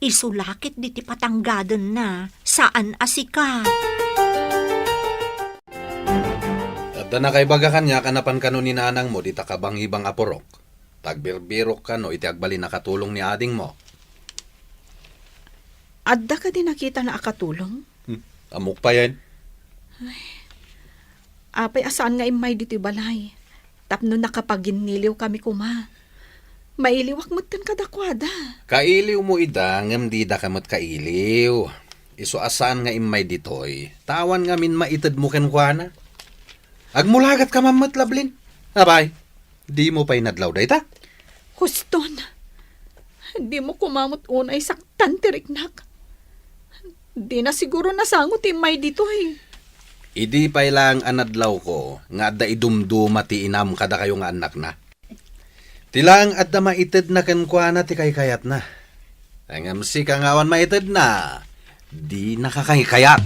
G: Isulakit di ti patanggadan na. Saan asika?
F: At na kay baga kanya kanapan kano ni nanang mo di takabang ibang aporok. Tagbirbirok ka no iti agbali nakatulong ni ading mo.
E: Adda ka din nakita na akatulong?
F: Amok pa yan.
E: Apay asaan nga imay dito balay. Tapno nakapaginiliw kami kuma. Mailiwak mo't kan kadakwada.
F: Kailiw mo ida ngam di da kamot kailiw. Iso asaan nga imay ditoy. Tawan nga min maitad mo ken kuana. Agmulagat ka mamat lablin. Abay, di mo pa'y nadlaw dayta?
E: Huston, di mo kumamot unay saktan tiriknak. Di na siguro nasangot imay dito eh.
F: Idi pa'y lang anadlaw ko, nga da idumduma ti inam kada kayo nga anak na. Tilang at da maitid na kankwana ti kaykayat na. Ang si kangawan maitid na, di nakakayat.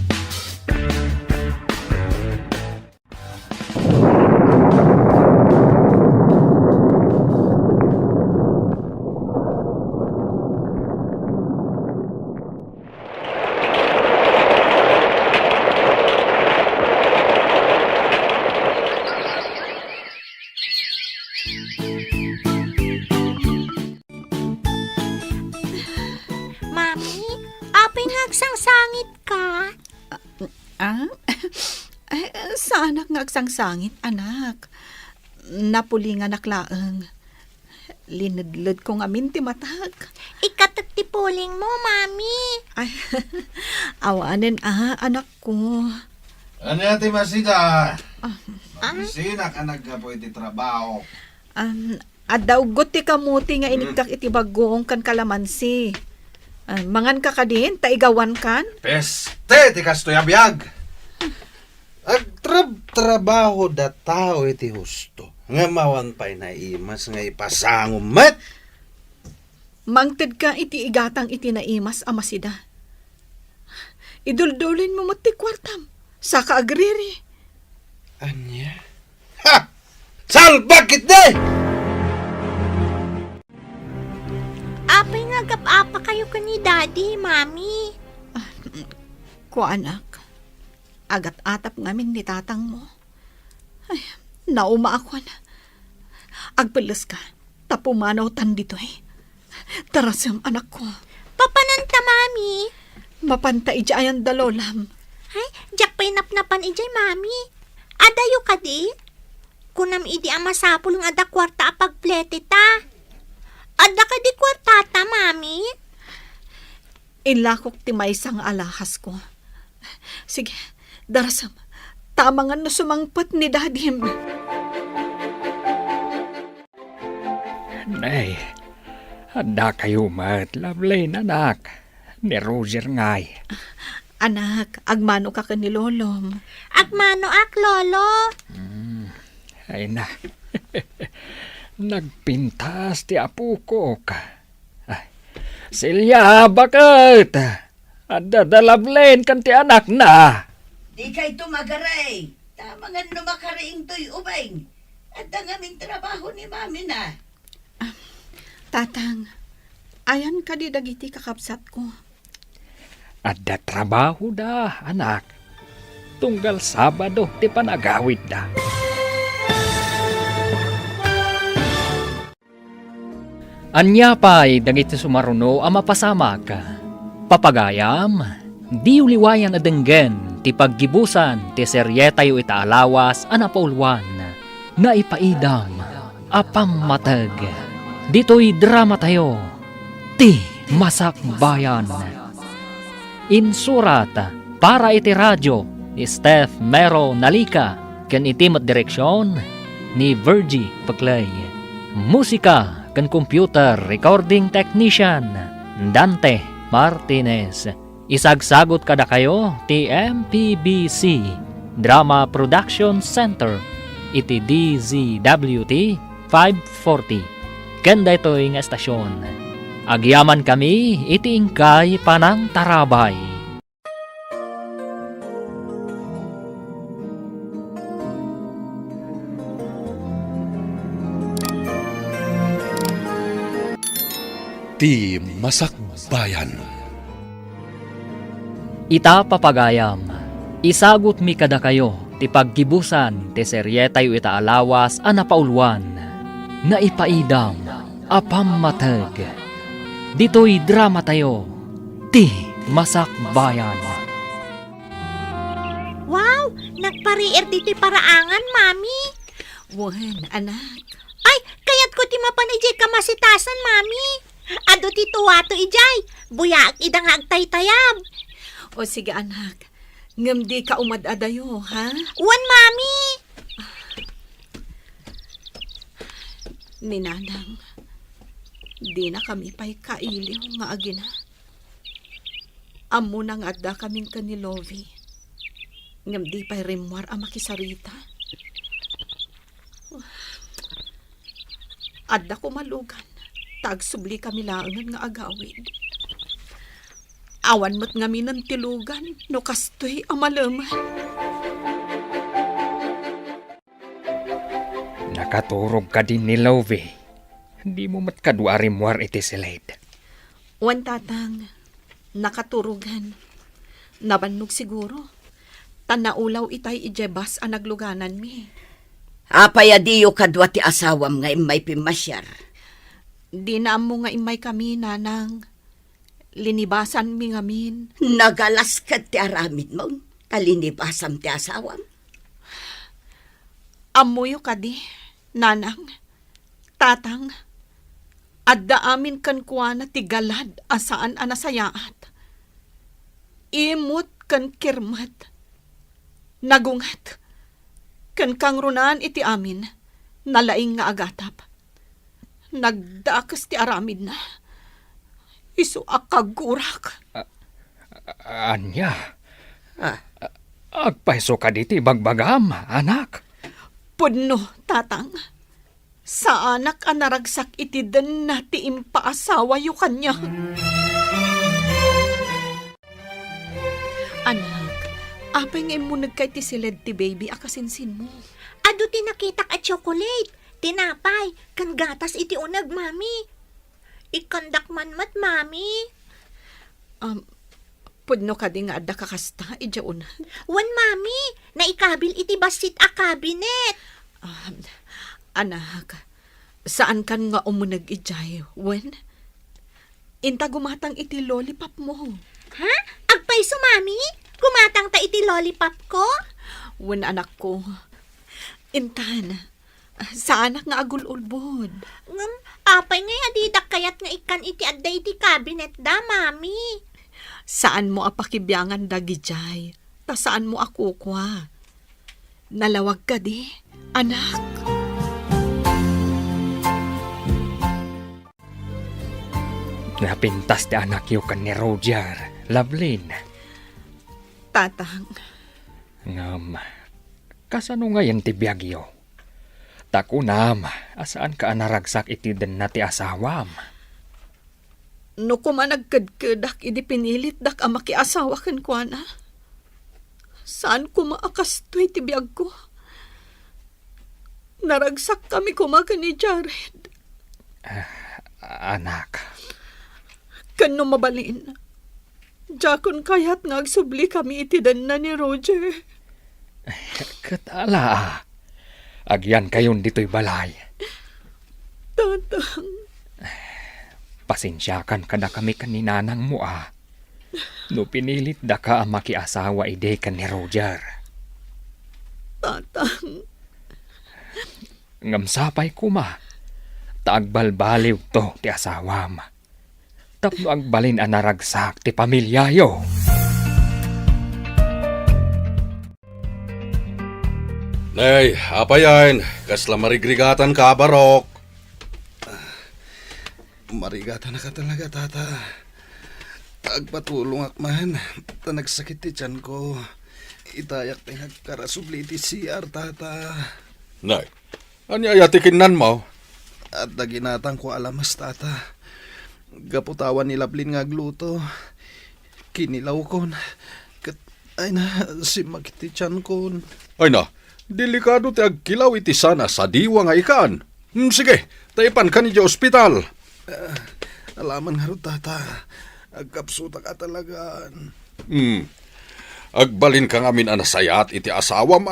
G: Mami, apay nagsangsangit ka?
E: Sa anak nga agsangsangit, anak. Napulingan naklaang. Linadlad ko nga minti matag.
G: Ikatat ti puling mo, Mami.
E: Ay, awanin anak ko.
J: Ano yati masida? Magsinak ang nagkapo iti trabaho.
E: Adawgot ti kamuti nga inikak iti bagong kan kalamansi. Mangan ka ka din, taigawan kan?
F: Peste, ti kastoy abiyag. Agtrabaho da tao iti husto. Nga mawan pa'y naimas nga ipasangom met.
E: Mangted ka iti igatang iti naimas amasida. Iduldulin mo mo ti kwartam. Saka agriri.
F: Anya? Ha! Sal, bakit de?
G: Apay nga gap-apa kayo ka ni Daddy, Mami.
E: Ko anak, agat-atap ngamin ni tatang mo. Ay, nauma ako na. Agpalas ka, tapumanaw tan dito eh. Tarasam anak ko.
G: Papananta, Mami.
E: Mapanta ijayan dalolam.
G: Ay, jak pa'y napnapan ijay, Mami. Adayo ka di? Kunam idi ang masapul ng ada kwarta apagplete ta. Ada ka di kwartata, Mami?
D: Inlakok ti maysa nga alahas ko. Sige, darasam. Tama nga no sumangpat ni dadim.
B: Nay, handa kayo lovely anak. Ni Roger ngay.
D: Anak, agmano ka ni Lolom.
G: Agmano ak, lolo.
B: Ay na. Nagpintas ti apo ko ka. Ay, Silya, bakit? Dadalablen kan ti anak na.
C: Di kay tumagaray. Tama nga numakariing to'y ubay. At ang aming trabaho ni mami na.
D: Tatang, ayan ka di dagiti kakabsat ko.
B: Adda trabaho da, anak. Tunggal Sabado, ti panagawid da. Anya pa'y dagiti sumaruno ang mapasamak. Papagayam, di uliwayan adenggen ti paggibusan ti seryetayo itaalawas anapaulwan na ipaidam apammatag. Dito'y drama tayo, ti Masakbayan. Insurat para iti radyo ni Steph Mero Nalika ken itimat direksyon ni Virgie Paclay. Musika ken computer recording technician Dante Martinez. Isagsagot kada kayo ti MPBC Drama Production Center iti DZWT 540 ken daytoy nga estasyon. Agyaman kami iti ingkay panang tarabay.
I: Ti Masakbayan.
B: Ita papagayam, isagot mi kada kayo ti paggibusan ti seryetayo itaalawas anapaulwan na ipaidam apammatag. Dito'y drama tayo, ti Masakbayan.
G: Wow, nagparier dito'y paraangan, mami.
D: Wan, anak.
G: Ay, kaya't ko ti mapanijay kamasitasan, mami. Ado ti tuwato ijay, buyaak idang agtaytayab.
D: O sige, anak. Ngam di ka umadadayo, ha?
G: Wan, mami.
D: Ninanang, di na kami pa'y kailiw nga agina. Amo nang adda kaming kanilovi. Ngam di pa'y rimwar ang makisarita. Adda ko malugan. Tagsubli kami laangan nga agawid. Awan mo't ngami ng tilugan, no kastoy amalaman.
B: Nakaturog ka din ni Lovey. Hindi mo matkadwari muar iti silid.
D: Wan tatang, nakaturugan. Nabannog siguro. Tanaulaw itay ijebas ang nagluganan mi.
C: Apay adiyo kadwa ti asawam nga imay pimasyar.
D: Di na mo nga imay kami, nanang. Linibasan mi ngamin.
C: Nagalas ka ti aramid mo. Kalinibasam ti asawam.
D: Amuyo ka di, nanang. Tatang. Adda amin kan kuwa na tigalad asaan anasayaat. Imut kan kirmat. Nagungat. Kan kangrunan iti amin. Nalaing nga agatap. Nagdakas ti aramid na. Isu akagurak.
B: Anya? Agpaiso ka diti bagbagam, anak.
D: Pudno, tatang. Sa anak ang naragsak iti den na ti impaasawa yu kanya. Anak, apay nga mo nagkay ti siled ti baby akasinsin mo.
G: Ado ti nakitak at chocolate. Tinapay, kan gatas iti unag, mami. Ikandak man mat, mami.
D: Pudno ka di nga adda kakasta, ija unag.
G: Wan, mami, naikabil iti basit a cabinet.
D: Anak, saan kan nga umunag ijay, wen? Inta gumatang iti lollipop mo.
G: Ha? Agpaiso, mami? Gumatang ta iti lollipop ko?
D: Wen, anak ko. Intan, sa anak nga agul-ulbod.
G: Apay nga adidak kayat nga ikan iti adda iti cabinet da, mami.
D: Saan mo apakibyangan dagi jay? Ta saan mo ako kwa? Nalawag ka di, anak.
B: Napintas ti anak yu kan ni Roger, Lovelyn.
D: Tatang,
B: Ngam, kasano ngayon ti biyagyo? Takunam, asaan ka anaragsak iti den na ti asawam?
D: no kuma nagkadkadak, idi pinilit dak ang makiasawa kan kwa na. Saan ko maakastoy ti biyag ko? Naragsak kami kumaga ni Jared.
B: Anak,
D: Kano mabalin? Jakon kayat nga agsubli kami itidan na ni Roger.
B: katala. Agyan kayon dito'y balay.
D: Tatang,
B: Pasensyakan kada kami kaninanang mo No pinilit da ka ang makiasawa ide kan ni Roger.
D: tatang,
B: Ngamsapay kuma. Taagbalbaliw to ti asawam. Tapno agbalin anaragsak ti pamilyayo.
I: Nay, apa yan? Kasla marigrigatan ka, Barok.
F: Marigatan na ka talaga, tata. Agpatulong akman. Nagsakit ti tiyan ko. Itayak ti nagkarasubli ti CR, tata.
I: Nay, anyayatikin nan mo?
F: At naginatang ko alamas, tata. Gaputawan ni Lovelyn nga agluto. Kinilaw kon. Ay na, si magiti tiyan kon.
I: Ay na, delikado ti agkilaw iti sana sa diwa nga ikan. Sige, taipan ka ni ospital.
F: Alaman nga ro, tata. Agkapsuta ka talagaan.
I: Agbalin ka ngamin anasayat iti asawam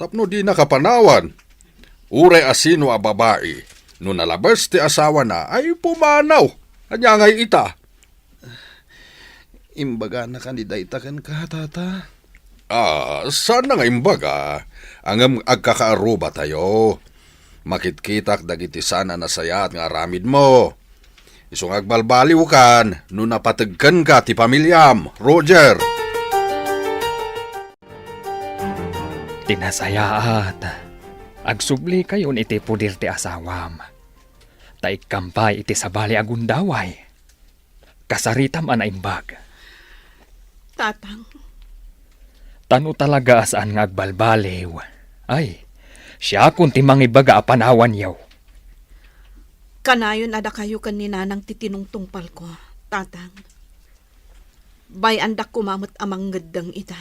I: tapno di nakapanawan. Uray asino a babae, no nalabas ti asawa na ay pumanaw. Anya ngay ita.
F: Imbaga na kandidata kan ka, tata.
I: Sana nga imbaga, ang agkakaaruba tayo. Makitkitak dagiti sana nasayat nga aramid mo. Isong agbalbaliw kan, no napatagkan ka ti pamilyam, Roger.
B: Tinasayaat. Agsubli kayon iti pudir ti asawam. Taik kampay iti sabali agundaway. Kasaritam anaimbag.
D: tatang,
B: Tano talaga asaan nga agbalbaliw. Ay, siya kun ti mangibaga apanawan yaw.
D: kanayon ada kayo kaninanang titinungtungpal ko, tatang. Bay andak kumamot amang gaddang ita.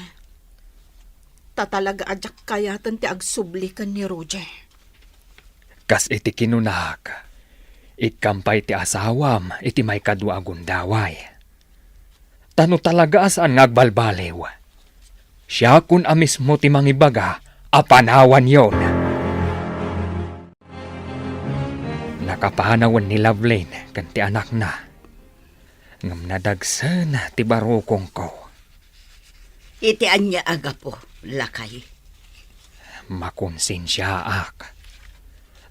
D: Tatalaga adyak kayatan ti agsubli kan ni Roger.
B: Kas iti kinunak. Ikampay ti asawam iti may kadwa agundaway. Tano talaga asaan nga agbalbaliw. Siya kun amismo ti mangibaga apanawan yon. Nakapanawan ni Lovelyn kan ti anak na. Ngam nadagsan ti barukong ko.
C: Iti anya aga po, lakay.
B: Makonsensya ak.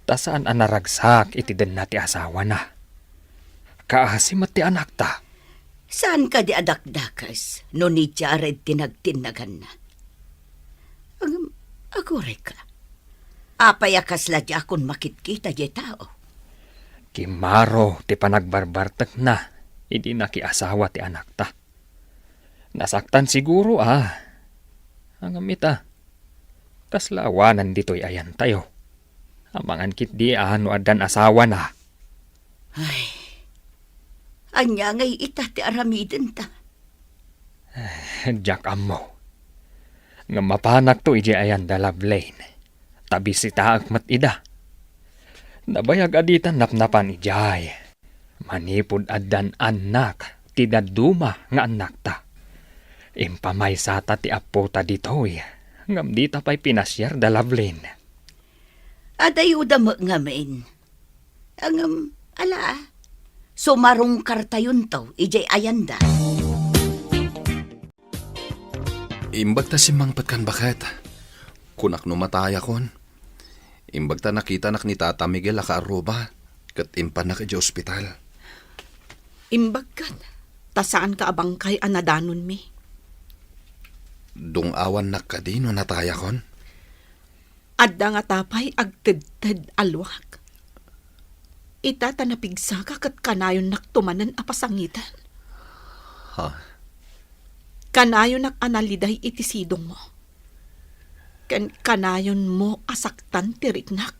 B: Tasaan anaragsak iti den na ti asawa na. Kaasimat ti anak ta.
C: Saan ka di adakdakas no ni Jared tinagtinagan na? Agore ka. Apayakas la di akon makitkita di tao.
B: Kimaro ti panagbarbartak na. Idi nakiasawa ti anak ta. Nasaktan siguro Ang amita. Kaslawanan dito'y ayan tayo. Amangan kit di no adan asawa na.
C: Ay, anya ngay ita ti aramiden ta.
B: Jack amo. Nga mapanak to iji ayan da Lovelyn. Tabi si taak mat ida. Nabayag aditan napnapan ijay. Manipod adan anak. Ti daduma nga anak ta. Impamay sata ti apo ta ditoy. Ngam di ta pa'y pinasyar da Lovelyn.
C: Adayuda mo ngamin. Ang, sumarong kartayon to, ijay ayanda.
F: Imbag ta si Mang Patkan bakit? Kunak no mataya kon. Imbag ta nakita nak ni Tata Miguel akaaruba. Kat impan na ka di ospital.
D: Imbagkat, Tasaan ka abangkay anadanon mi.
I: Dungawan na kadino nataya kon.
D: Adda nga tapay agted-ted alwak. Ita tanapigsa ka kat kanayon naktumanan apasangitan.
I: Ha?
D: Kanayon nak analiday iti sidong mo. Kanayon mo asaktan tiriknak.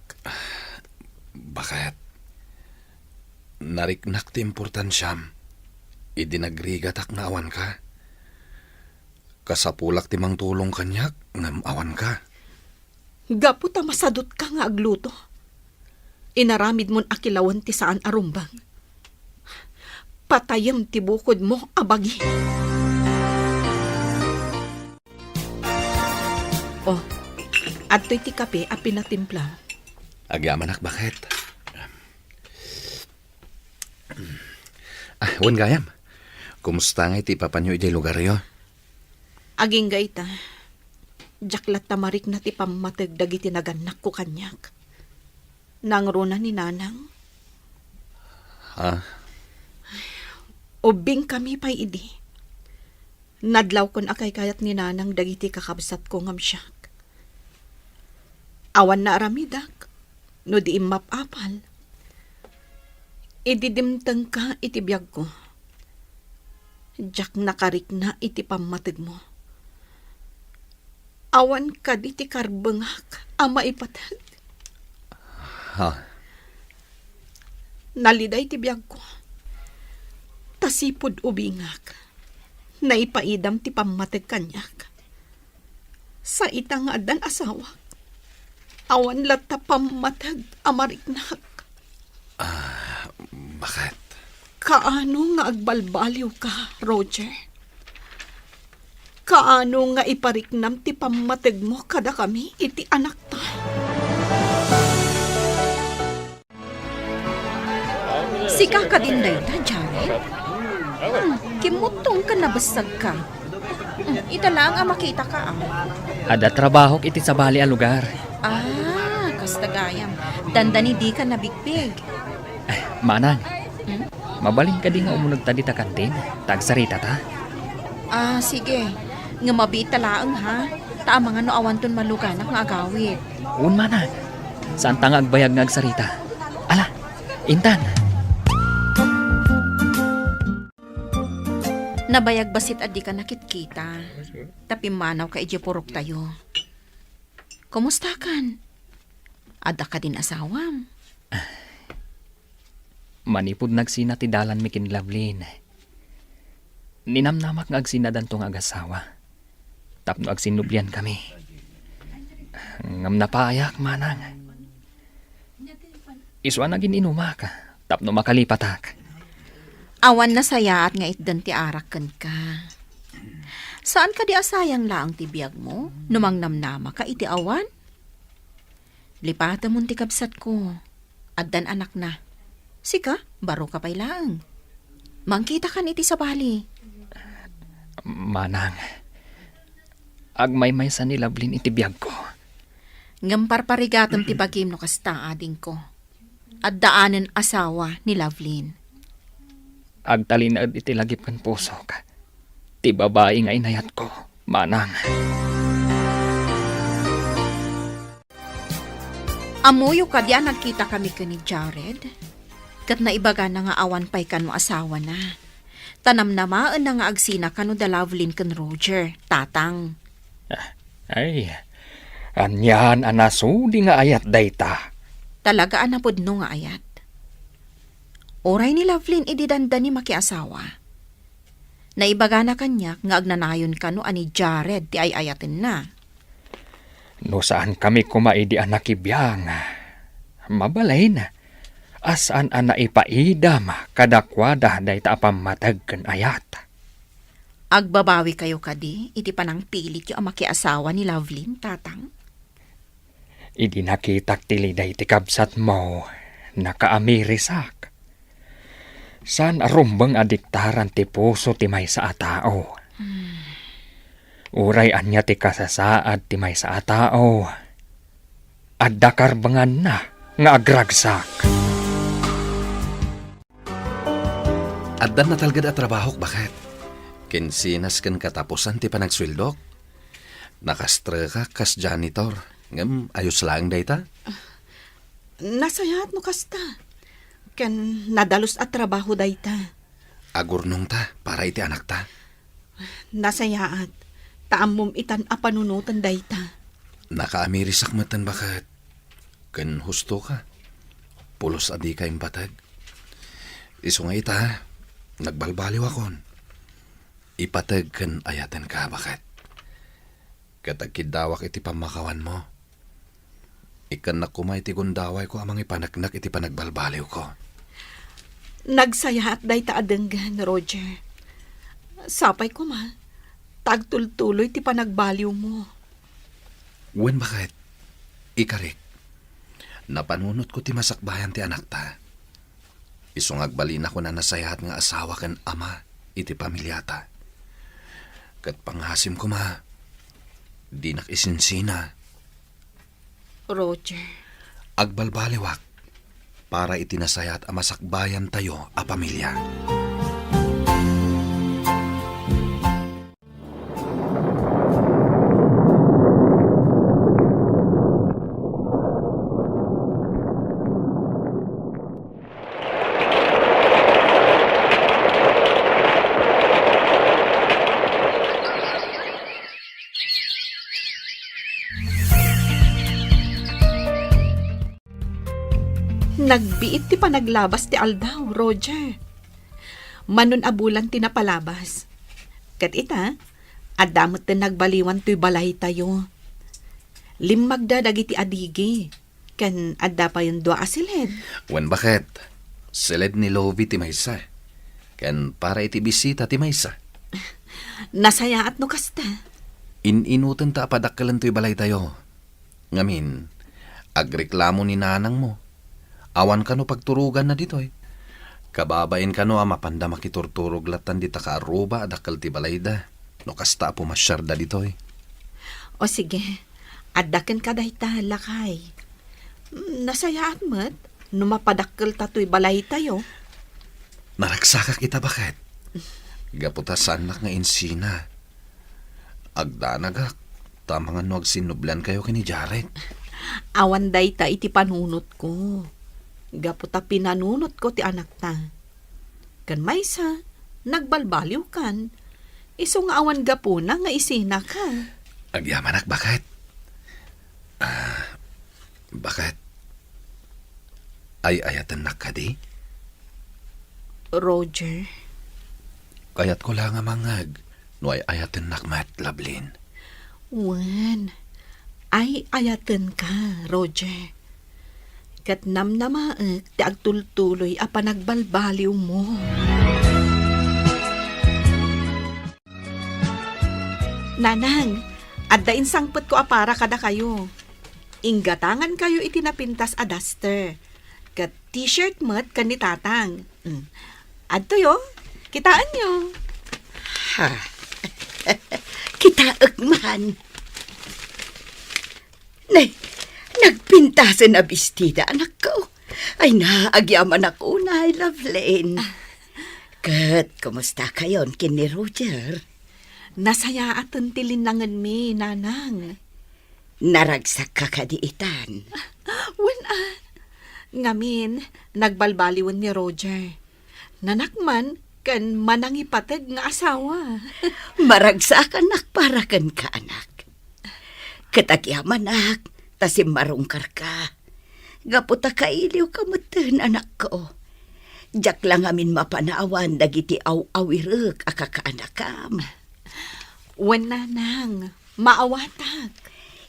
I: Bakit? Nariknak ti importansyam. Idinagrigatak nga awan ka. Kasapulak ti mang tulong kanyak ngam awan ka.
D: Gapu ta masadot ka nga agluto. Inaramid mon akilawan ti saan arumbang. Patayam ti bukod mo abagi. Oh, adto'y ti kape a pinatimpla.
F: Agyamanak, bakit? Wan gayam. Kumusta nga iti papanyo iti lugar yo?
D: Aging gayta. Jaklat tamarik na ti pamatag dagiti naganak ko kanyak. Nangruna ni nanang.
F: Ha?
D: Ubing kami pa'y idi. Nadlaw kon akay kayat ni nanang dagiti kakabsat ko ngam siyak. Awan na aramidak. No di mapapal. Ididimtang ka iti biyag ko. Jak nakarik na iti pamatag mo. Awan ka iti karbengak ama ipatag.
F: Ha?
D: Naliday ti biyag ko. Tasipod ubingak. Naipaidam ti pamatag kanyak. Sa itang adan asawa. Awan lata pamatag amariknak.
F: Bakit?
D: Kaano nga agbalbaliw ka, Roger? Kaano nga ipariknam ti pamatag mo kada kami iti anak ta?
H: Sika ka din dayta, Jared? Kimutong ka nabasag ka. Ita lang ang makita ka.
B: Ada trabahok iti sa bali a lugar.
H: Kastagayam. Dandani di ka nabigpig.
B: Manang, mabalin ka di nga umunod ta di ta kantin. Tagsarita ta.
H: Sige. Nga mabiit talaang ha. Taama nga no awan ton maluganak nga agawit.
B: Un manang, saan ta nga agbayag nga agsarita? Ala, Intan.
H: Nabayag basit at di ka nakitkita. Tapi manaw ka ijipurok tayo. Kumusta kan? Ada ka din asawam?
B: Manipod nagsina ti dalan mi kin Lovelyn. Ninamnamak nga agsinadan tong agasawa. Tapno agsinubyan kami. Ngam napayak manang. Iswa na gininumak. Tapno makalipatak.
H: Awan na saya at nga itdan ti arakan ka. Saan ka di asayang laang ti biyag mo? Numang namnama ka iti awan? Lipata mo ti kabsat ko. Addan anak na. Sika, baro ka pa'y laang. Mangkita kan iti sa bali.
B: Manang, agmay-may sa ni Lovelyn iti biyag ko.
H: Ngamparparigatom ti bagim no kasta ading ko. At daanan asawa ni Lovelyn.
B: Agtalinad iti lagip kan puso ka. Ti babae nga inayat ko, manang.
H: Amuyo ka diyan nagkita kami ka ni Jared. Kat naibaga na nga awan pa'y kan mo asawa na. Tanam namaan na nga agsina ka no da Lovelyn kan Roger, tatang.
B: Ay, anyan anasudi nga ayat dayta.
H: Talaga anapod no nga ayat. Oray ni Lovelyn ididanda ni makiasawa. Naibaga na kanya nga agnanayon ka no ani Jared ti ay ayatin na.
B: No saan kami kumaidi anak ibiyang. Mabalay na. Asaan ana ipaidam kadakwada dayta apamatag ken ayat.
H: Agbabawi kayo kadi, iti panang pilit yung makiasawa ni Lovelyn, tatang.
B: Idi nakitak tiliday ti kabsat mo, nakaamirisak. San arumbang adiktaran ti puso ti may sa atao. Uray anya ti kasasaad ti may sa atao. Adda karbangan na nga agragsak.
F: Addan na talgad at trabaho, bakit? Kinsinas kan katapusan ti panagswildok. Nakastra ka kas janitor. Ngam, ayos lang dayta.
D: Nasayat no kasta. Ken nadalos at trabaho dayta.
F: Agurnong ta, para iti anak ta.
D: Nasayaat. Taamom itan a panunutan dayta.
F: Nakaamirisak matan bakit? Kan husto ka. Pulos adi ka impatag. Iso nga ita, nagbalbaliw akon. Ipatag kan ayatan ka bakit? Katagkidawak iti pamakawan mo. Ikan na kumay ti gundaway ko amang ipanagnak iti panagbalbaliw ko.
D: Nagsaya at dayta adenggan, Roger. Sapay ko ma. Tagtultuloy ti panagbaliw mo.
F: Wen bakit? Ikarik. Napanunot ko ti masakbayan ti anak ta. Isong agbalin ako na nasayahat nga asawa kan ama iti pamilyata. Kat panghasim ko ma. Di nakisinsina.
D: Roger.
F: Agbalbaliwak para itinasayat a masakbayan tayo a pamilya.
D: Nagbiit ti panaglabas ti aldaw, Roger. Manon abulan ti napalabas. Kat ita, adamot ti nagbaliwan to'y balay tayo. Limagda dagiti adigi. Kan adda pa yung dua asilid.
F: Wen bakit? Silid ni Lovie ti maysa. Ken para iti bisita ti maysa.
D: Nasaya at no kasta.
F: Ininutan ta padakkalan to'y balay tayo. Ngamin, agreklamo ni nanang mo. Awan ka no pagturugan na ditoy. Kababain ka no mapanda makiturturog latan di ta kaaruba adakal ti balayda. No kasta pumasyar da ditoy.
D: O sige, adaken ka dayta lakay. Nasaya at mat, numapadakkel tato'y balay tayo.
F: Naragsaka kita bakit? Gaputas anak nga insina. Agdanagak, tamang ano agsinublan kayo kini Jared.
D: Awan dayta iti panunot ko. Gaputa pinanunot ko ti anak ta. Kan maysa, nagbalbaliw kan. Iso nga awan gapuna nga isina ka.
F: Agyamanak, bakit? Bakit? Ay ayatan na ka di?
D: Roger.
F: Kayat ko lang amangag. No ay ayatan nakmat, Lablin.
D: Wan, ay ayaten ka, Roger. Kat namnamaek ti agtultuloy a panagbalbaliw mo. Nanang, addain sangpet ko apara kada kayo. Inggatangan kayo itinapintas a duster. Kat t-shirt mat kan ni tatang. Adto yo, kitaan nyo.
C: Ha. Kitaak man. Nay, nagpintasan na bestida, anak ko. Ay, naagyaman ako na, Lovelyn. Kat, kumusta kayon kini Roger?
D: Nasaya aton tilinangan mi, nanang.
C: Naragsak ka kadiitan.
D: Wan ngamin, nagbalbaliwan ni Roger. Nanakman, kan manangipatag nga asawa.
C: Maragsak anak para kan ka, anak. Katagyaman, anak. Tasim marungkar ka. Gaputa kailiw kamutan, anak ko. Jak lang amin mapanawan dagiti aw-awirek akakaanakam.
D: Wan nanang, maawatak.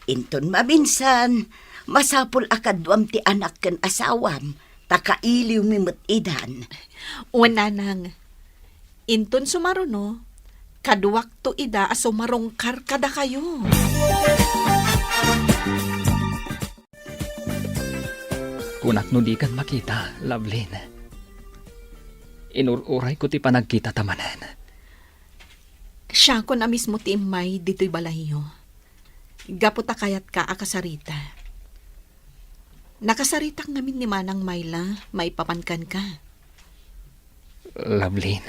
C: Inton maminsan, masapul akadwam ti anak ken asawam, takailiw mimut idan.
D: Wan nanang, inton sumaruno, kaduwak to ida asumarungkar kada kayo.
B: Kunak no di kan makita, Lovelyn. Inururay ko ti panagkita tamanan.
D: Siya ko na mismo ti imay dito'y balahiyo. Gaputa kayat ka akasarita. Nakasaritak namin ni Manang Mayla, maipapankan ka.
B: Lovelyn,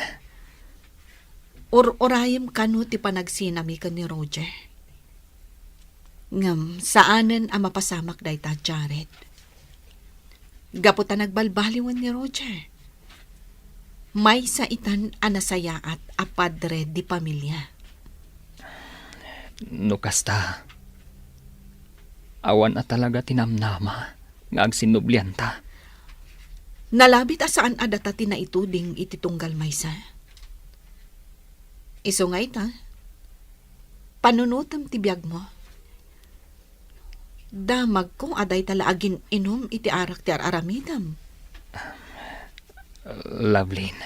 D: Orayem kanu ti panagsinami ka ni Roger. Ngam, saanen ang mapasamak day ta, Jared? Gaputa nagbalbaliwan ni Roger. May sa itan anasaya at apadre di pamilya.
B: no kasta. Awan na talaga tinamnama nga agsinublian ta.
D: Nalabit asaan adata tinaituding ititunggal maysa. Iso nga ita, panunutam ti biyag mo. Damag ko aday talaagin inom iti arak ti aramidam.
B: Lovelyn,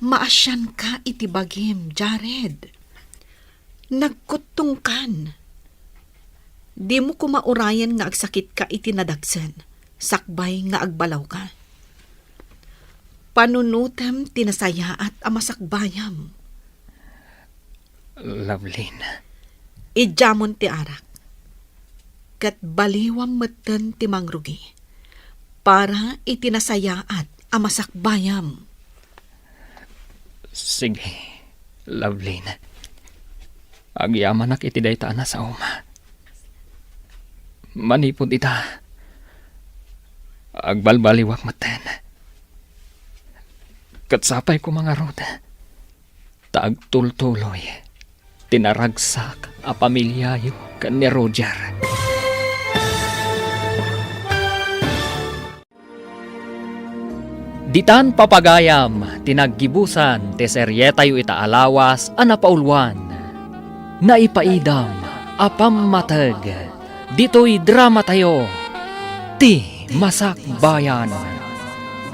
D: Maasyan ka iti bagim, Jared. Nagkutungkan. Di mo kumaurayan nga agsakit ka iti nadagsen, sakbay nga agbalaw ka. Panunutem tinasaya at amasakbayam.
B: Lovelyn,
D: Ijamon ti arak. Kat baliwam meten ti mangrugi. Para itinasaya at amasakbayam.
B: sige, Lovelyn. Agyaman ak iti dayta na sa uma. Manipod ita. Agbalbaliwak maten. Katsapay ko mga rod. Taagtultuloy. Tinaragsak a pamilyayo kan ni Roger. Ditan papagayam, tinaggibusan, te seryetayo itaalawas, anapaulwan. Naipaidam, apammatag, dito'y drama tayo, ti masakbayan.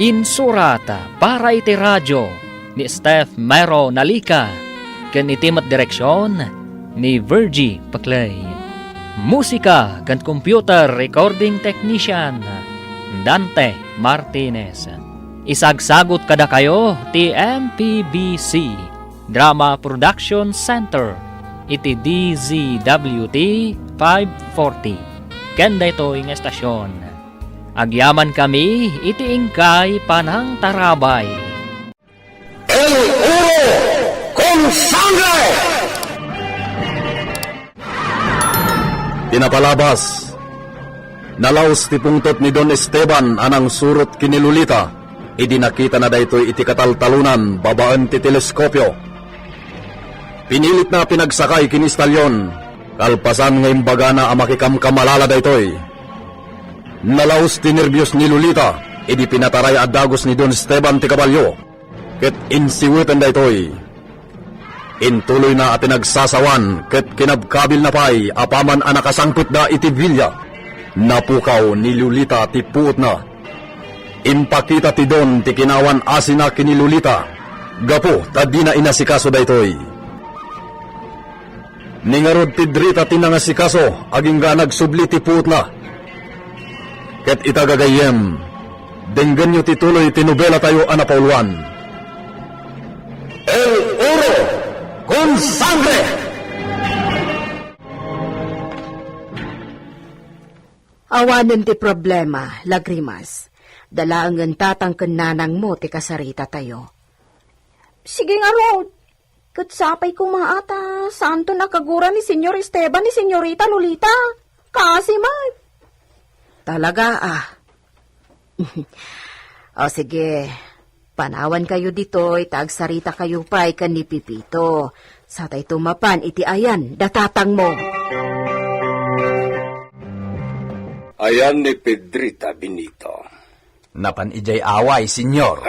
B: Insurata para iti radyo, ni Steph Mero Nalika, kan itimat direksyon, ni Virgie Paclay. Musika kan computer recording technician, Dante Martinez. Isagsagot kada kayo ti MPBC Drama Production Center iti DZWT 540 kenda ito yung estasyon. Agyaman kami iti ingkay panang tarabay.
I: El Oro con Sangre! Pinapalabas. Nalaos ti pungtot ni Don Esteban anang surot kinilulita. Idi nakita na daytoy iti kataltalunan babaan ti teleskopyo. Pinilit na pinagsakay kinistalyon, kalpasan nga imbaga na amakikamkamalala daytoy. Nalaos ti nervyos ni Lolita, idi pinataray adagos ni Don Esteban ti kabalyo, ket insiwitan daytoy. Intuloy na at pinagsasawan, ket kinabkabil na pay, apaman anakasangpit na iti vilya. Napukaw ni Lolita ti puot na. Impakita ti Don ti kinawan asina kinilulita. Gapo, tadi na inasikaso daytoy. Ningarod ti drita tinangasikaso, aging ga nagsubli ti puot na. Ket itagagayem, denggan nyo ti tuloy tinubela tayo anapauluan. El Oro con Sangre!
K: Awanan ti problema, Lagrimas. Dalaangan tatangken nanang mo ti kasarita tayo.
E: Sige nga, Rod. Katsapay ko mga ata, saan to nakagura ni Senyor Esteban ni Senyorita Lolita? Kasi man.
K: Talaga O sige, panawan kayo dito, itagsarita kayo pa'y kan ni Pipito. Sa tay tumapan iti ayan, datatang mo.
L: Ayan ni Pedrita Benito.
J: Napan ijay away, senyor.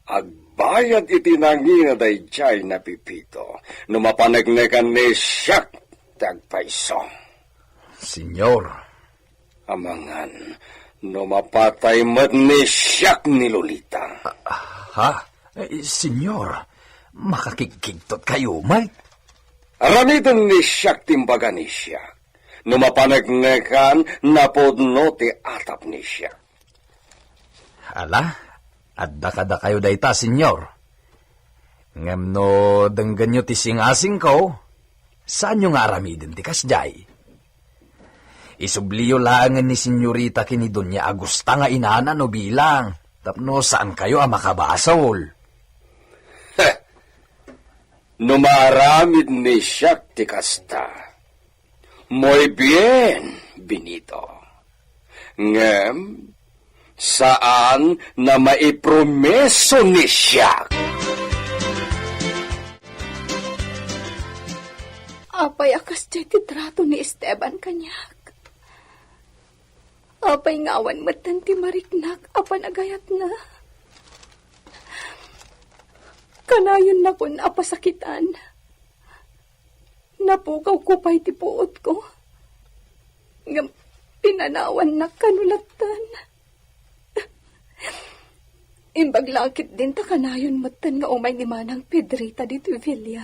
L: Agbayad iti nangina day jay na Pipito. Numapanagnekan ni siyak tagpaiso.
J: Senyor.
L: Amangan, numapatay mat ni siyak ni Lolita.
J: Ha? Senyor, makakikigtot kayo, may?
L: Aramitan ni siyak timbaga ni siyak. Numapanagnekan napodno ti atap ni siyak.
J: Ala, adda kada kayo dayta, senyor. Ngem no denggan nyo ti singasing ko, saan nyo nga aramidin ti kasjay? Isubliyo laangan ni senyorita kini Doña Agusta nga inana no bilang. Tapno saan kayo makabasol?
L: Numaramid ni siyak ti kasta. Muy bien, Benito. Ngem, saan na maipromeso ni siyak?
M: Apay akas jay titrato ni Esteban kanyak. Apay ngawan matan ti mariknak apan agayat na. Kanayon na kun apasakitan. Napukaw ko pa'y ti puot ko. Ngam pinanawan na kanulatan. Imbaglakit din ta kanayon matan nga umay ni Manang Pedrita dito Villa.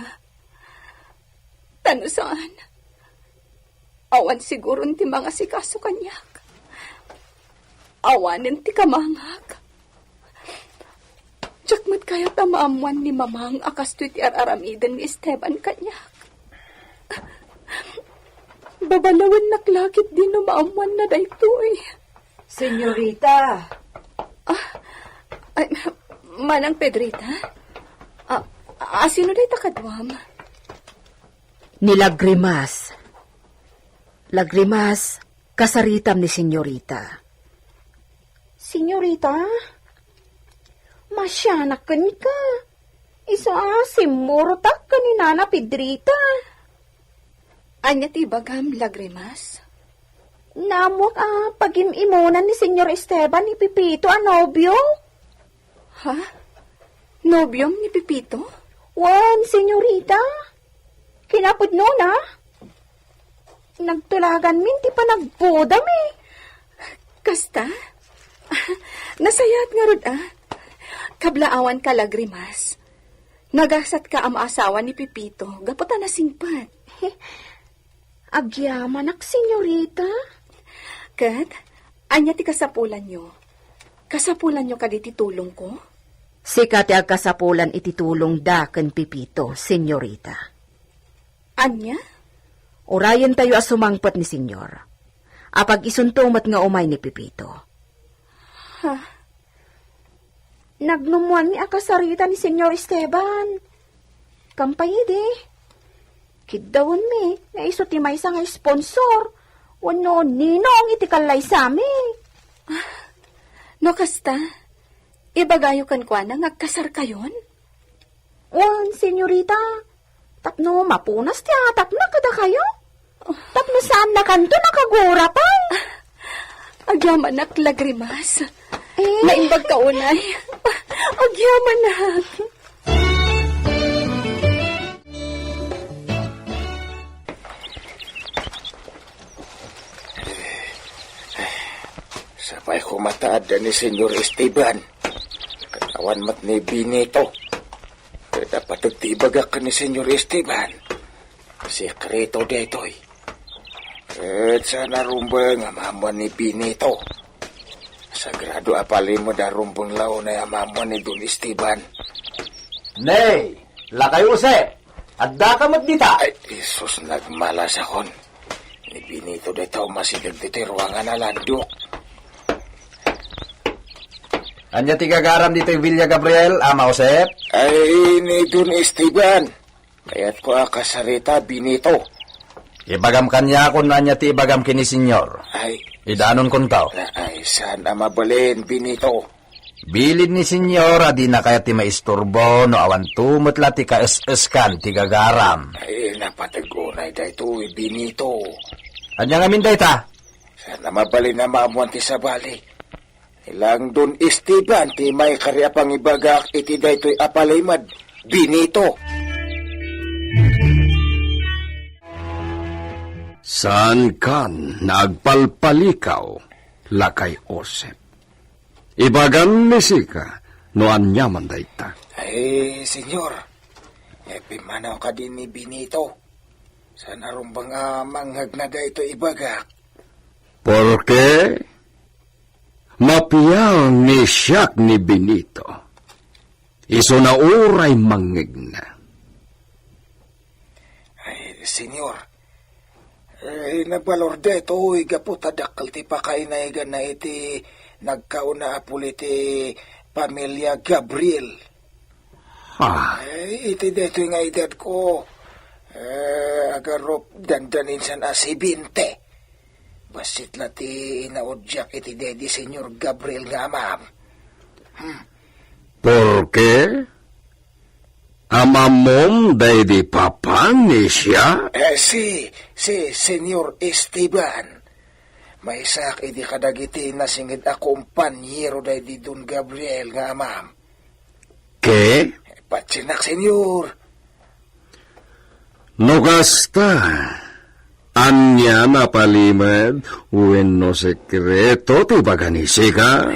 M: Tano saan? Awan siguro ti mga sikaso kanyak. Awanin ti kamangak. Tiyakmat kaya tamaamuan ni Mamang akas ti araramidan ni Esteban kanyak. Babalawan naklakit din no maamuan na dayto eh.
K: Senyorita.
M: Ay, Manang Pedrita? Sino dayta kadwam?
K: Ni Lagrimas. Lagrimas, kasaritam ni senyorita.
E: Senyorita? Masyanakan ka. Isa simurtak ka ni Nana Pedrita.
M: Anya ti bagam Lagrimas?
E: Namok pag-imimunan ni Senyor Esteban ni Pipito nobyo.
M: Ha? Nobyom ni Pipito?
E: Wan, senyorita. Kinapod no na. Nagtulagan min ti pa nagpudam eh.
M: Kasta? Nasayat nga rod Kablaawan ka Lagrimas. Nagasat ka ang asawa ni Pipito. Gaputan na singpat.
E: Agyaman ak, senyorita.
M: Kat, anya ti kasapulan nyo. Kasapulan nyo ka di tulong ko?
K: Sikat ang kasapulan ititulong da ken Pipito, senyorita.
M: Anya?
K: Orayan tayo asumangpat ni senyor. Apag isuntumat nga umay ni Pipito.
E: Ha? Nagnumuan ni akasarita ni Senyor Esteban. Kampayide. Kidawon mi, nga iso ti may nga sponsor. Wano ninong itikalay sa amin.
M: No kasta, ibagayo kan kwa na ngagkasar kayon?
E: Wan, senyorita. Tapno mapunas ti atap na kada kayo. Tapno saan na kanto nakagura pa.
M: Agyaman nak Lagrimas. Naimbag ka unay. Agyaman nak.
J: Sabay kumataad ni Senyor Esteban. Katawan mat ni Benito. Dapat nagtibagak ka ni Senyor Esteban. Sekreto detoy. At sana rumbang amamuan ni Benito. Sagrado apalin mo da rumbang lao na amamuan ni Don Esteban.
N: Nay, lakay use. Adda ka magdita.
J: Ay, Isus, nagmalas akon. Ni Benito dito masidag dito ruangan na landok.
N: Anya ti gagaram dito Villa Gabriel, Ama Josep?
J: Ay, ni Don Esteban. Kaya't ko akasarita Benito.
N: Ibagam kanya kung nanya ti ibagam kini senyor.
J: Ay.
N: Idanon kon tao.
J: Ay, sana mabalin, Benito.
N: Bilid ni senyor, adi na kaya ti maisturbo, no awan tumutla ti kaes-eskan ti gagaram.
J: Ay, napatagunay da ito, Benito.
N: Anya nga min dayta?
J: Sana mabalin na maamuan ti sabali. Ilang Don Esteban, ti may karyapang ibagak, iti da ito'y apalaymad, Benito.
I: Saan kan nagpalpalikaw, lakay Osep? Ibagan ni Sika, no anyaman dayta.
J: Ay, senyor, pimanaw ka din ni Benito. Sana rumbang manghag na da ito ibagak.
I: Porque mapiyaw ni siyak ni Benito. Iso na uray mangigna.
J: Ay, senyor, nabalor deto, igapot adakal ti pakainaigan na iti
O: nagkauna apuli ti pamilya Gabriel. Iti dito nga edad ko. Agarop dandanin san si 20. Basit na ti inaudyak iti dedi Senyor Gabriel nga ma'am.
I: Porke? Ama mom day di papa ni siya?
O: Si Senyor Esteban. May sak iti kadagiti na singid ako panyero day di Don Gabriel nga ma'am.
I: Ke?
O: Patsinak, Senyor.
I: No kasta, anya napalimad, uwen no sekreto ti baganisi ka?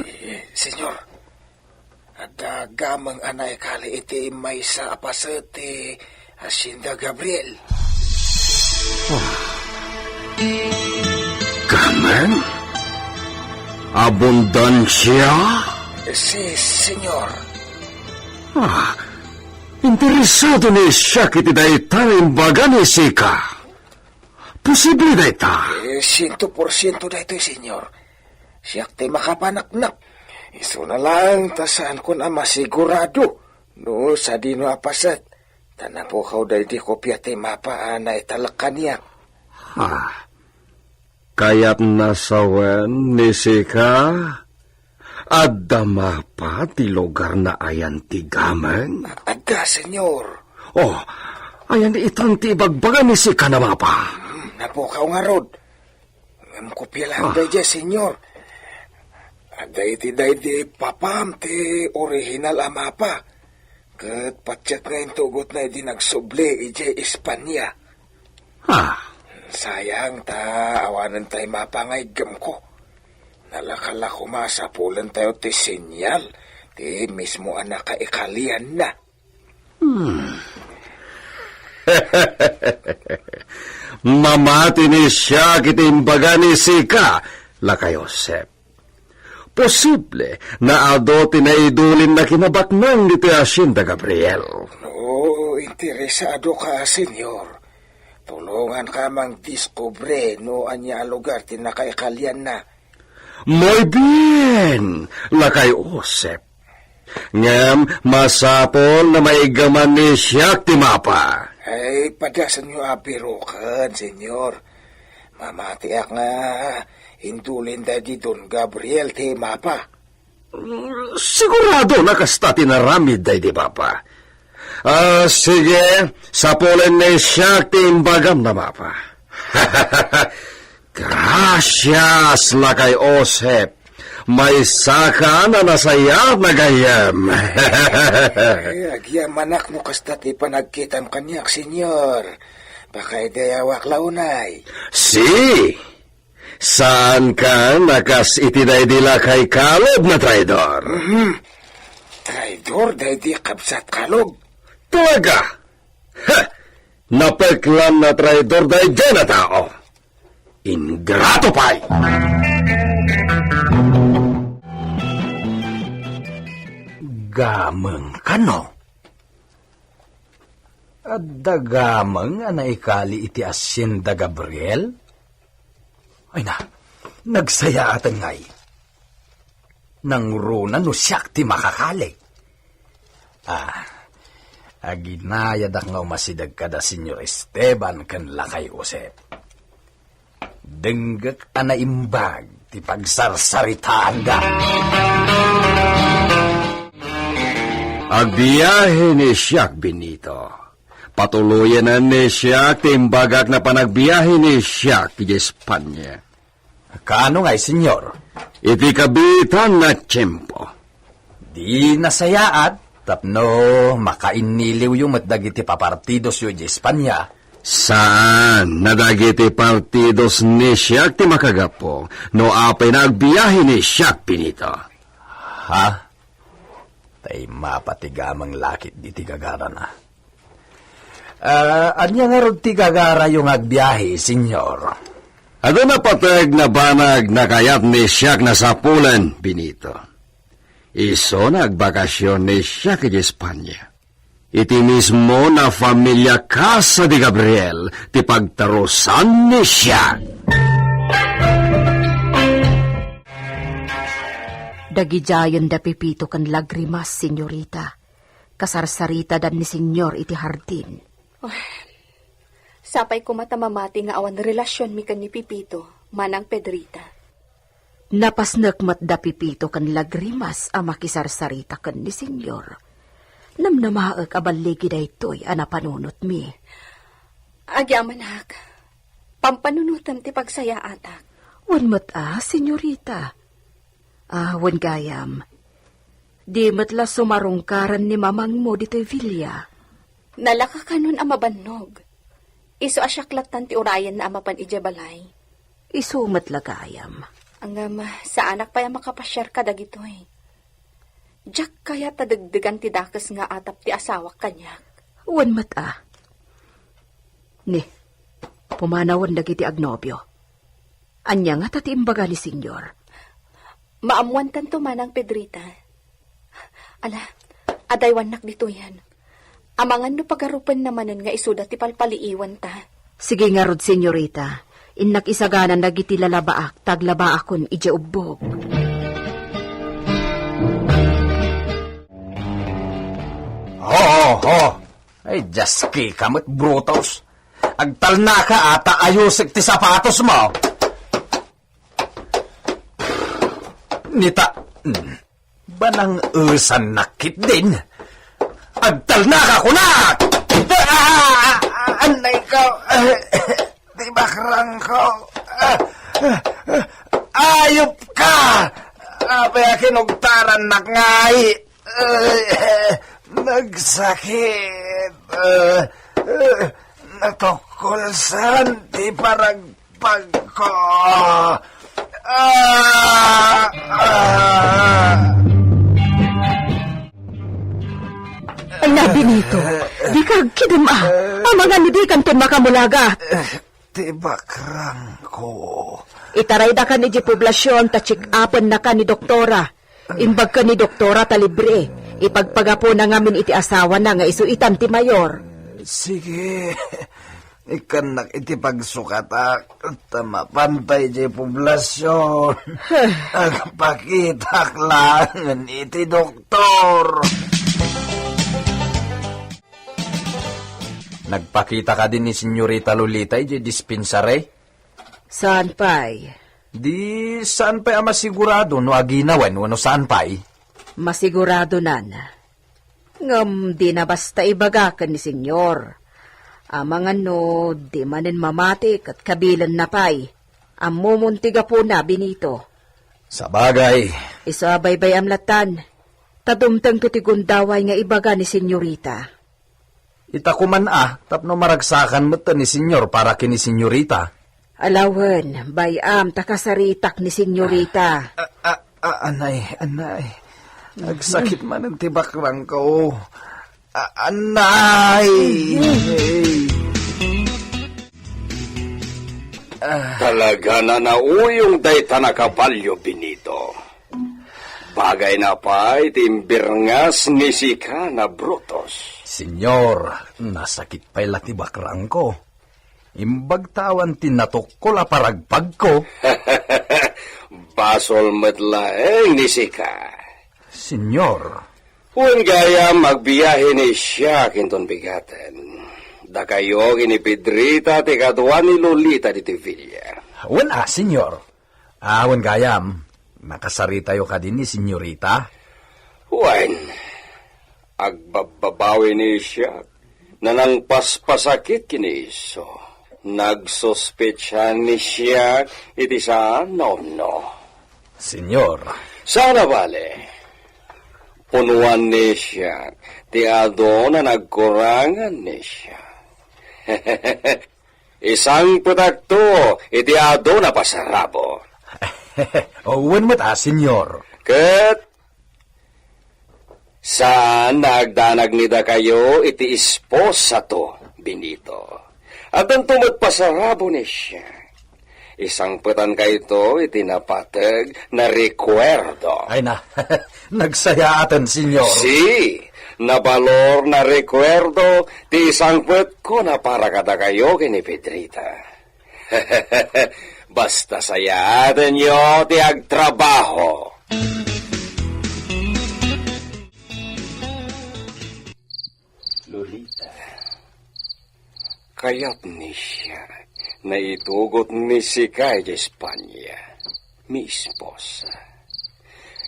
O: Senyor, ada gamang anay kali iti may sa apasete Hacienda Gabriel.
I: Gamang? Abundansya?
O: Senyor.
I: Interesado ni siya kiti daytang baganisi ka. Posible dayta?
O: 100% dayto, Senyor. Siyak ti makapanaknak. Iso na lang, tasaan ko na masigurado. No, sa dino apasat. Tanapukaw day di kopya ti mapaanay talakaniyak.
I: Kaya't nasawen ni Sika, adda mapa ti lugar na ayan ti Gamang?
O: Adda, Senyor.
I: Ayan itang ti ibagbaga ni Sika na mapa.
O: Napukaw nga rod. Ngam kopya lang day dya, Senyor. Adda iti day di papam ti original amapa. Kat patyat ngayon tugot na di nagsubli ije Espanya. Sayang awanan tayo mapangaygam ko. Nalakala ko masapulan tayo ti sinyal. Ti mismo anak kaikalian na.
I: Mamati ni siya kitimbaga ni Sika, Laka Josep. Posible na ado tinaidulin na kinabaknang ni ti Hacienda Gabriel.
O: No, interesado ka, Senyor. Tulungan ka mang diskubre no anya lugar tinakaikalian na.
I: Muy bien, Lakay Josep. Ngam, masapol na maigaman ni siya ti mapa.
O: Ay, padasan nyo apirukan, Senyor. Mamatiak nga, hindulin da di Don Gabriel ti mapa.
I: Sigurado na kasta tinaramid day di papa. Sige, sapulen ni siya timbagam na mapa. Gracias, Lakay Josep. May saka na nasaya na gayam.
O: Agyam anak mo kasta ti panagkitam kanyak, Senyor. Baka idayawak launay.
I: Si, saan ka nakas itinay di Lakay Kalob na traidor?
O: Traidor, day di kabsat Kalob.
I: Talaga? Napeklam na traidor day dyan na tao. Ingrato pa'y!
N: Gamang kano? Adda gamang anaikali iti Hacienda Gabriel? Ay na, nagsaya atan ngay. Nang runa no siyak ti makakali. Aginayadak nga umasidag kada Senyor Esteban kan Lakay Josep. Denggak anaimbag ti pagsarsaritaan da.
I: Agbiyahe ni Siak Benito. Patuloyan na ni Siak timbagak na panagbiyahe ni Siak di Espanya.
N: Kano ngay, Senyor?
I: Iti kabitan na tiyempo.
N: Di nasayaat, tapno makainiliw yung matdagiti papartidos yung di Espanya.
I: Saan nadagiti partidos ni Siak ti makagapo no apay na agbiyahe ni Siak Benito?
N: Tay mapatigamang lakit di tigagara na. Anya nga rod tigagara yung agbiyahe, Senyor?
I: Ado na patag na banag na kayat ni Siak na sapulan, Benito. Iso nagbakasyon ni Siak di Espanya. Iti mismo na familia Casa de Gabriel ti pagtarusan ni Siak.
K: Dagijayon da pipito kan lagrimas, senyorita. Kasarsarita dan ni senyor iti hardin.
M: Sapay ko matamamati nga awan relasyon mi kan ni Pipito, manang Pedrita.
K: Napasnakmat da pipito kan lagrimas a makisarsarita kan ni senyor. Namnamaag abaligi da ito'y anapanunot mi.
M: Agyamanak, pampanunutam ti pagsaya atak.
K: Wanmat senyorita. Wan gayam. Di matla sumarungkaran ni mamang mo dito'y Villa.
M: Nalaka ka nun ang mabannog. Iso asyaklatan ti urayan na amapan ijabalay.
K: Iso matlagayam.
M: Ang sa anak pa yung makapasyar ka dagitoy. Diyak kaya tadagdagan ti dakas nga atap ti asawak kanyak.
K: Wan mata. Ni, pumanawan dagiti agnobyo. Anya nga tati imbaga ni senyor.
M: Maamuan tanto manang Pedrita. Ala, adaywan nak dito yan. Amangan no pagarupan namanan nga isuda ti palpaliiwan ta.
K: Sige nga rod, senyorita. Innak isaganan dagiti lalabaak, taglabaakon ija ubbog.
N: Ay, jaski kamot brutos. Agtalna ka ata ayusik ti sapatos mo. Nita, banang usan nakit din. Agtalna ka kunak! Anay ko, di bakrang ko. Ayop ka! Abay kinugtaran na ngay. Nagsakit. Natukulsan di paragpag ko.
K: Ay nabi nito, di kagkidam ang mga nidikan ton makamulaga.
N: Tibakrang ko.
K: Itaray da ka ni di poblasyon ta check-upan na ka ni doktora. Imbag ka ni doktora ta libre. Ipagpagapo na ngamin iti asawa na nga isuitan ti mayor.
N: Sige. Ikan nak iti pagsukatak. Tama pantay di poblasyon. Agpakitak lang iti doktor. Nagpakita ka din ni Senyorita Lolita iti dispensary?
K: Saan pa'y?
N: Di saan pa'y masigurado no aginawan wano saan pa'y?
K: Masigurado nan. Ngam di na basta ibagakan ni senyor. Amangan no, di manin mamatik at kabilan na pa'y. Amumuntiga po na binito.
N: Sa bagay.
K: Isabay-bay amlatan. Tadumtang tutigundaway nga ibaga ni senyorita.
N: Itakuman tapno maragsakan mo ni senyor para kini senyorita.
K: Alawan, bayam takasaritak ni senyorita.
N: Anay. Nagsakit man ang tibakrang ko. Anay!
L: Talaga na nauyong day tanakapalyo, Benito. Bagay na pa itimbirngas ni sika na Brutos.
N: Senyor, nasakit pa'y latibakrang ko. Imbagtawan tinatok ko la paragpag ko.
L: Basol matlaeng ni sika.
N: Senyor.
L: Huwag gaya magbiyahe ni siya kinton bigaten. Da kayo ni Pedrita ti kadwa ni Lolita di Villa.
N: Wala, senyor. Huwag gayam. Nakasarita yo ka din ni senyorita?
L: Huwag. Agbababawi ni siya na nang paspasakit kini iso. Nagsospetsya ni siya iti sa nomno.
N: Senyor.
L: Sana bale. Punuan ni siya ti ado na nagkurangan ni siya. Isang putakto iti ado na pasarabo.
N: Uwan mo senyor.
L: Ket saan nagdanag nida kayo iti esposa to, Benito. At ang tumagpasarabo ni siya. Isang putan kayo ito itinapatag na recuerdo.
N: Ay na, nagsayatan, senyor.
L: Si, nabalor na recuerdo ti isang put ko na para kada kayo kini Pedrita. Basta sayatan nyo ti agtrabaho. Kaya't ni siya na itugot ni si kay Espanya, mi esposa.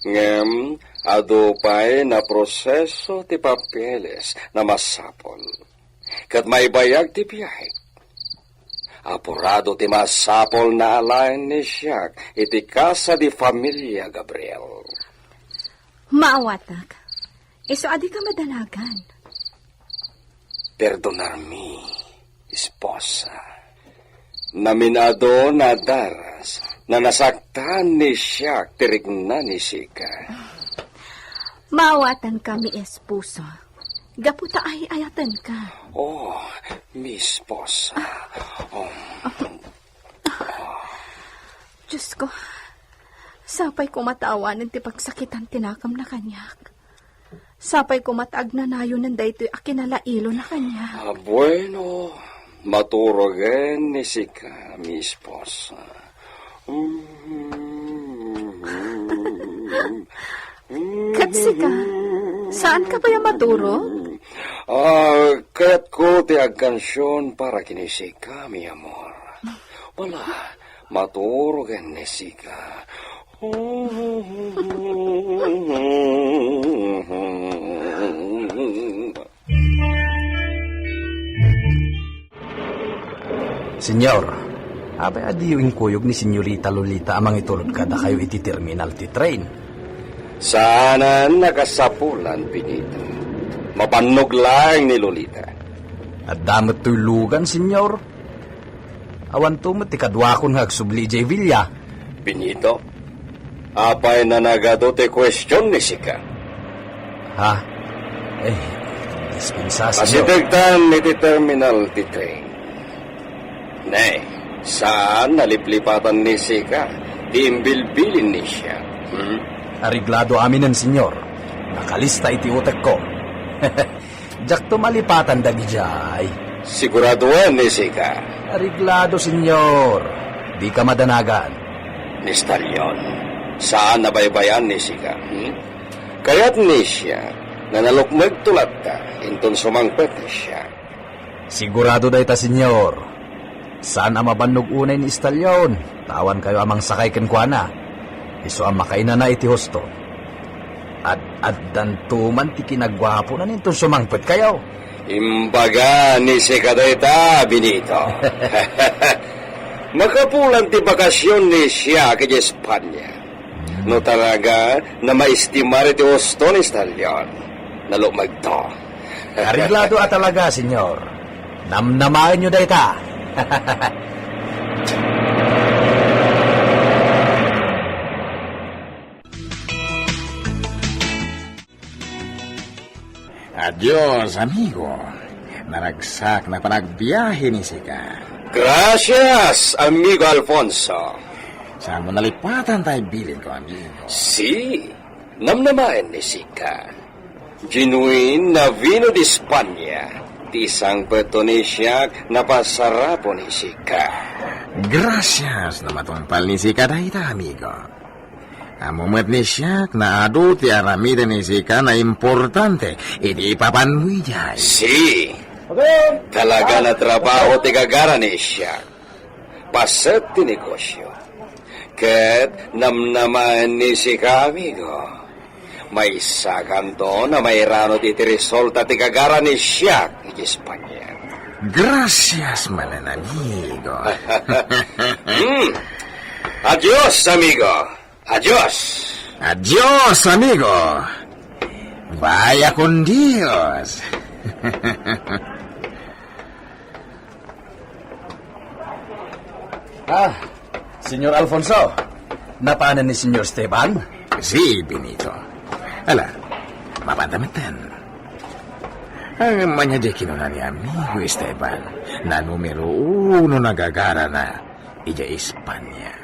L: Ngem, adupay na proseso ti papeles na masapol. Kat may bayag ti biyahe. Apurado ti masapol na alayan ni siya iti kasa di familia Gabriel.
M: Maawatak. Iso adi ka madanagan.
L: Perdonar mi, esposa. Naminado na daras na nasaktan ni siya tirigna ni Sika.
M: Maawatan kami, esposo. Gaputa ay ayatan ka.
L: Oh, mi esposa. Oh.
M: Diyos ko, sapay ko matawanan ti pagsakitan tinakam na kanyak. Sapay ko mataag na nayo ng daytoy akinalailo na kanya.
L: Bueno, maturogen ni Sika, mi esposa.
M: Katsika, saan ka ba yung maturo?
L: Kaya't ko ti agkansyon para kini Sika, mi amor. Wala, maturogen ni Sika.
N: Senyor, abay adi yung kuyog ni Senyorita Lolita amang itulod kada kayo iti terminal ti train.
L: Sana nakasapulan, Pinito. Mapanog lang ni Lolita.
N: At damot to'y lugan, senyor. Awan tumot ti kadwakon hagsubli jay Villa.
L: Pinito, apay na nagado te question ni Sika.
N: Ha? Dispensa, senyor.
L: Asitigtan iti terminal ti train. Nay, saan naliplipatan ni Sika? Tiimbilbilin ni siya.
N: Ariglado aminan, senyor. Nakalista iti utek ko. Jak tumalipatan dagi jay.
L: Siguraduan ni Sika.
N: Ariglado, senyor. Di ka madanagan.
L: Ni Stalyon, saan nabaybayan ni Sika? Kaya't ni siya, nanalukmag tulat ka, inton sumangpet ni siya.
N: Sigurado dayta, senyor. Saan ang mabannog unay ni Stalyon? Tawan kayo amang sakay kenkwana. Iso ang makaina na iti husto. At dantuman ti kinagwapo na nintong sumangpet kayo.
L: Imbaga ni Sika dayta, Benito. Makapulan ti bakasyon ni siya kay Espanya. No talaga na maistimar iti husto ni Stalyon. Nalumag to.
N: Ariglado at talaga, senyor. Namnamain nyo dayta.
J: Adios, amigo. Naragsak na panagbiyahe ni Sika.
L: Gracias, amigo Alfonso.
J: Saan mo nalipatan tayo bilin ko, amigo?
L: Si, namnamain ni Sika. Genuine na vino di Espanya. Tisang Petonesiak na pasarapo ni Sika.
J: Gracias na matumpal ni Sika dahita, amigo. Amumat ni siyak na adu ti aramida ni Sika na importante. Iti ipapanwi jay.
L: Si, talaga na trabaho ti gagara ni siyak. Paset ti negosyo. Ket namnaman ni Sika, amigo. May sakanto na may rano ti resulta ti gagara ni siyak ni Espanya.
J: Gracias, manan amigo.
L: Adios, amigo. Adios.
J: Adios, amigo. Vaya con Dios.
N: Senyor Alfonso. Napaanan ni Senyor Esteban?
J: Si, Benito. Ala, mapandamitan. Ang manyadyakin na ni amigo Esteban na numero 1 nagagara na ija Espanya.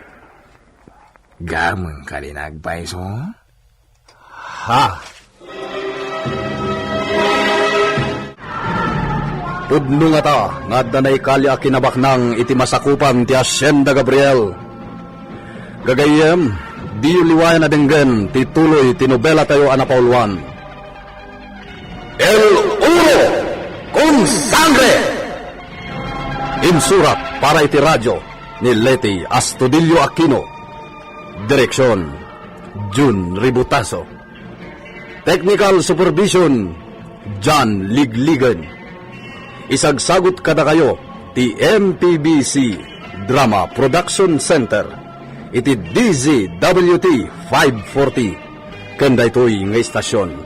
J: Gamang ka rin nagpaiso?
N: Ha?
P: Tudno nga ta, nga danay kalya kinabaknang iti masakupan ti Hacienda Gabriel. Gagayem, di liwayan na denggen ti tuloy tinobela tayo anapauluan. El Uro con Sangre! Insurat para iti radyo ni Leti Astudillo Aquino. Direksyon Jun Ributaso. Technical Supervision John Ligligan. Isagsagot kada kayo ti MPBC Drama Production Center. Iti DZWT 540. Kanda ito'y nga istasyon.